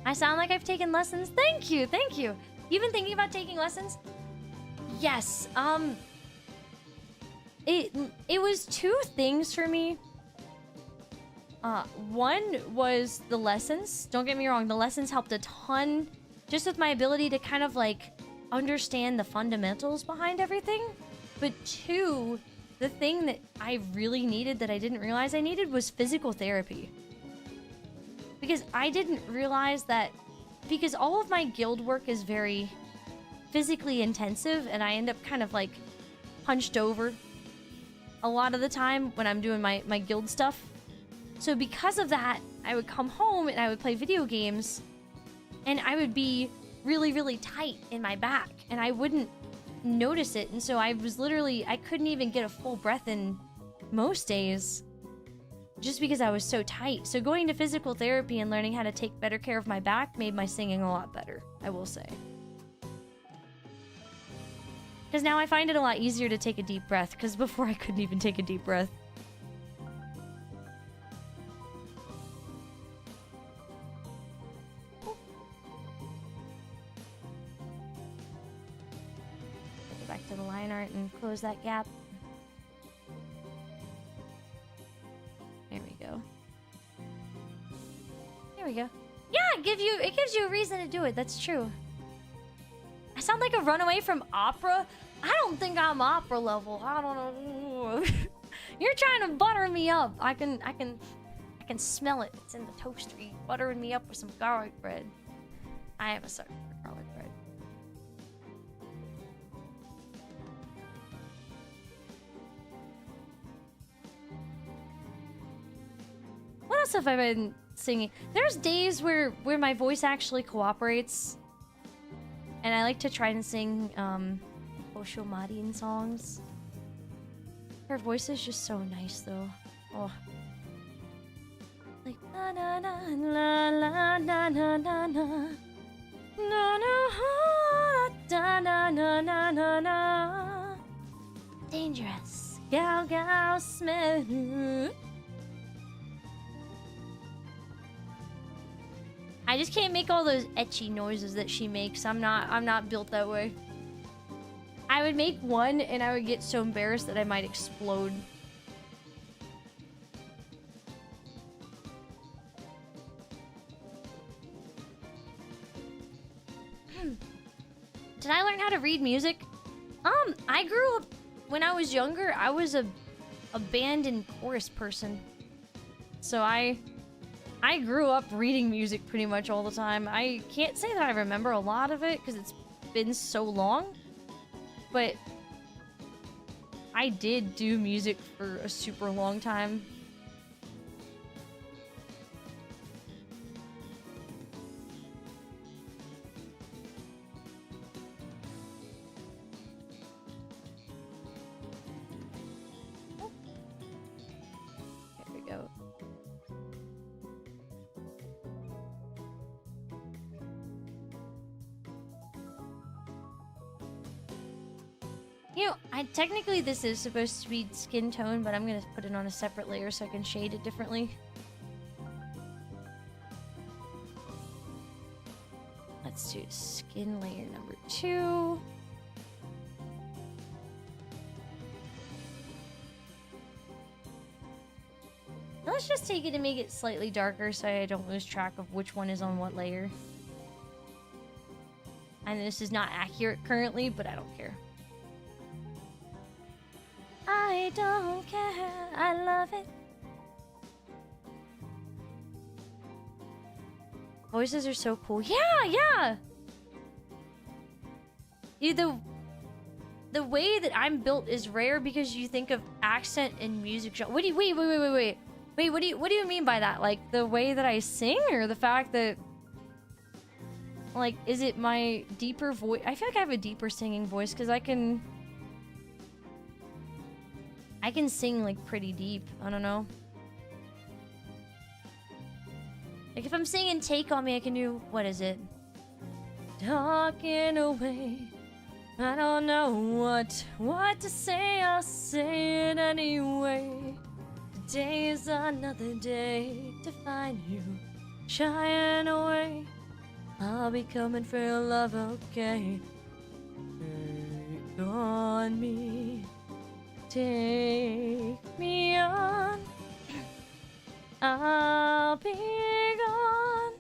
I sound like I've taken lessons. Thank you, thank you. You've been thinking about taking lessons? Yes. It was two things for me. One was the lessons. Don't get me wrong, the lessons helped a ton, just with my ability to kind of like understand the fundamentals behind everything. But two, the thing that I really needed that I didn't realize I needed was physical therapy. Because I didn't realize that, because all of my guild work is very physically intensive and I end up kind of like hunched over a lot of the time when I'm doing my guild stuff. So because of that, I would come home and I would play video games and I would be really, really tight in my back and I wouldn't notice it. And so I was literally, I couldn't even get a full breath in most days. Just because I was so tight. So going to physical therapy and learning how to take better care of my back made my singing a lot better, I will say. Because now I find it a lot easier to take a deep breath, because before I couldn't even take a deep breath. Go back to the line art and close that gap. There we go. There we go. Yeah, it gives you a reason to do it. That's true. I sound like a runaway from opera. I don't think I'm opera level. I don't know. You're trying to butter me up. I can smell it. It's in the toaster. Buttering me up with some garlic bread. I am a sucker for garlic bread. What else have I been singing? There's days where my voice actually cooperates. And I like to try and sing Osho Marin songs. Her voice is just so nice though. Oh. Like na na na la la na na na na na na da na na na na na. Dangerous. Gao Gao smell. I just can't make all those etchy noises that she makes. I'm not built that way. I would make one and I would get so embarrassed that I might explode. Did I learn how to read music? I grew up when I was younger. I was a band and chorus person. So I grew up reading music pretty much all the time. I can't say that I remember a lot of it because it's been so long, but I did do music for a super long time. You know, technically this is supposed to be skin tone, but I'm gonna put it on a separate layer so I can shade it differently. Let's do skin layer number 2. Let's just take it and make it slightly darker so I don't lose track of which one is on what layer. And this is not accurate currently, but I don't care. I don't care. I love it. Voices are so cool. Yeah, yeah. The way that I'm built is rare because you think of accent and music genre. What do you wait, what do you mean by that? Like the way that I sing, or the fact that, like, is it my deeper voice? I feel like I have a deeper singing voice because I can sing like pretty deep. I don't know. Like if I'm singing Take On Me, I can do, what is it? Talking away. I don't know what to say, I'll say it anyway. Today is another day to find you shying away. I'll be coming for your love, okay? Take on me. Take me on. I'll be gone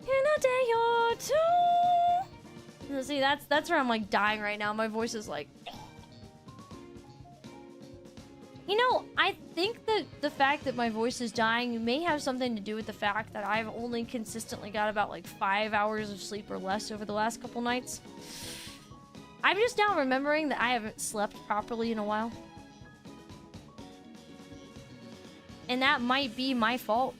in a day or two. See, that's where I'm like dying right now. My voice is like, you know, I think that the fact that my voice is dying may have something to do with the fact that I've only consistently got about like 5 hours of sleep or less over the last couple nights. I'm just now remembering that I haven't slept properly in a while. And that might be my fault.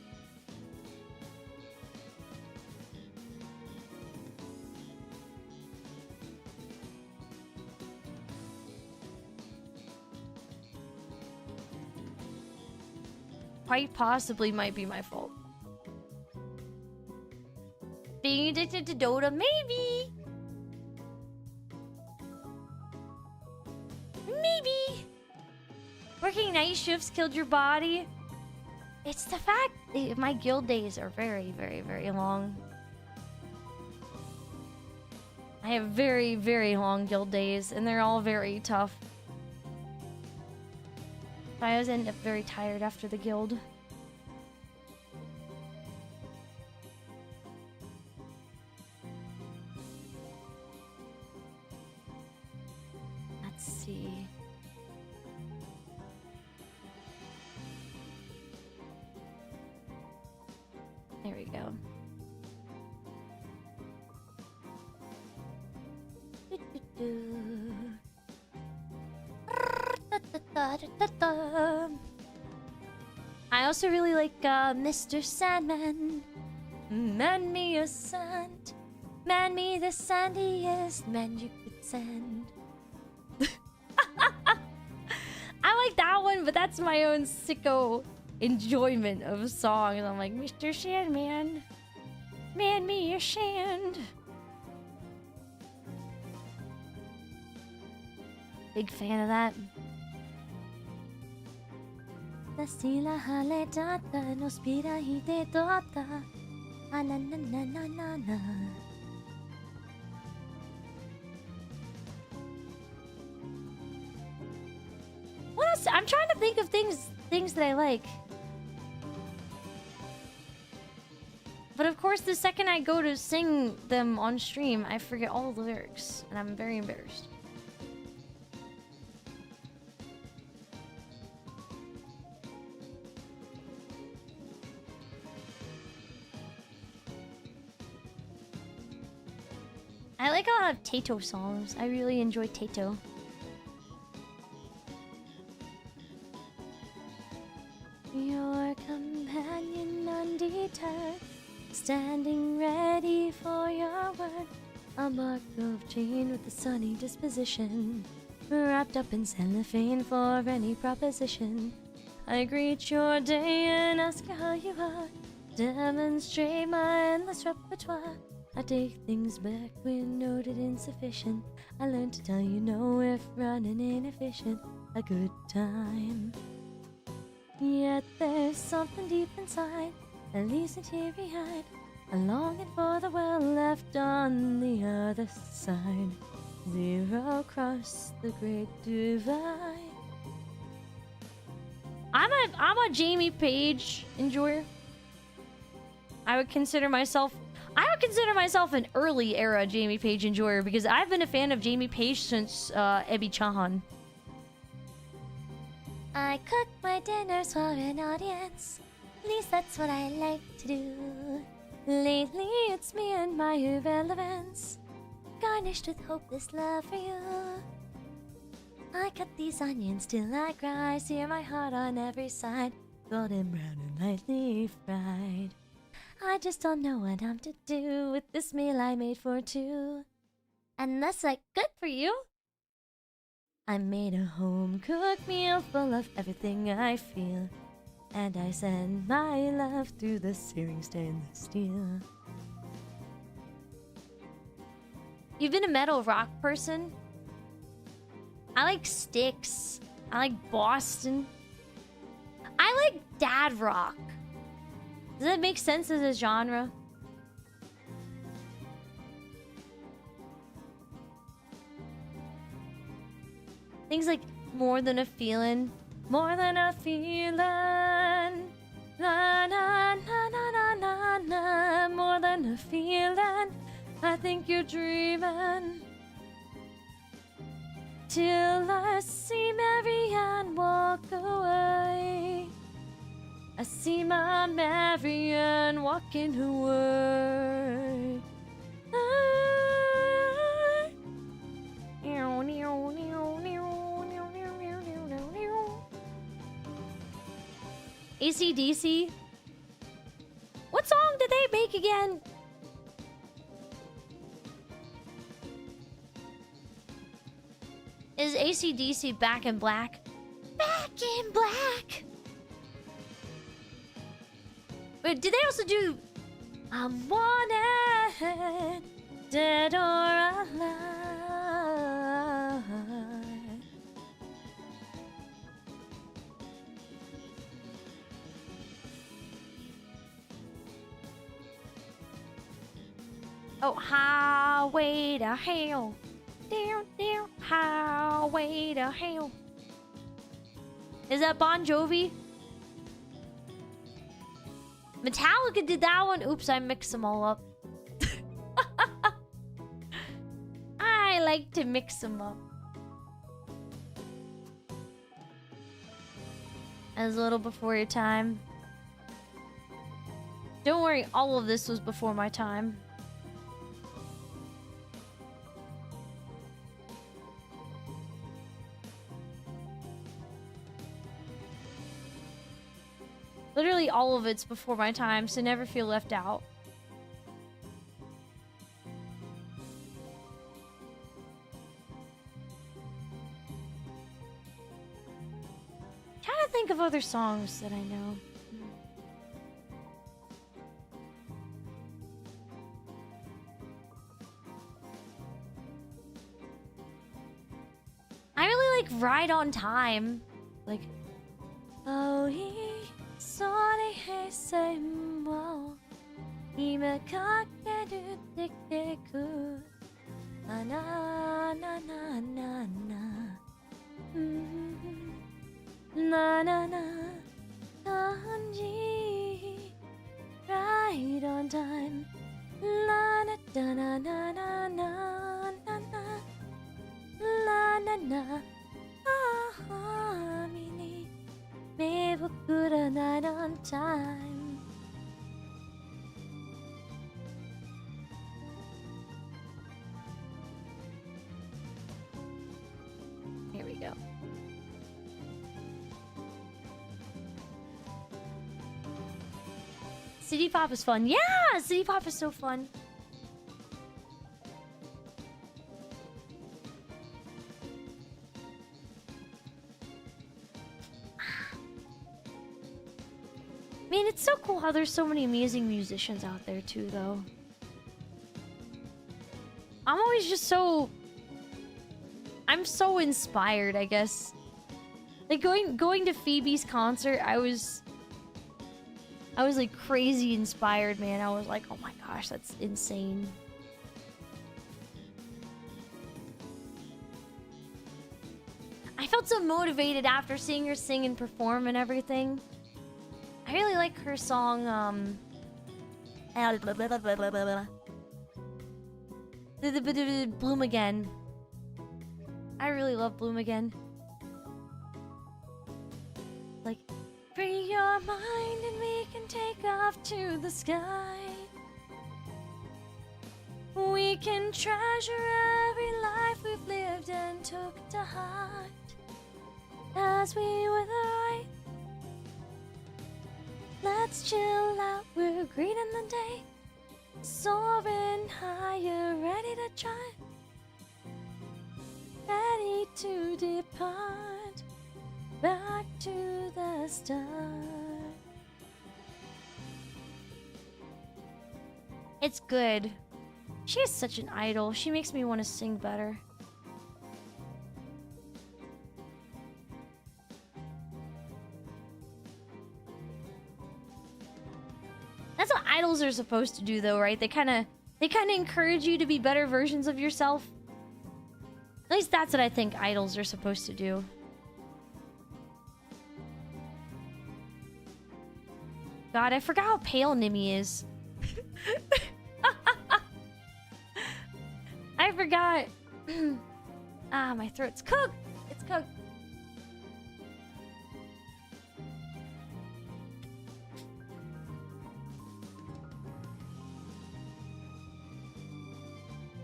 Quite possibly might be my fault. Being addicted to Dota, maybe. Maybe. Working night shifts killed your body. It's the fact that my guild days are very, very, very long. I have very, very long guild days, and they're all very tough. I always end up very tired after the guild. Let's see. There we go. I also really like Mr. Sandman. Man me a sand. Man me the sandiest man you could send. I like that one, but that's my own sicko enjoyment of a song. And I'm like, Mr. Sandman, man me a sand. Big fan of that. La sila haletata no spira hite tota. Na na na na na na. What else? I'm trying to think of things that I like. But of course, the second I go to sing them on stream, I forget all the lyrics, and I'm very embarrassed. I like a lot of Tato songs. I really enjoy Tato. Your companion undeterred, standing ready for your word. A mark of chain with a sunny disposition, wrapped up in cellophane for any proposition. I greet your day and ask how you are, demonstrate my endless repertoire. I take things back when noted insufficient. I learned to tell you no if running inefficient. A good time. Yet there's something deep inside that leaves me teary-eyed. I'm longing for the world left on the other side. Zero across the great divide. I'm a Jamie Page enjoyer. I would consider myself an early era Jamie Page enjoyer because I've been a fan of Jamie Page since Ebi Chahan. I cook my dinners for an audience. At least that's what I like to do. Lately it's me and my irrelevance, garnished with hopeless love for you. I cut these onions till I cry, sear my heart on every side, golden brown and lightly fried. I just don't know what I'm to do with this meal I made for two. And that's like good for you. I made a home-cooked meal full of everything I feel, and I send my love through the searing stainless steel. You've been a metal rock person? I like Styx. I like Boston. I like dad rock. Does that make sense as a genre? Things like More Than a Feeling. More than a feeling. Na na na na na na na. More than a feeling. I think you're dreaming. Till I see Marianne walk away. I see my Marianne walking away. AC/DC? What song did they make again? Is AC/DC Back in Black? Back in Black! Wait, did they also do I'm wanted, dead or alive? Oh, highway to hell. Down, down, highway to hell. Is that Bon Jovi? Metallica did that one. Oops, I mixed them all up. I like to mix them up. As a little before your time. Don't worry, all of this was before my time. Literally all of it's before my time, so never feel left out. Trying to think of other songs that I know. I really like Ride on Time. Like, oh, Sorry, hey, say more. Ime kakeru dekeku. Na na na na na na. Na na na. Kanji. Right on time. La na da na na na na na na. La na na. Ah, mini. Maybe good a night on time. Here we go. City Pop is fun. Yeah, City Pop is so fun. I mean, it's so cool how there's so many amazing musicians out there too, though. I'm always just so... I'm so inspired, I guess. Like, going to Phoebe's concert, I was like crazy inspired, man. I was like, oh my gosh, that's insane. I felt so motivated after seeing her sing and perform and everything. I really like her song, Bloom Again. I really love Bloom Again. Like, free your mind and we can take off to the sky. We can treasure every life we've lived and took to heart as we were the right. Let's chill out, we're green in the day, soaring higher, ready to try, ready to depart back to the start. It's good. She is such an idol. She makes me want to sing better. That's what idols are supposed to do, though, right? They kind of encourage you to be better versions of yourself. At least that's what I think idols are supposed to do. God, I forgot how pale Nimmy is. I forgot. Ah, my throat's cooked. It's cooked.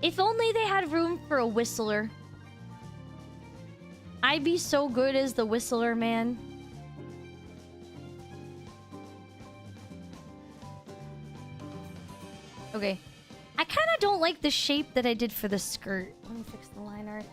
If only they had room for a whistler. I'd be so good as the whistler, man. Okay. I kind of don't like the shape that I did for the skirt. Let me fix the line art.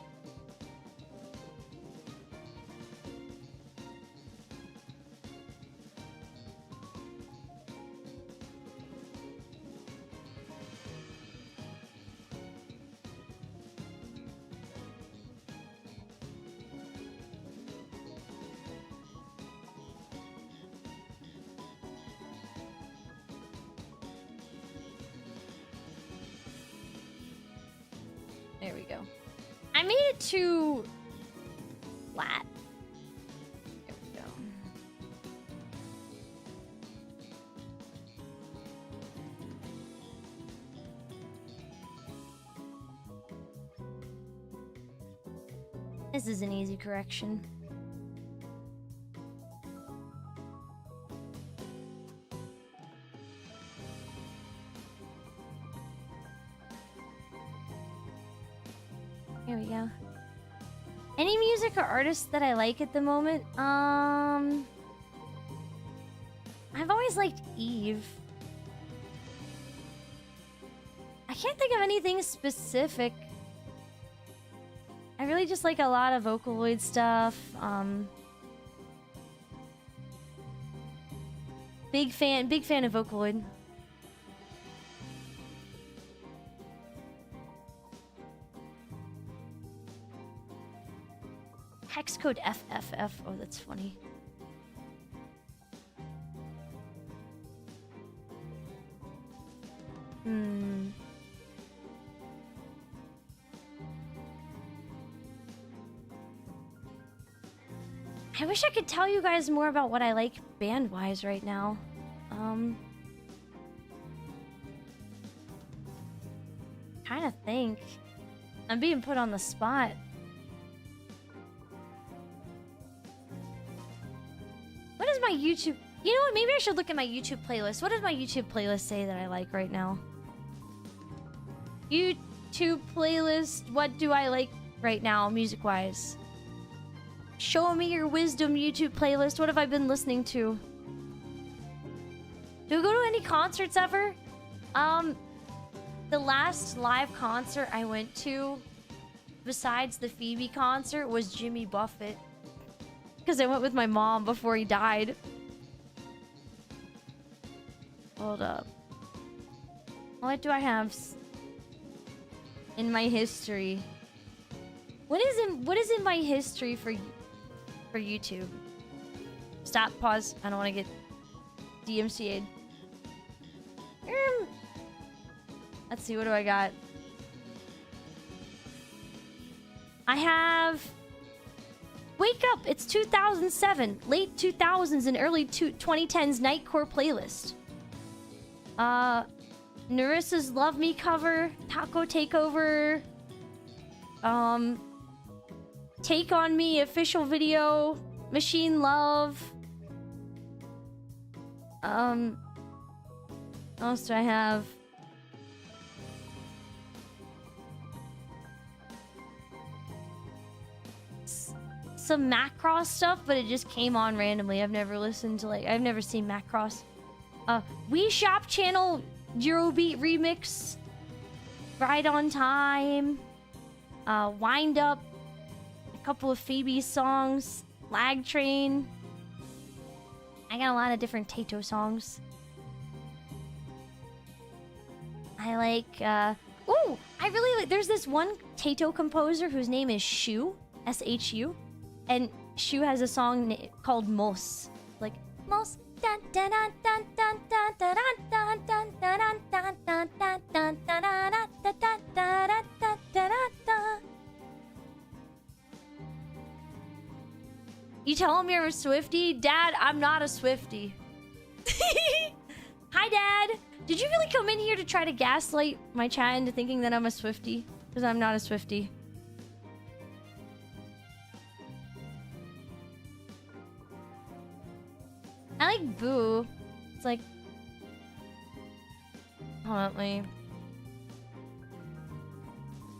There we go. I made it too flat. There we go. This is an easy correction. Here we go. Any music or artists that I like at the moment? I've always liked Eve. I can't think of anything specific. I really just like a lot of Vocaloid stuff. Big fan of Vocaloid. Hex code FFF. Oh, that's funny. I wish I could tell you guys more about what I like band-wise right now. Trying to think. I'm being put on the spot. What is my YouTube... You know what? Maybe I should look at my YouTube playlist. What does my YouTube playlist say that I like right now? YouTube playlist. What do I like right now, music-wise? Show me your wisdom, YouTube playlist. What have I been listening to? Do we go to any concerts ever? The last live concert I went to, besides the Phoebe concert, was Jimmy Buffett. Because I went with my mom before he died. Hold up. What do I have? in my history? What is in my history for YouTube? Stop, pause. I don't want to get DMCA'd. Let's see, what do I got? I have Wake Up, it's 2007, late 2000s and early 2010s Nightcore playlist. Narissa's Love Me cover, Taco Takeover, Take On Me official video, Machine Love. What else do I have? Some Macross stuff, but it just came on randomly. I've never listened to, like, I've never seen Macross. Wii Shop Channel Eurobeat remix, Right on Time, Wind Up, a couple of Phoebe's songs, Lag Train. I got a lot of different Tato songs. I like, ooh, I really like, there's this one Tato composer whose name is Shu, S-H-U. And Shu has a song called Mos. Like, Mos. You tell him you're a Swiftie? Dad, I'm not a Swiftie. Hi, Dad. Did you really come in here to try to gaslight my chat into thinking that I'm a Swiftie? Because I'm not a Swiftie. I like Boo. It's like... Hold on, wait.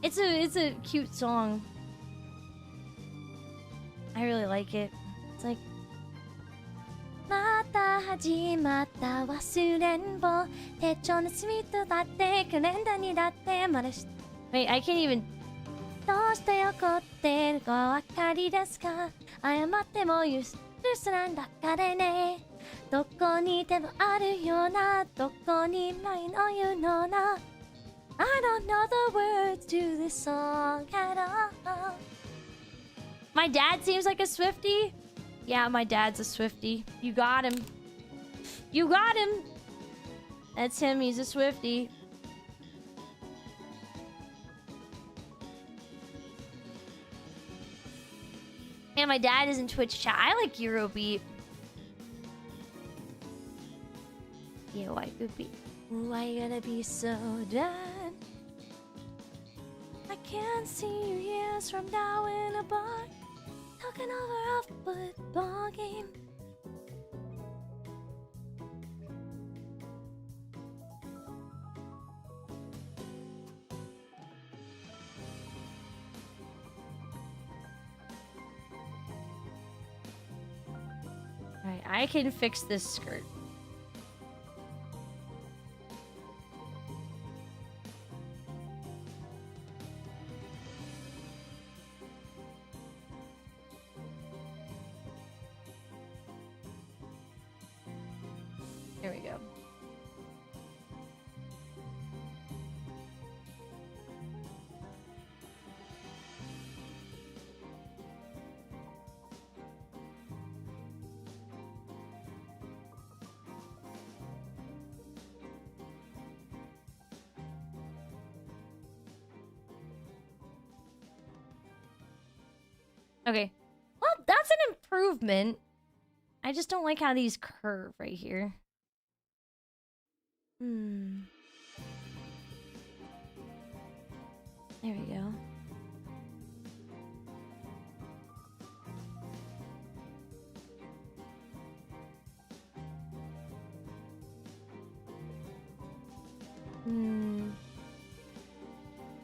It's a cute song. I really like it. It's like... Wait, I can't even... I don't know the words to this song at all. My dad seems like a Swiftie. Yeah, my dad's a Swiftie. You got him. You got him. That's him. He's a Swiftie. And my dad is in Twitch chat. I like Eurobeat. Yeah, why Eurobeat? Why you gotta be so done? I can't see you years from now in a bar, talking over a football game. Alright, I can fix this skirt. There we go. Okay. Well, that's an improvement. I just don't like how these curve right here. There we go.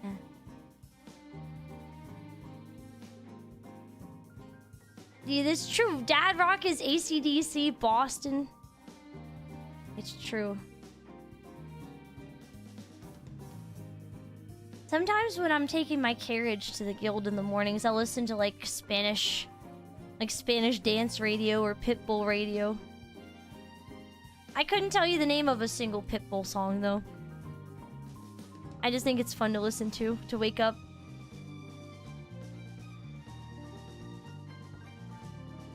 Yeah. Yeah, that's true. Dad Rock is AC/DC, Boston. It's true. Sometimes when I'm taking my carriage to the guild in the mornings, I'll listen to like Spanish dance radio or Pitbull radio. I couldn't tell you the name of a single Pitbull song though. I just think it's fun to listen to wake up.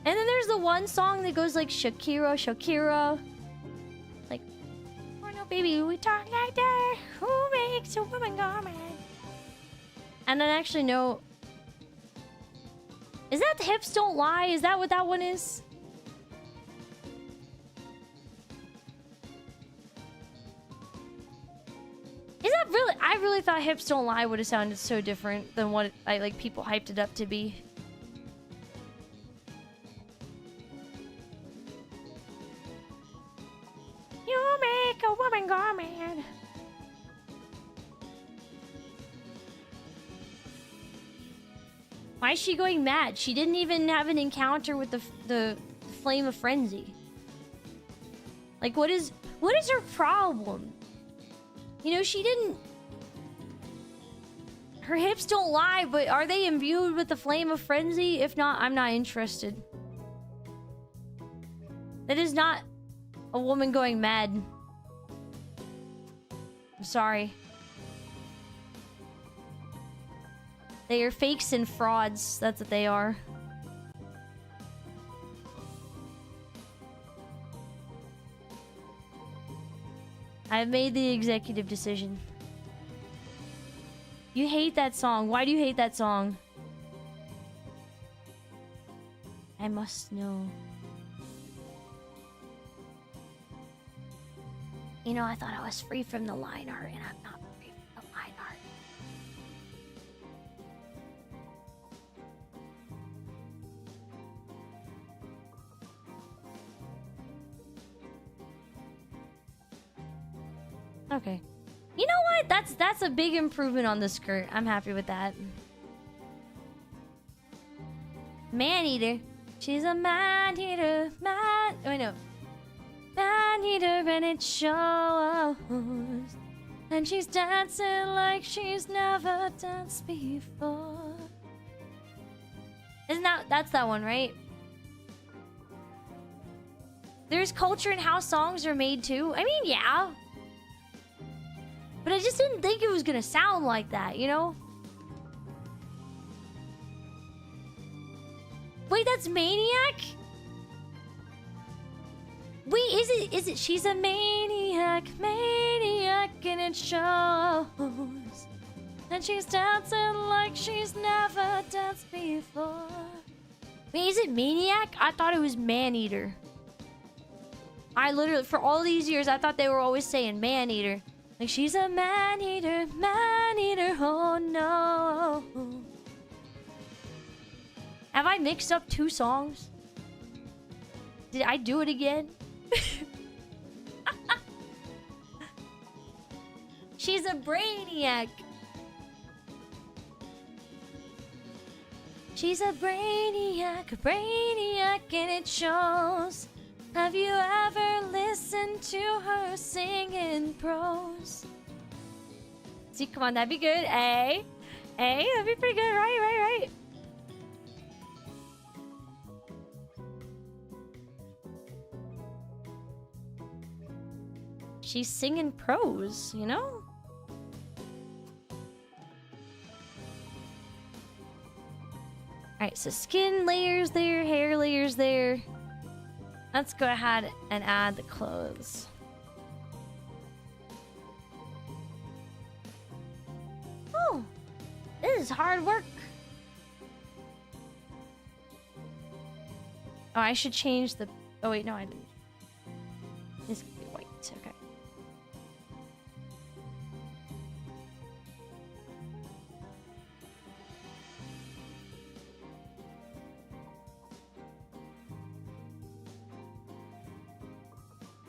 And then there's the one song that goes like Shakira, Shakira. Like, oh no, baby, we talk like that. Who makes a woman go mad? And then actually, no. Is that Hips Don't Lie? Is that what that one is? Is that really? I really thought Hips Don't Lie would have sounded so different than what people hyped it up to be. You make a woman go mad. Why is she going mad? She didn't even have an encounter with the Flame of Frenzy. Like, what is her problem? You know, she didn't... Her hips don't lie, but are they imbued with the Flame of Frenzy? If not, I'm not interested. That is not a woman going mad. I'm sorry. They are fakes and frauds. That's what they are. I've made the executive decision. You hate that song. Why do you hate that song? I must know. You know, I thought I was free from the line art, and I'm not free from the line art. Okay. You know what? That's a big improvement on the skirt. I'm happy with that. Man-eater. She's a man-eater. Oh, no. Man-eater and it shows. And she's dancing like she's never danced before. That's that one, right? There's culture in how songs are made too. I mean, yeah. But I just didn't think it was gonna sound like that, you know? Wait, that's Maniac? Wait, is it she's a maniac, and it shows. And she's dancing like she's never danced before. Wait, is it Maniac? I thought it was Man-Eater. I literally, for all these years, I thought they were always saying Man-Eater. Like, she's a man-eater, oh no. Have I mixed up two songs? Did I do it again? She's a brainiac. She's a brainiac, and it shows. Have you ever listened to her sing in prose? See, come on, that'd be good. That'd be pretty good, right. She's singing prose, you know? Alright, so skin layers there, hair layers there. Let's go ahead and add the clothes. Oh, this is hard work. Oh, I should change the... Oh, wait, no, I didn't. This could be white, okay.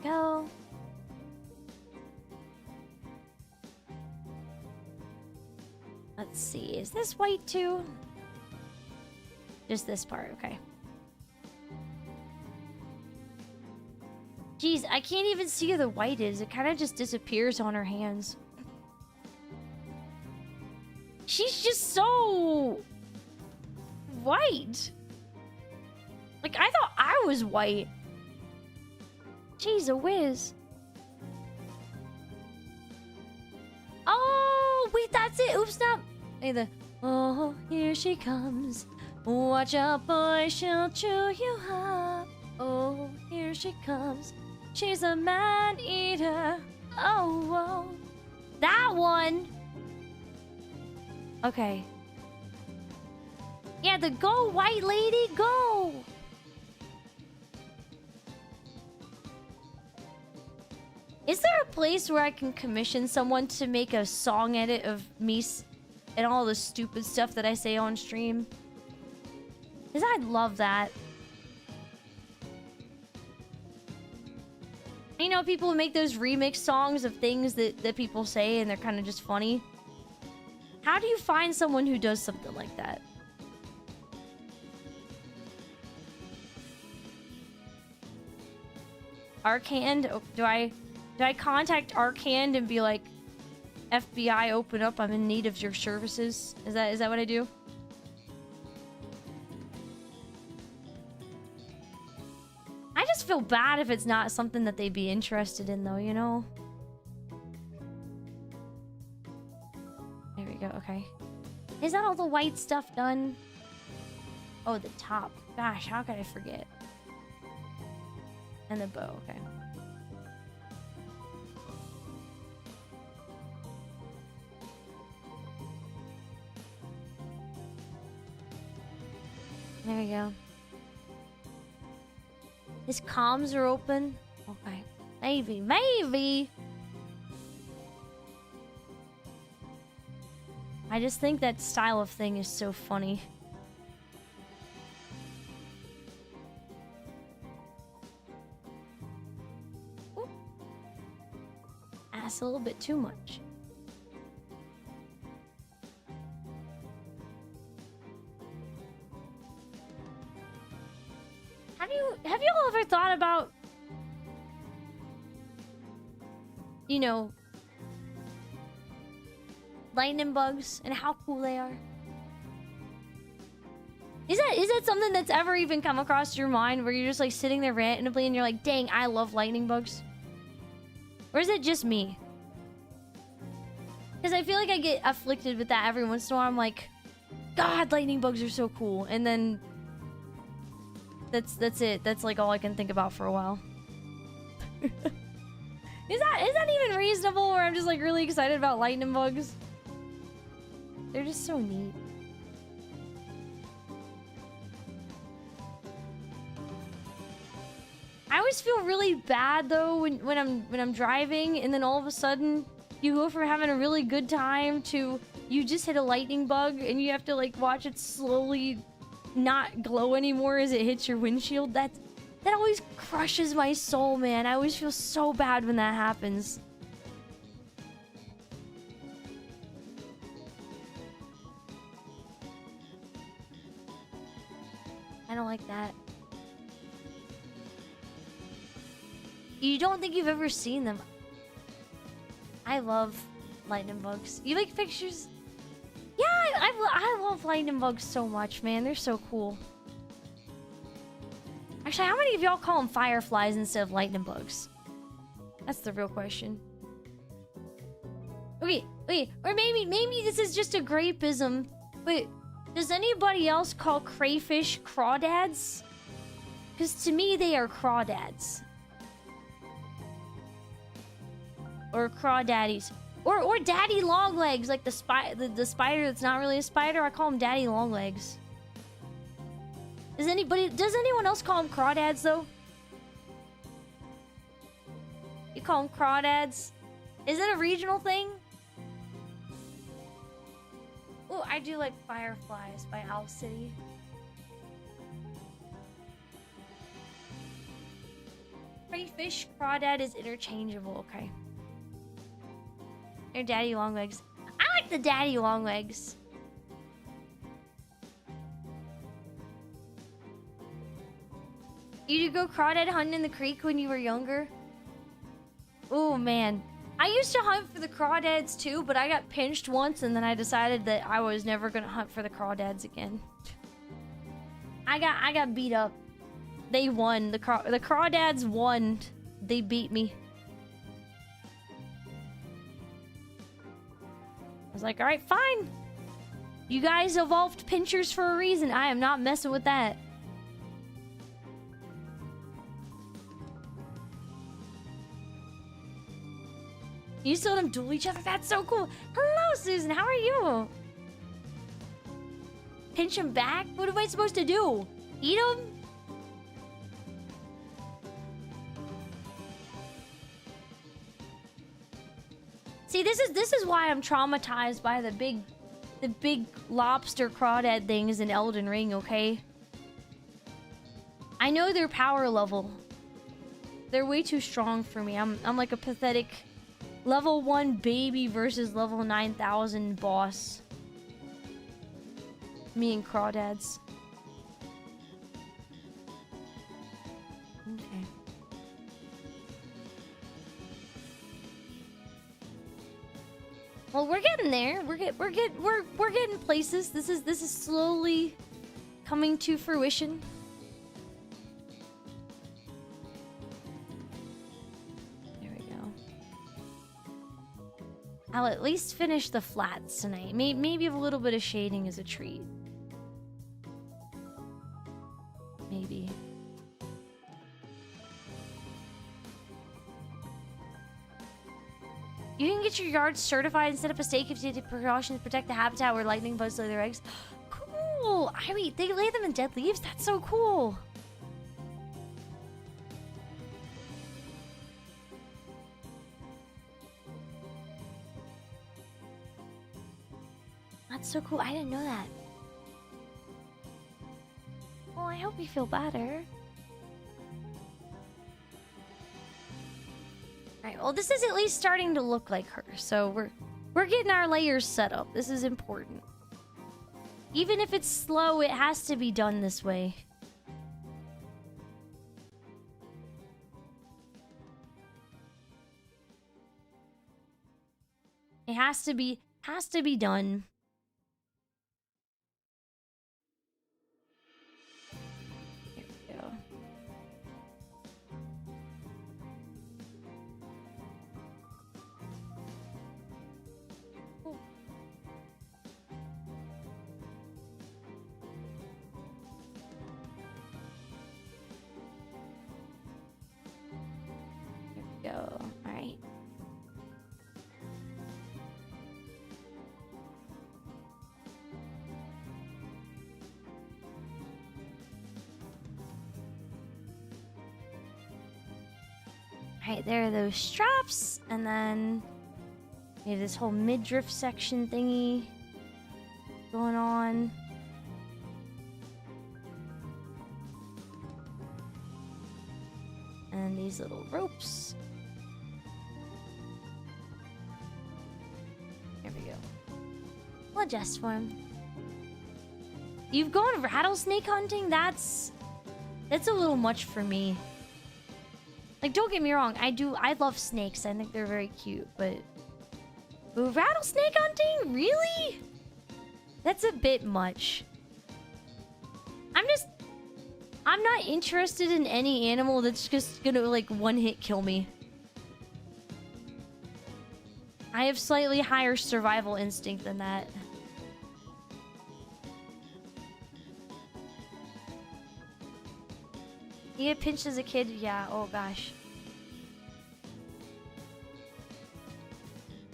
Go. Let's see. Is this white too? Just this part, okay. Jeez, I can't even see where the white is. It kind of just disappears on her hands. She's just so white. Like, I thought I was white. Jeez, a whiz. Oh, that's it. Oops, stop. Hey, the oh, here she comes. Watch out, boy, she'll chew you up. Oh, here she comes. She's a man-eater. Oh, whoa. That one. Okay. Yeah, the go, white lady, go. Is there a place where I can commission someone to make a song edit of me and all the stupid stuff that I say on stream? Because I'd love that. You know, people make those remix songs of things that people say and they're kind of just funny. How do you find someone who does something like that? Arcand? Oh, do I contact Arcand and be like, FBI, open up, I'm in need of your services? Is that what I do? I just feel bad if it's not something that they'd be interested in, though, you know? There we go, okay. Is that all the white stuff done? Oh, the top. Gosh, how could I forget? And the bow, okay. There we go. His comms are open. Okay. Maybe. I just think that style of thing is so funny. Ooh. That's a little bit too much. Have you all ever thought about, you know, lightning bugs and how cool they are? Is that something that's ever even come across your mind where you're just like sitting there randomly and you're like, dang, I love lightning bugs? Or is it just me? Because I feel like I get afflicted with that every once in a while. I'm like, God, lightning bugs are so cool. And then that's it. That's like all I can think about for a while. Is that even reasonable? Or I'm just like really excited about lightning bugs? They're just so neat. I always feel really bad though when I'm driving and then all of a sudden you go from having a really good time to you just hit a lightning bug and you have to like watch it slowly not glow anymore as it hits your windshield. That always crushes my soul, man. I always feel so bad when that happens. I don't like that. You don't think you've ever seen them? I love lightning bugs. You like pictures? Yeah, I love lightning bugs so much, man. They're so cool. Actually, how many of y'all call them fireflies instead of lightning bugs? That's the real question. Okay, wait, or maybe this is just a grapeism. Wait, does anybody else call crayfish crawdads? Because to me, they are crawdads. Or crawdaddies. Or daddy longlegs, like the spider that's not really a spider. I call them daddy longlegs. Does anyone else call them crawdads though? You call them crawdads? Is it a regional thing? Oh, I do like Fireflies by Owl City. Crayfish, crawdad is interchangeable, okay. They're daddy longlegs. I like the daddy longlegs. You did go crawdad hunting in the creek when you were younger? Oh man. I used to hunt for the crawdads too, but I got pinched once and then I decided that I was never gonna hunt for the crawdads again. I got beat up. They won. The crawdads won. They beat me. I was like, alright, fine. You guys evolved pinchers for a reason. I am not messing with that. You still let them duel each other? That's so cool. Hello, Susan. How are you? Pinch them back? What am I supposed to do? Eat them? See, this is why I'm traumatized by the big lobster crawdad things in Elden Ring, okay? I know their power level. They're way too strong for me. I'm like a pathetic level 1 baby versus level 9,000 boss. Me and crawdads. Okay. Well, we're getting there. We're getting places. This is slowly coming to fruition. There we go. I'll at least finish the flats tonight. Maybe a little bit of shading is a treat. Maybe. You can get your yard certified and set up a stake if you take precautions to protect the habitat where lightning bugs lay their eggs. Cool! I mean, they lay them in dead leaves? That's so cool! That's so cool. I didn't know that. Well, I hope you feel better. Alright, well, this is at least starting to look like her, so we're getting our layers set up. This is important. Even if it's slow, it has to be done this way. It has to be done. There we go. Go. All right. All right, there are those straps, and then we have this whole midriff section thingy going on. And these little ropes. There we go. We'll adjust for him. You've gone rattlesnake hunting? That's a little much for me. Like, don't get me wrong, I love snakes. I think they're very cute, but rattlesnake hunting? Really? That's a bit much. I'm not interested in any animal that's just gonna, like, one-hit kill me. I have slightly higher survival instinct than that. You get pinched as a kid? Yeah, oh gosh.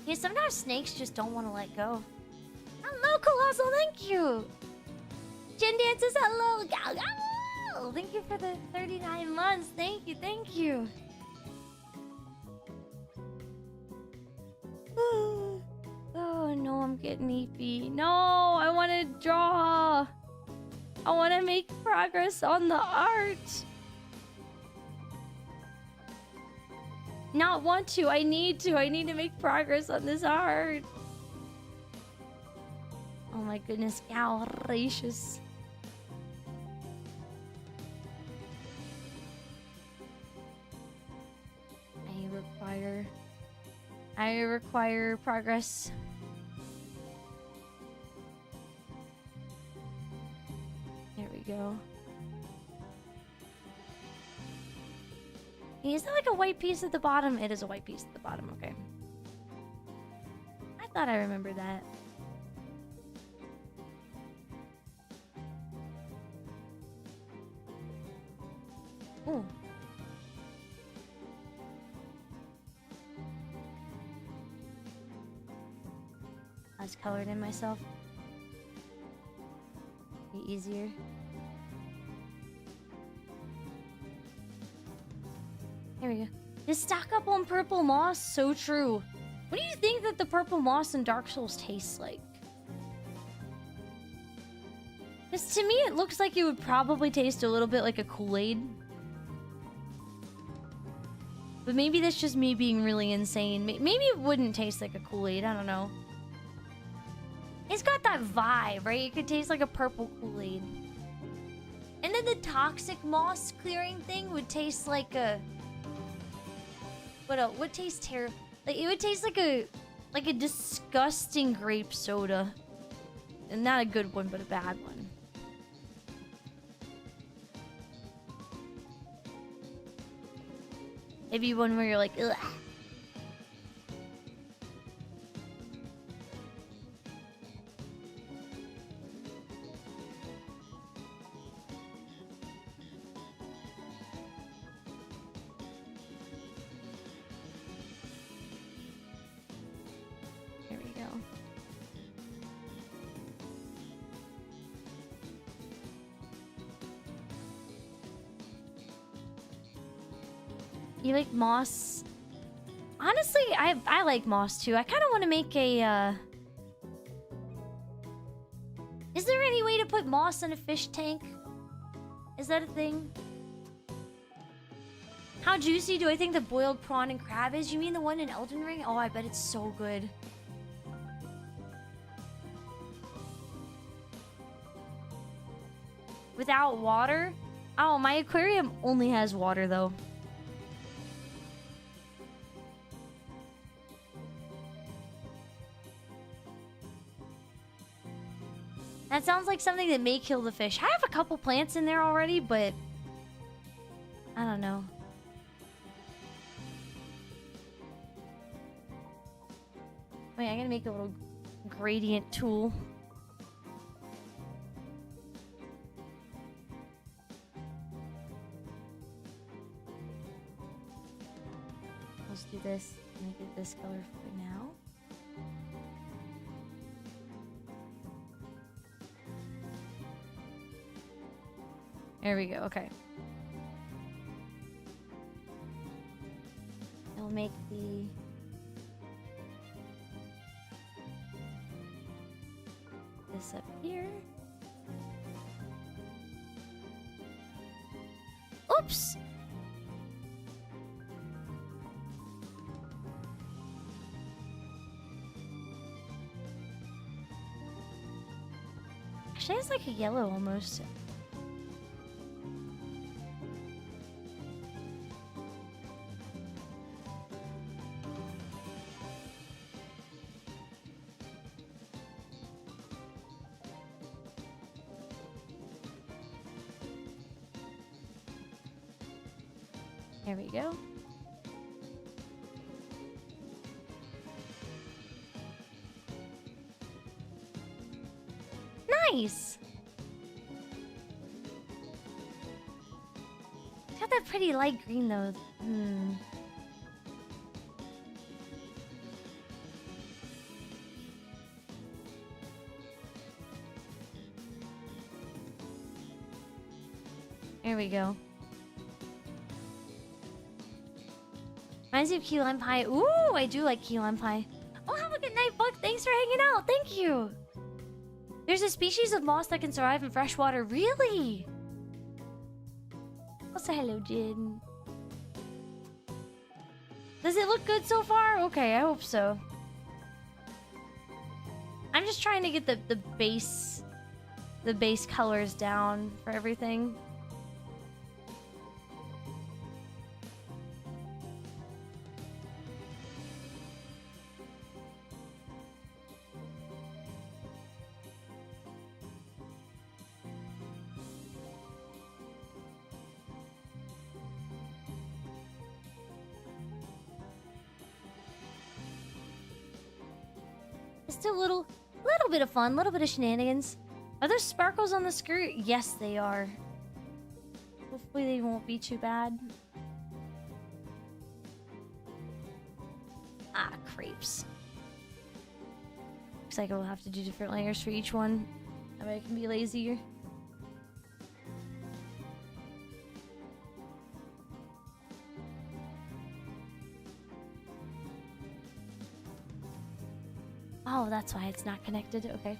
Yeah, sometimes snakes just don't want to let go. Hello, Colossal, thank you! Jen dances, hello, GAOGAO! Thank you for the 39 months, thank you, thank you! Oh no, I'm getting eepy. No, I want to draw! I want to make progress on the art! Not want to, I need to make progress on this art. Oh my goodness, gracious. I require progress. There we go. Is that like a white piece at the bottom? It is a white piece at the bottom, okay. I thought I remembered that. Ooh. I was colored in myself. Be easier. There we go. Just stock up on purple moss. So true. What do you think that the purple moss in Dark Souls tastes like? Because to me, it looks like it would probably taste a little bit like a Kool-Aid. But maybe that's just me being really insane. Maybe it wouldn't taste like a Kool-Aid. I don't know. It's got that vibe, right? It could taste like a purple Kool-Aid. And then the toxic moss clearing thing would taste like a... What else? What tastes terrible? Like, it would taste like a disgusting grape soda. And not a good one, but a bad one. Maybe one where you're like, ugh. There we go. You like moss? Honestly, I like moss too. I kind of want to make a, Is there any way to put moss in a fish tank? Is that a thing? How juicy do I think the boiled prawn and crab is? You mean the one in Elden Ring? Oh, I bet it's so good. Without water? Oh, my aquarium only has water though. That sounds like something that may kill the fish. I have a couple plants in there already, but I don't know. Wait, I'm gonna make a little gradient tool. Let's do this. Make it this color for now. There we go, okay. I'll make this up here. Oops! Actually, it's like a yellow almost. There we go. Nice! It's got that pretty light green though. There we go. Reminds me of key lime pie. Ooh, I do like key lime pie. Oh, have a good night, Buck. Thanks for hanging out. Thank you. There's a species of moss that can survive in fresh water. Really? Also, hello, Jin. Does it look good so far? Okay, I hope so. I'm just trying to get the base colors down for everything. Just a little bit of fun, little bit of shenanigans. Are there sparkles on the skirt? Yes, they are. Hopefully they won't be too bad. Ah, crepes. Looks like I will have to do different layers for each one. That way I can be lazier. Oh, that's why it's not connected. Okay.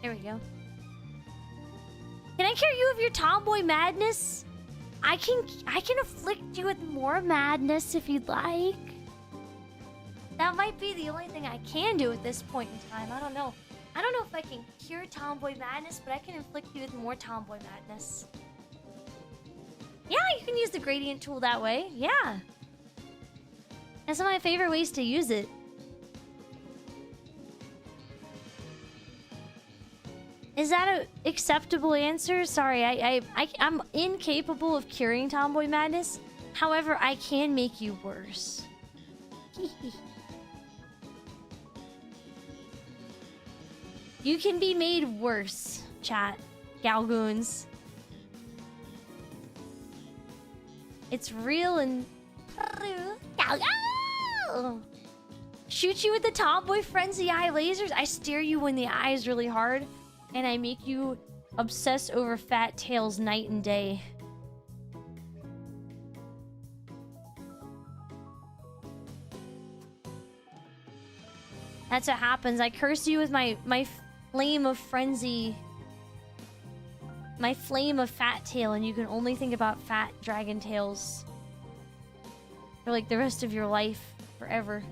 There we go. Can I cure you of your tomboy madness? I can afflict you with more madness if you'd like. That might be the only thing I can do at this point in time. I don't know. I don't know if I can cure tomboy madness, but I can inflict you with more tomboy madness. Yeah, you can use the gradient tool that way. Yeah. That's one of my favorite ways to use it. Is that an acceptable answer? Sorry, I'm incapable of curing tomboy madness. However, I can make you worse. You can be made worse, chat. Gao Goons. It's real and true. Gao. Shoot you with the tomboy frenzy eye lasers. I stare you in the eyes really hard. And I make you obsess over fat tails night and day. That's what happens. I curse you with my flame of frenzy. My flame of fat tail, and you can only think about fat dragon tails. For like the rest of your life. Forever.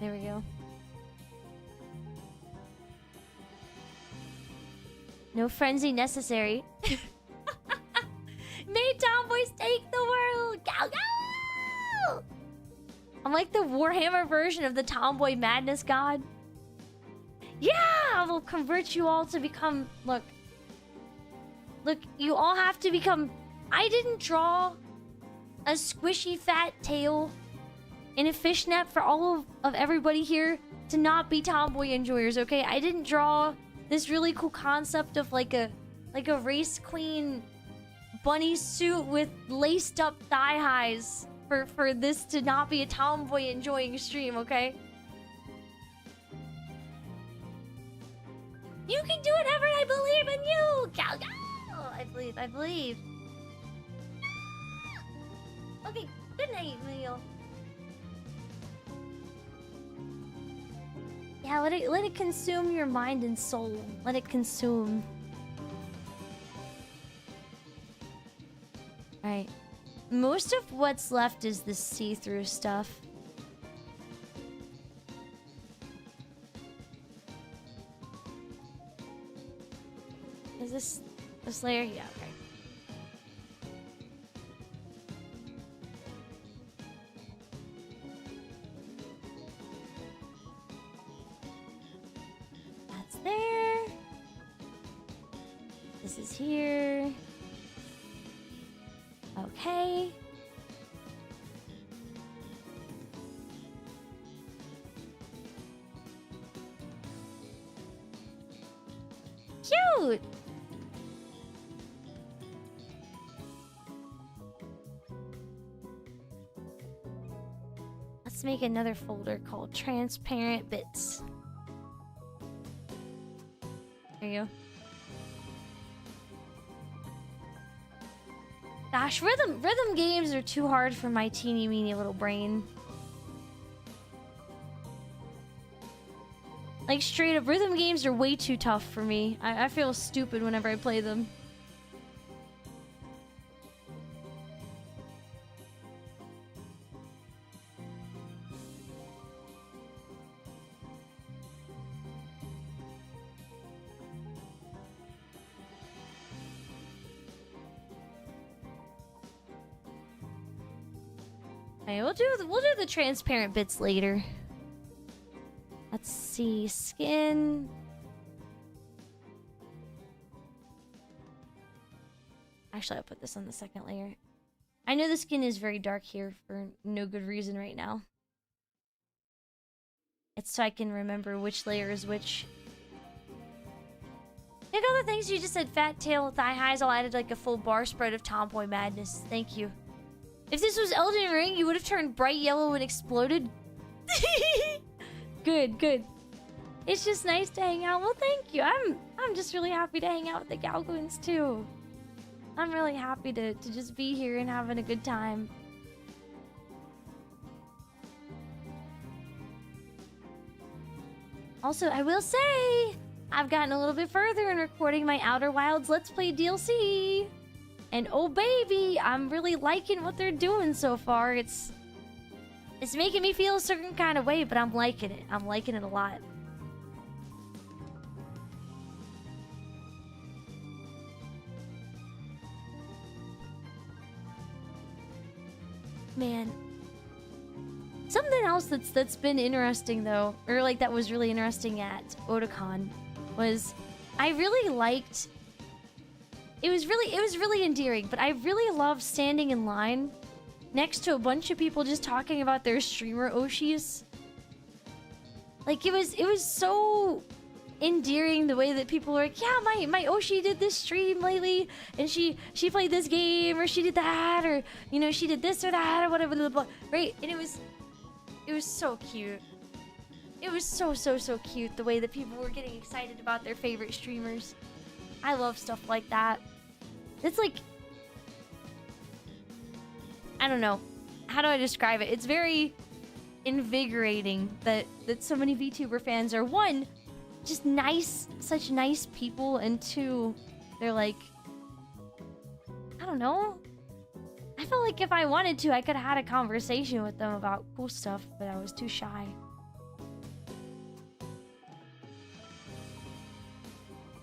There we go. No frenzy necessary. May tomboys take the world! Gao Gao! I'm like the Warhammer version of the tomboy madness god. Yeah! I will convert you all to become... Look. Look, you all have to become... I didn't draw a squishy fat tail in a fishnet for all of everybody here to not be tomboy enjoyers, okay? I didn't draw this really cool concept of like a race queen bunny suit with laced up thigh highs for this to not be a tomboy enjoying stream, okay? You can do it, Everett! I believe in you! Gao Gao! I believe. Okay, good night, Leo. Yeah, let it consume your mind and soul. Let it consume. Alright. Most of what's left is the see-through stuff. Is this layer? Yeah, okay. There. This is here. Okay. Cute. Let's make another folder called Transparent Bits. There you go. Gosh, rhythm games are too hard for my teeny weeny little brain. Like straight up, rhythm games are way too tough for me. I feel stupid whenever I play them. Okay, we'll do the transparent bits later. Let's see, skin. Actually, I'll put this on the second layer. I know the skin is very dark here for no good reason right now. It's so I can remember which layer is which. Think all the things you just said, fat tail, thigh highs, all added like a full bar spread of Tomboy madness. Thank you. If this was Elden Ring, you would have turned bright yellow and exploded. Good, good. It's just nice to hang out. Well, thank you. I'm just really happy to hang out with the Gao Goons too. I'm really happy to just be here and having a good time. Also, I will say, I've gotten a little bit further in recording my Outer Wilds Let's Play DLC. And oh baby, I'm really liking what they're doing so far. It's making me feel a certain kind of way, but I'm liking it. I'm liking it a lot. Man. Something else that's been interesting though, or like that was really interesting at Otakon, was I really liked. It was really endearing, but I really loved standing in line next to a bunch of people just talking about their streamer Oshis. Like it was so endearing the way that people were like, yeah, my Oshi did this stream lately, and she played this game, or she did that, or you know, she did this or that, or whatever, blah, blah, blah. Right? And it was so cute. It was so cute the way that people were getting excited about their favorite streamers. I love stuff like that. It's like, I don't know. How do I describe it? It's very invigorating that so many VTuber fans are, one, just nice, such nice people, and two, they're like, I don't know. I feel like if I wanted to, I could have had a conversation with them about cool stuff, but I was too shy.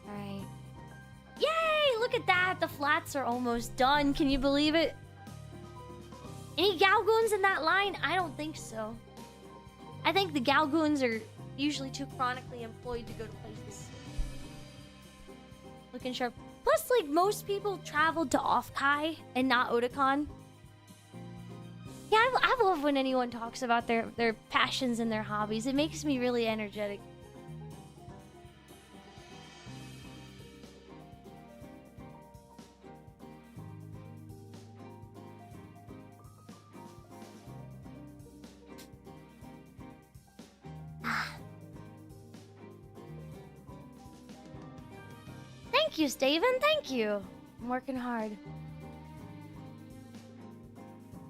Alright. Yay! Look at that! The flats are almost done. Can you believe it? Any Gao Goons in that line? I don't think so. I think the Gao Goons are usually too chronically employed to go to places. Looking sharp. Plus, like, most people traveled to Offkai and not Otakon. Yeah, I love when anyone talks about their passions and their hobbies. It makes me really energetic. Thank you, Steven. Thank you. I'm working hard.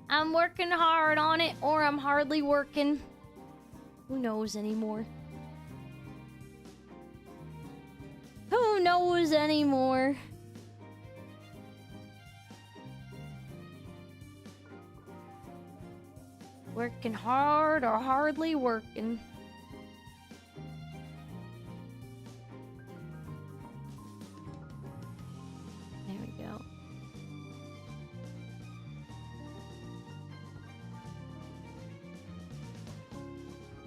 I'm working hard on it, or I'm hardly working. Who knows anymore? Who knows anymore? Working hard or hardly working. There we go.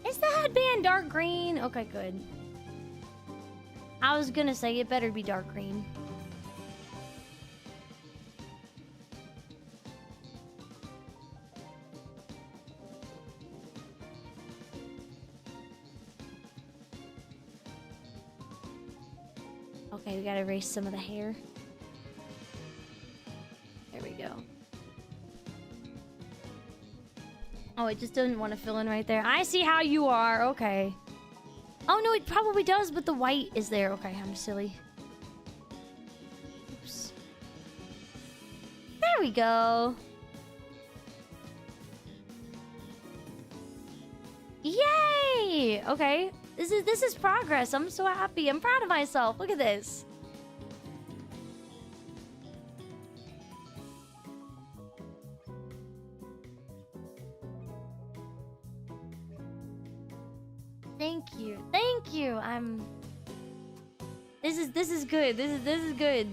Is the headband dark green? Okay, good. I was gonna say it better be dark green. Okay, we gotta erase some of the hair. There we go. Oh, it just doesn't want to fill in right there. I see how you are. Okay. Oh, no, it probably does, but the white is there. Okay, I'm silly. Oops. There we go. Yay! Okay. This is progress. I'm so happy. I'm proud of myself. Look at this. Thank you. Thank you. This is good. This is good.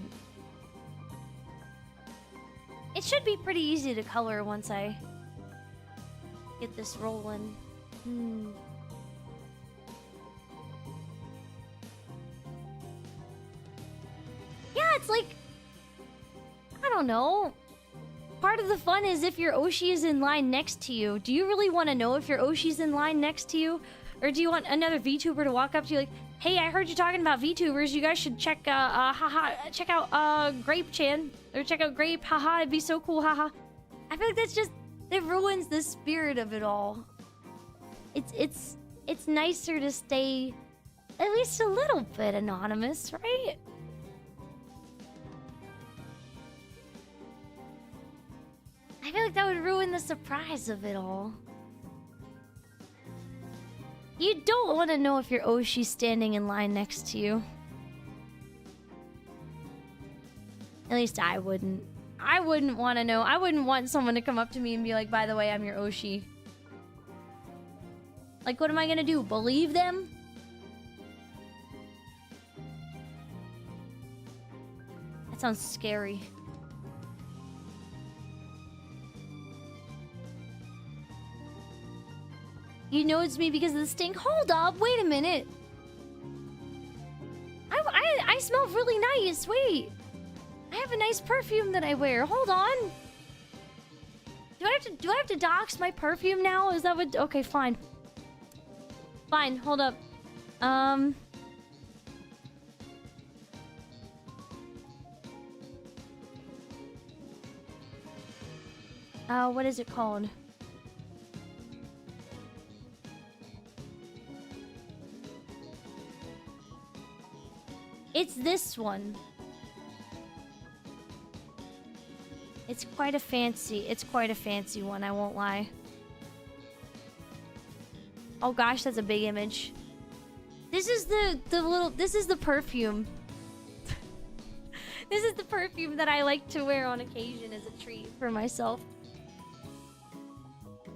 It should be pretty easy to color once I get this rolling. Yeah, it's like, I don't know. Part of the fun is if your Oshi is in line next to you. Do you really want to know if your Oshi's in line next to you? Or do you want another VTuber to walk up to you like, hey, I heard you talking about VTubers. You guys should check out Grape-chan. Or check out Grape. Haha, it'd be so cool, haha. I feel like that's just, it ruins the spirit of it all. It's nicer to stay at least a little bit anonymous, right? I feel like that would ruin the surprise of it all. You don't want to know if your Oshi's standing in line next to you. At least I wouldn't. I wouldn't want to know. I wouldn't want someone to come up to me and be like, by the way, I'm your Oshi. Like, what am I gonna do? Believe them? That sounds scary. You know it's me because of the stink. Hold up, wait a minute. I smell really nice. Wait, I have a nice perfume that I wear. Hold on. Do I have to dox my perfume now? Is that what? Okay, fine. Fine. Hold up. What is it called? It's this one. It's quite a fancy one, I won't lie. Oh gosh, that's a big image. This is this is the perfume. This is the perfume that I like to wear on occasion as a treat for myself.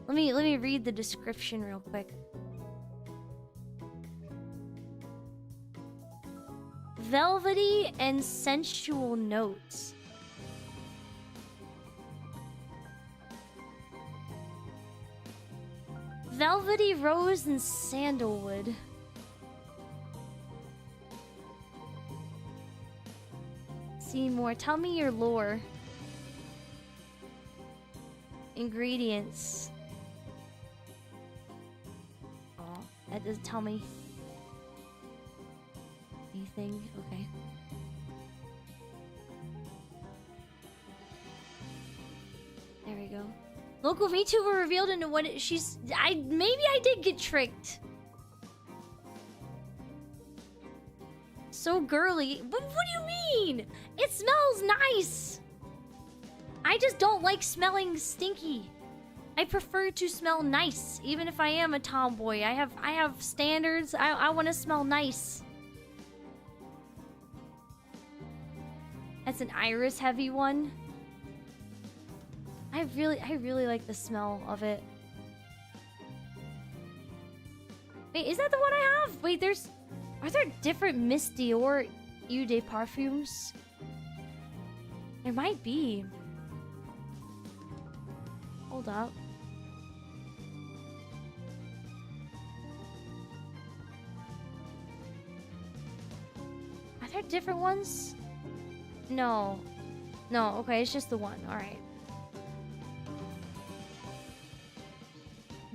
Let me read the description real quick. Velvety and sensual notes. Velvety rose and sandalwood. See more. Tell me your lore. Ingredients. Oh, that doesn't tell me anything. Okay. There we go. Local VTuber revealed into what she's. Maybe I did get tricked. So girly. What do you mean? It smells nice. I just don't like smelling stinky. I prefer to smell nice, even if I am a tomboy. I have standards. I want to smell nice. That's an iris heavy one. I really like the smell of it. Wait, is that the one I have? Wait, are there different Miss Dior Eau de Parfums? There might be. Hold up. Are there different ones? No. No, okay, it's just the one. Alright.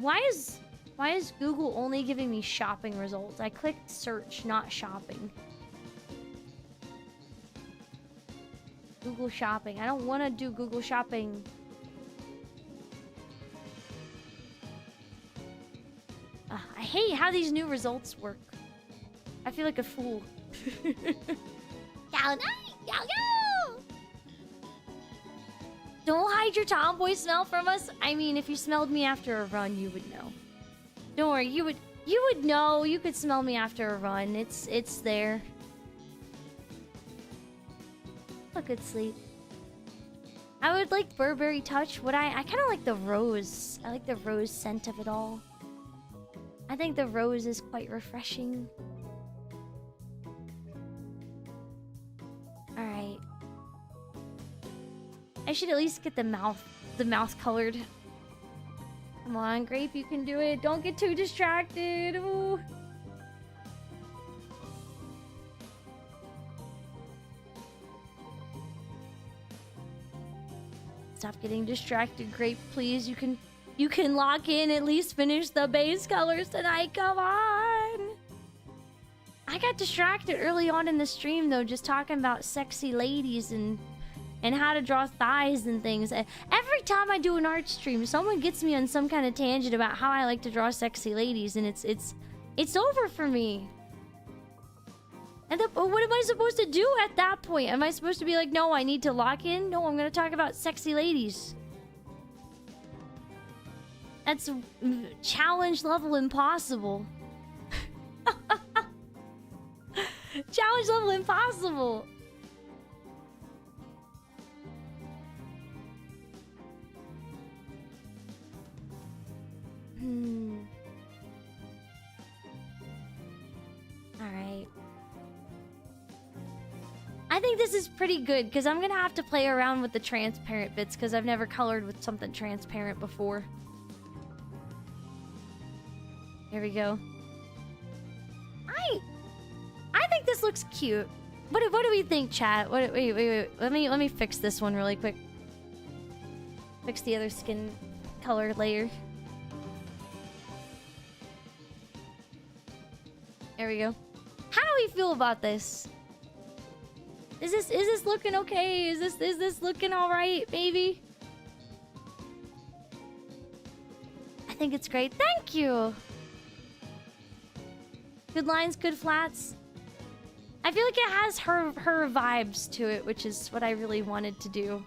Why is Google only giving me shopping results? I clicked search, not shopping. Google shopping. I don't want to do Google shopping. I hate how these new results work. I feel like a fool. Gao night! Gao go! Don't hide your tomboy smell from us. I mean, if you smelled me after a run, you would know. Don't worry, you would know. You could smell me after a run. It's there. A good sleep. I would like Burberry Touch. I kind of like the rose. I like the rose scent of it all. I think the rose is quite refreshing. Alright. I should at least get the mouth colored. Come on, Grape, you can do it. Don't get too distracted. Ooh. Stop getting distracted, Grape, please. You can lock in, at least finish the base colors tonight. Come on. I got distracted early on in the stream though, just talking about sexy ladies and how to draw thighs and things. Every time I do an art stream, someone gets me on some kind of tangent about how I like to draw sexy ladies, and it's over for me. And what am I supposed to do at that point? Am I supposed to be like, no, I need to lock in? No, I'm gonna talk about sexy ladies. That's challenge level impossible. Challenge level impossible. Alright. I think this is pretty good, because I'm gonna have to play around with the transparent bits, because I've never colored with something transparent before. Here we go. I think this looks cute. What do we think, chat? Wait. Let me fix this one really quick. Fix the other skin color layer. There we go. How do we feel about this? Is this looking okay? Is this looking all right, baby? I think it's great. Thank you. Good lines, good flats. I feel like it has her vibes to it, which is what I really wanted to do.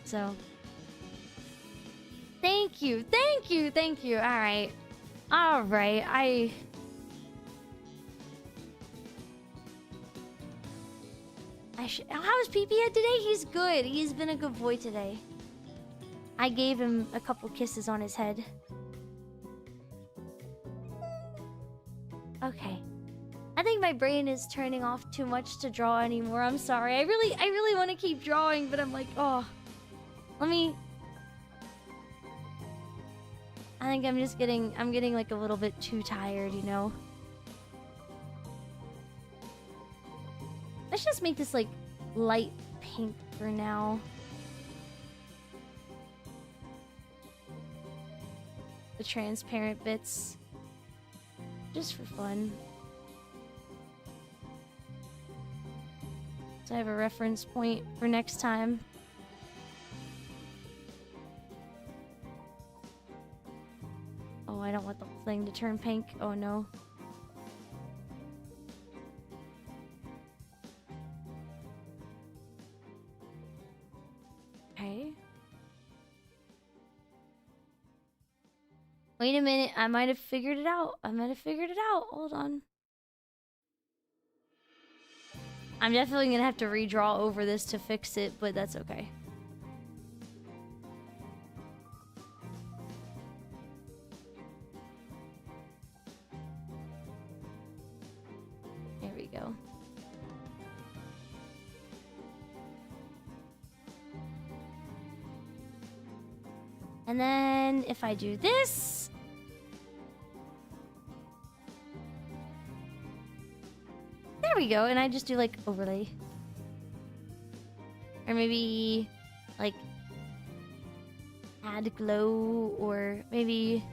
So, thank you. All right. How's PP today? He's good. He's been a good boy today. I gave him a couple kisses on his head. Okay. I think my brain is turning off too much to draw anymore. I'm sorry. I really want to keep drawing, but I'm like, oh. I think I'm getting like a little bit too tired, you know? Let's just make this like light pink for now. The transparent bits. Just for fun. So I have a reference point for next time. Oh, I don't want the whole thing to turn pink. Oh no. Okay. Wait a minute, I might have figured it out. Hold on. I'm definitely gonna have to redraw over this to fix it, but that's okay. There we go. And then if I do this, there we go. And I just do like overlay, or maybe like add glow, or maybe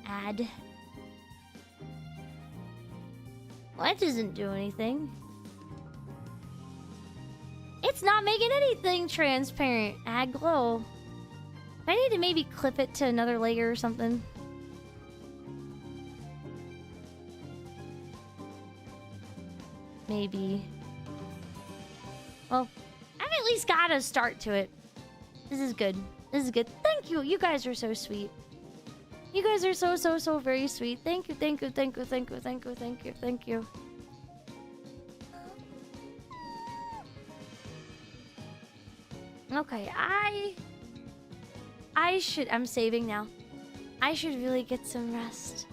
add. Well, that doesn't do anything. It's not making anything transparent. Add glow. I need to maybe clip it to another layer or something. Maybe. Well, I've at least got a start to it. This is good. This is good. Thank you. You guys are so sweet. You guys are so very sweet. Thank you. Okay, I'm saving now. I should really get some rest.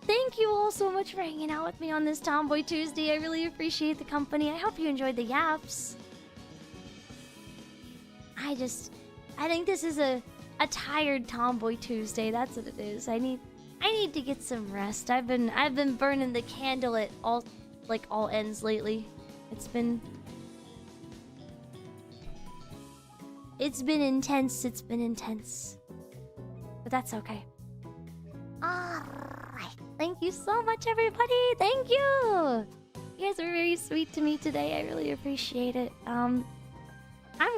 Thank you all so much for hanging out with me on this Tomboy Tuesday. I really appreciate the company. I hope you enjoyed the yaps. I think this is a tired Tomboy Tuesday. That's what it is. I need to get some rest. I've been burning the candle at all ends lately. It's been intense. It's been intense. But that's okay. Alright. Thank you so much, everybody. Thank you. You guys are very sweet to me today. I really appreciate it. I'm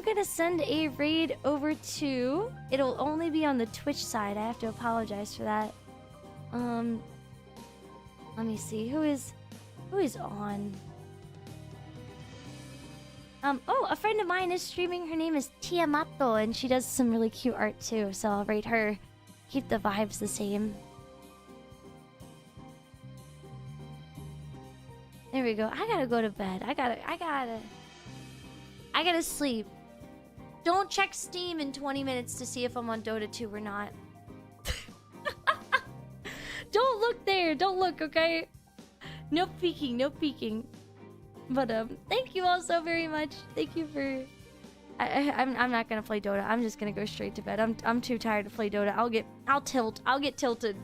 gonna send a raid over to... It'll only be on the Twitch side. I have to apologize for that. Let me see. Who is on? Oh, a friend of mine is streaming. Her name is Tiamato, and she does some really cute art too, so I'll rate her. Keep the vibes the same. There we go. I gotta go to bed. I gotta sleep. Don't check Steam in 20 minutes to see if I'm on Dota 2 or not. Don't look there. Don't look, okay? No peeking. No peeking. But thank you all so very much. Thank you for... I'm not gonna play Dota. I'm just gonna go straight to bed. I'm too tired to play Dota. I'll get tilted.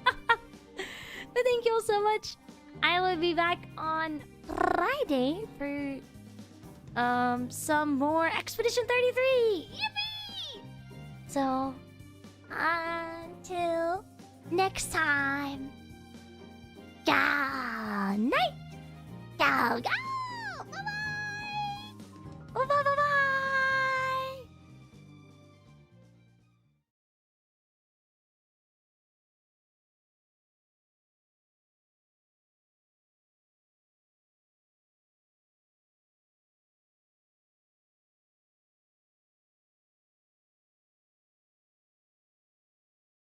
But thank you all so much. I will be back on Friday for some more Expedition 33. Yippee! So until next time. Good night. Go, go.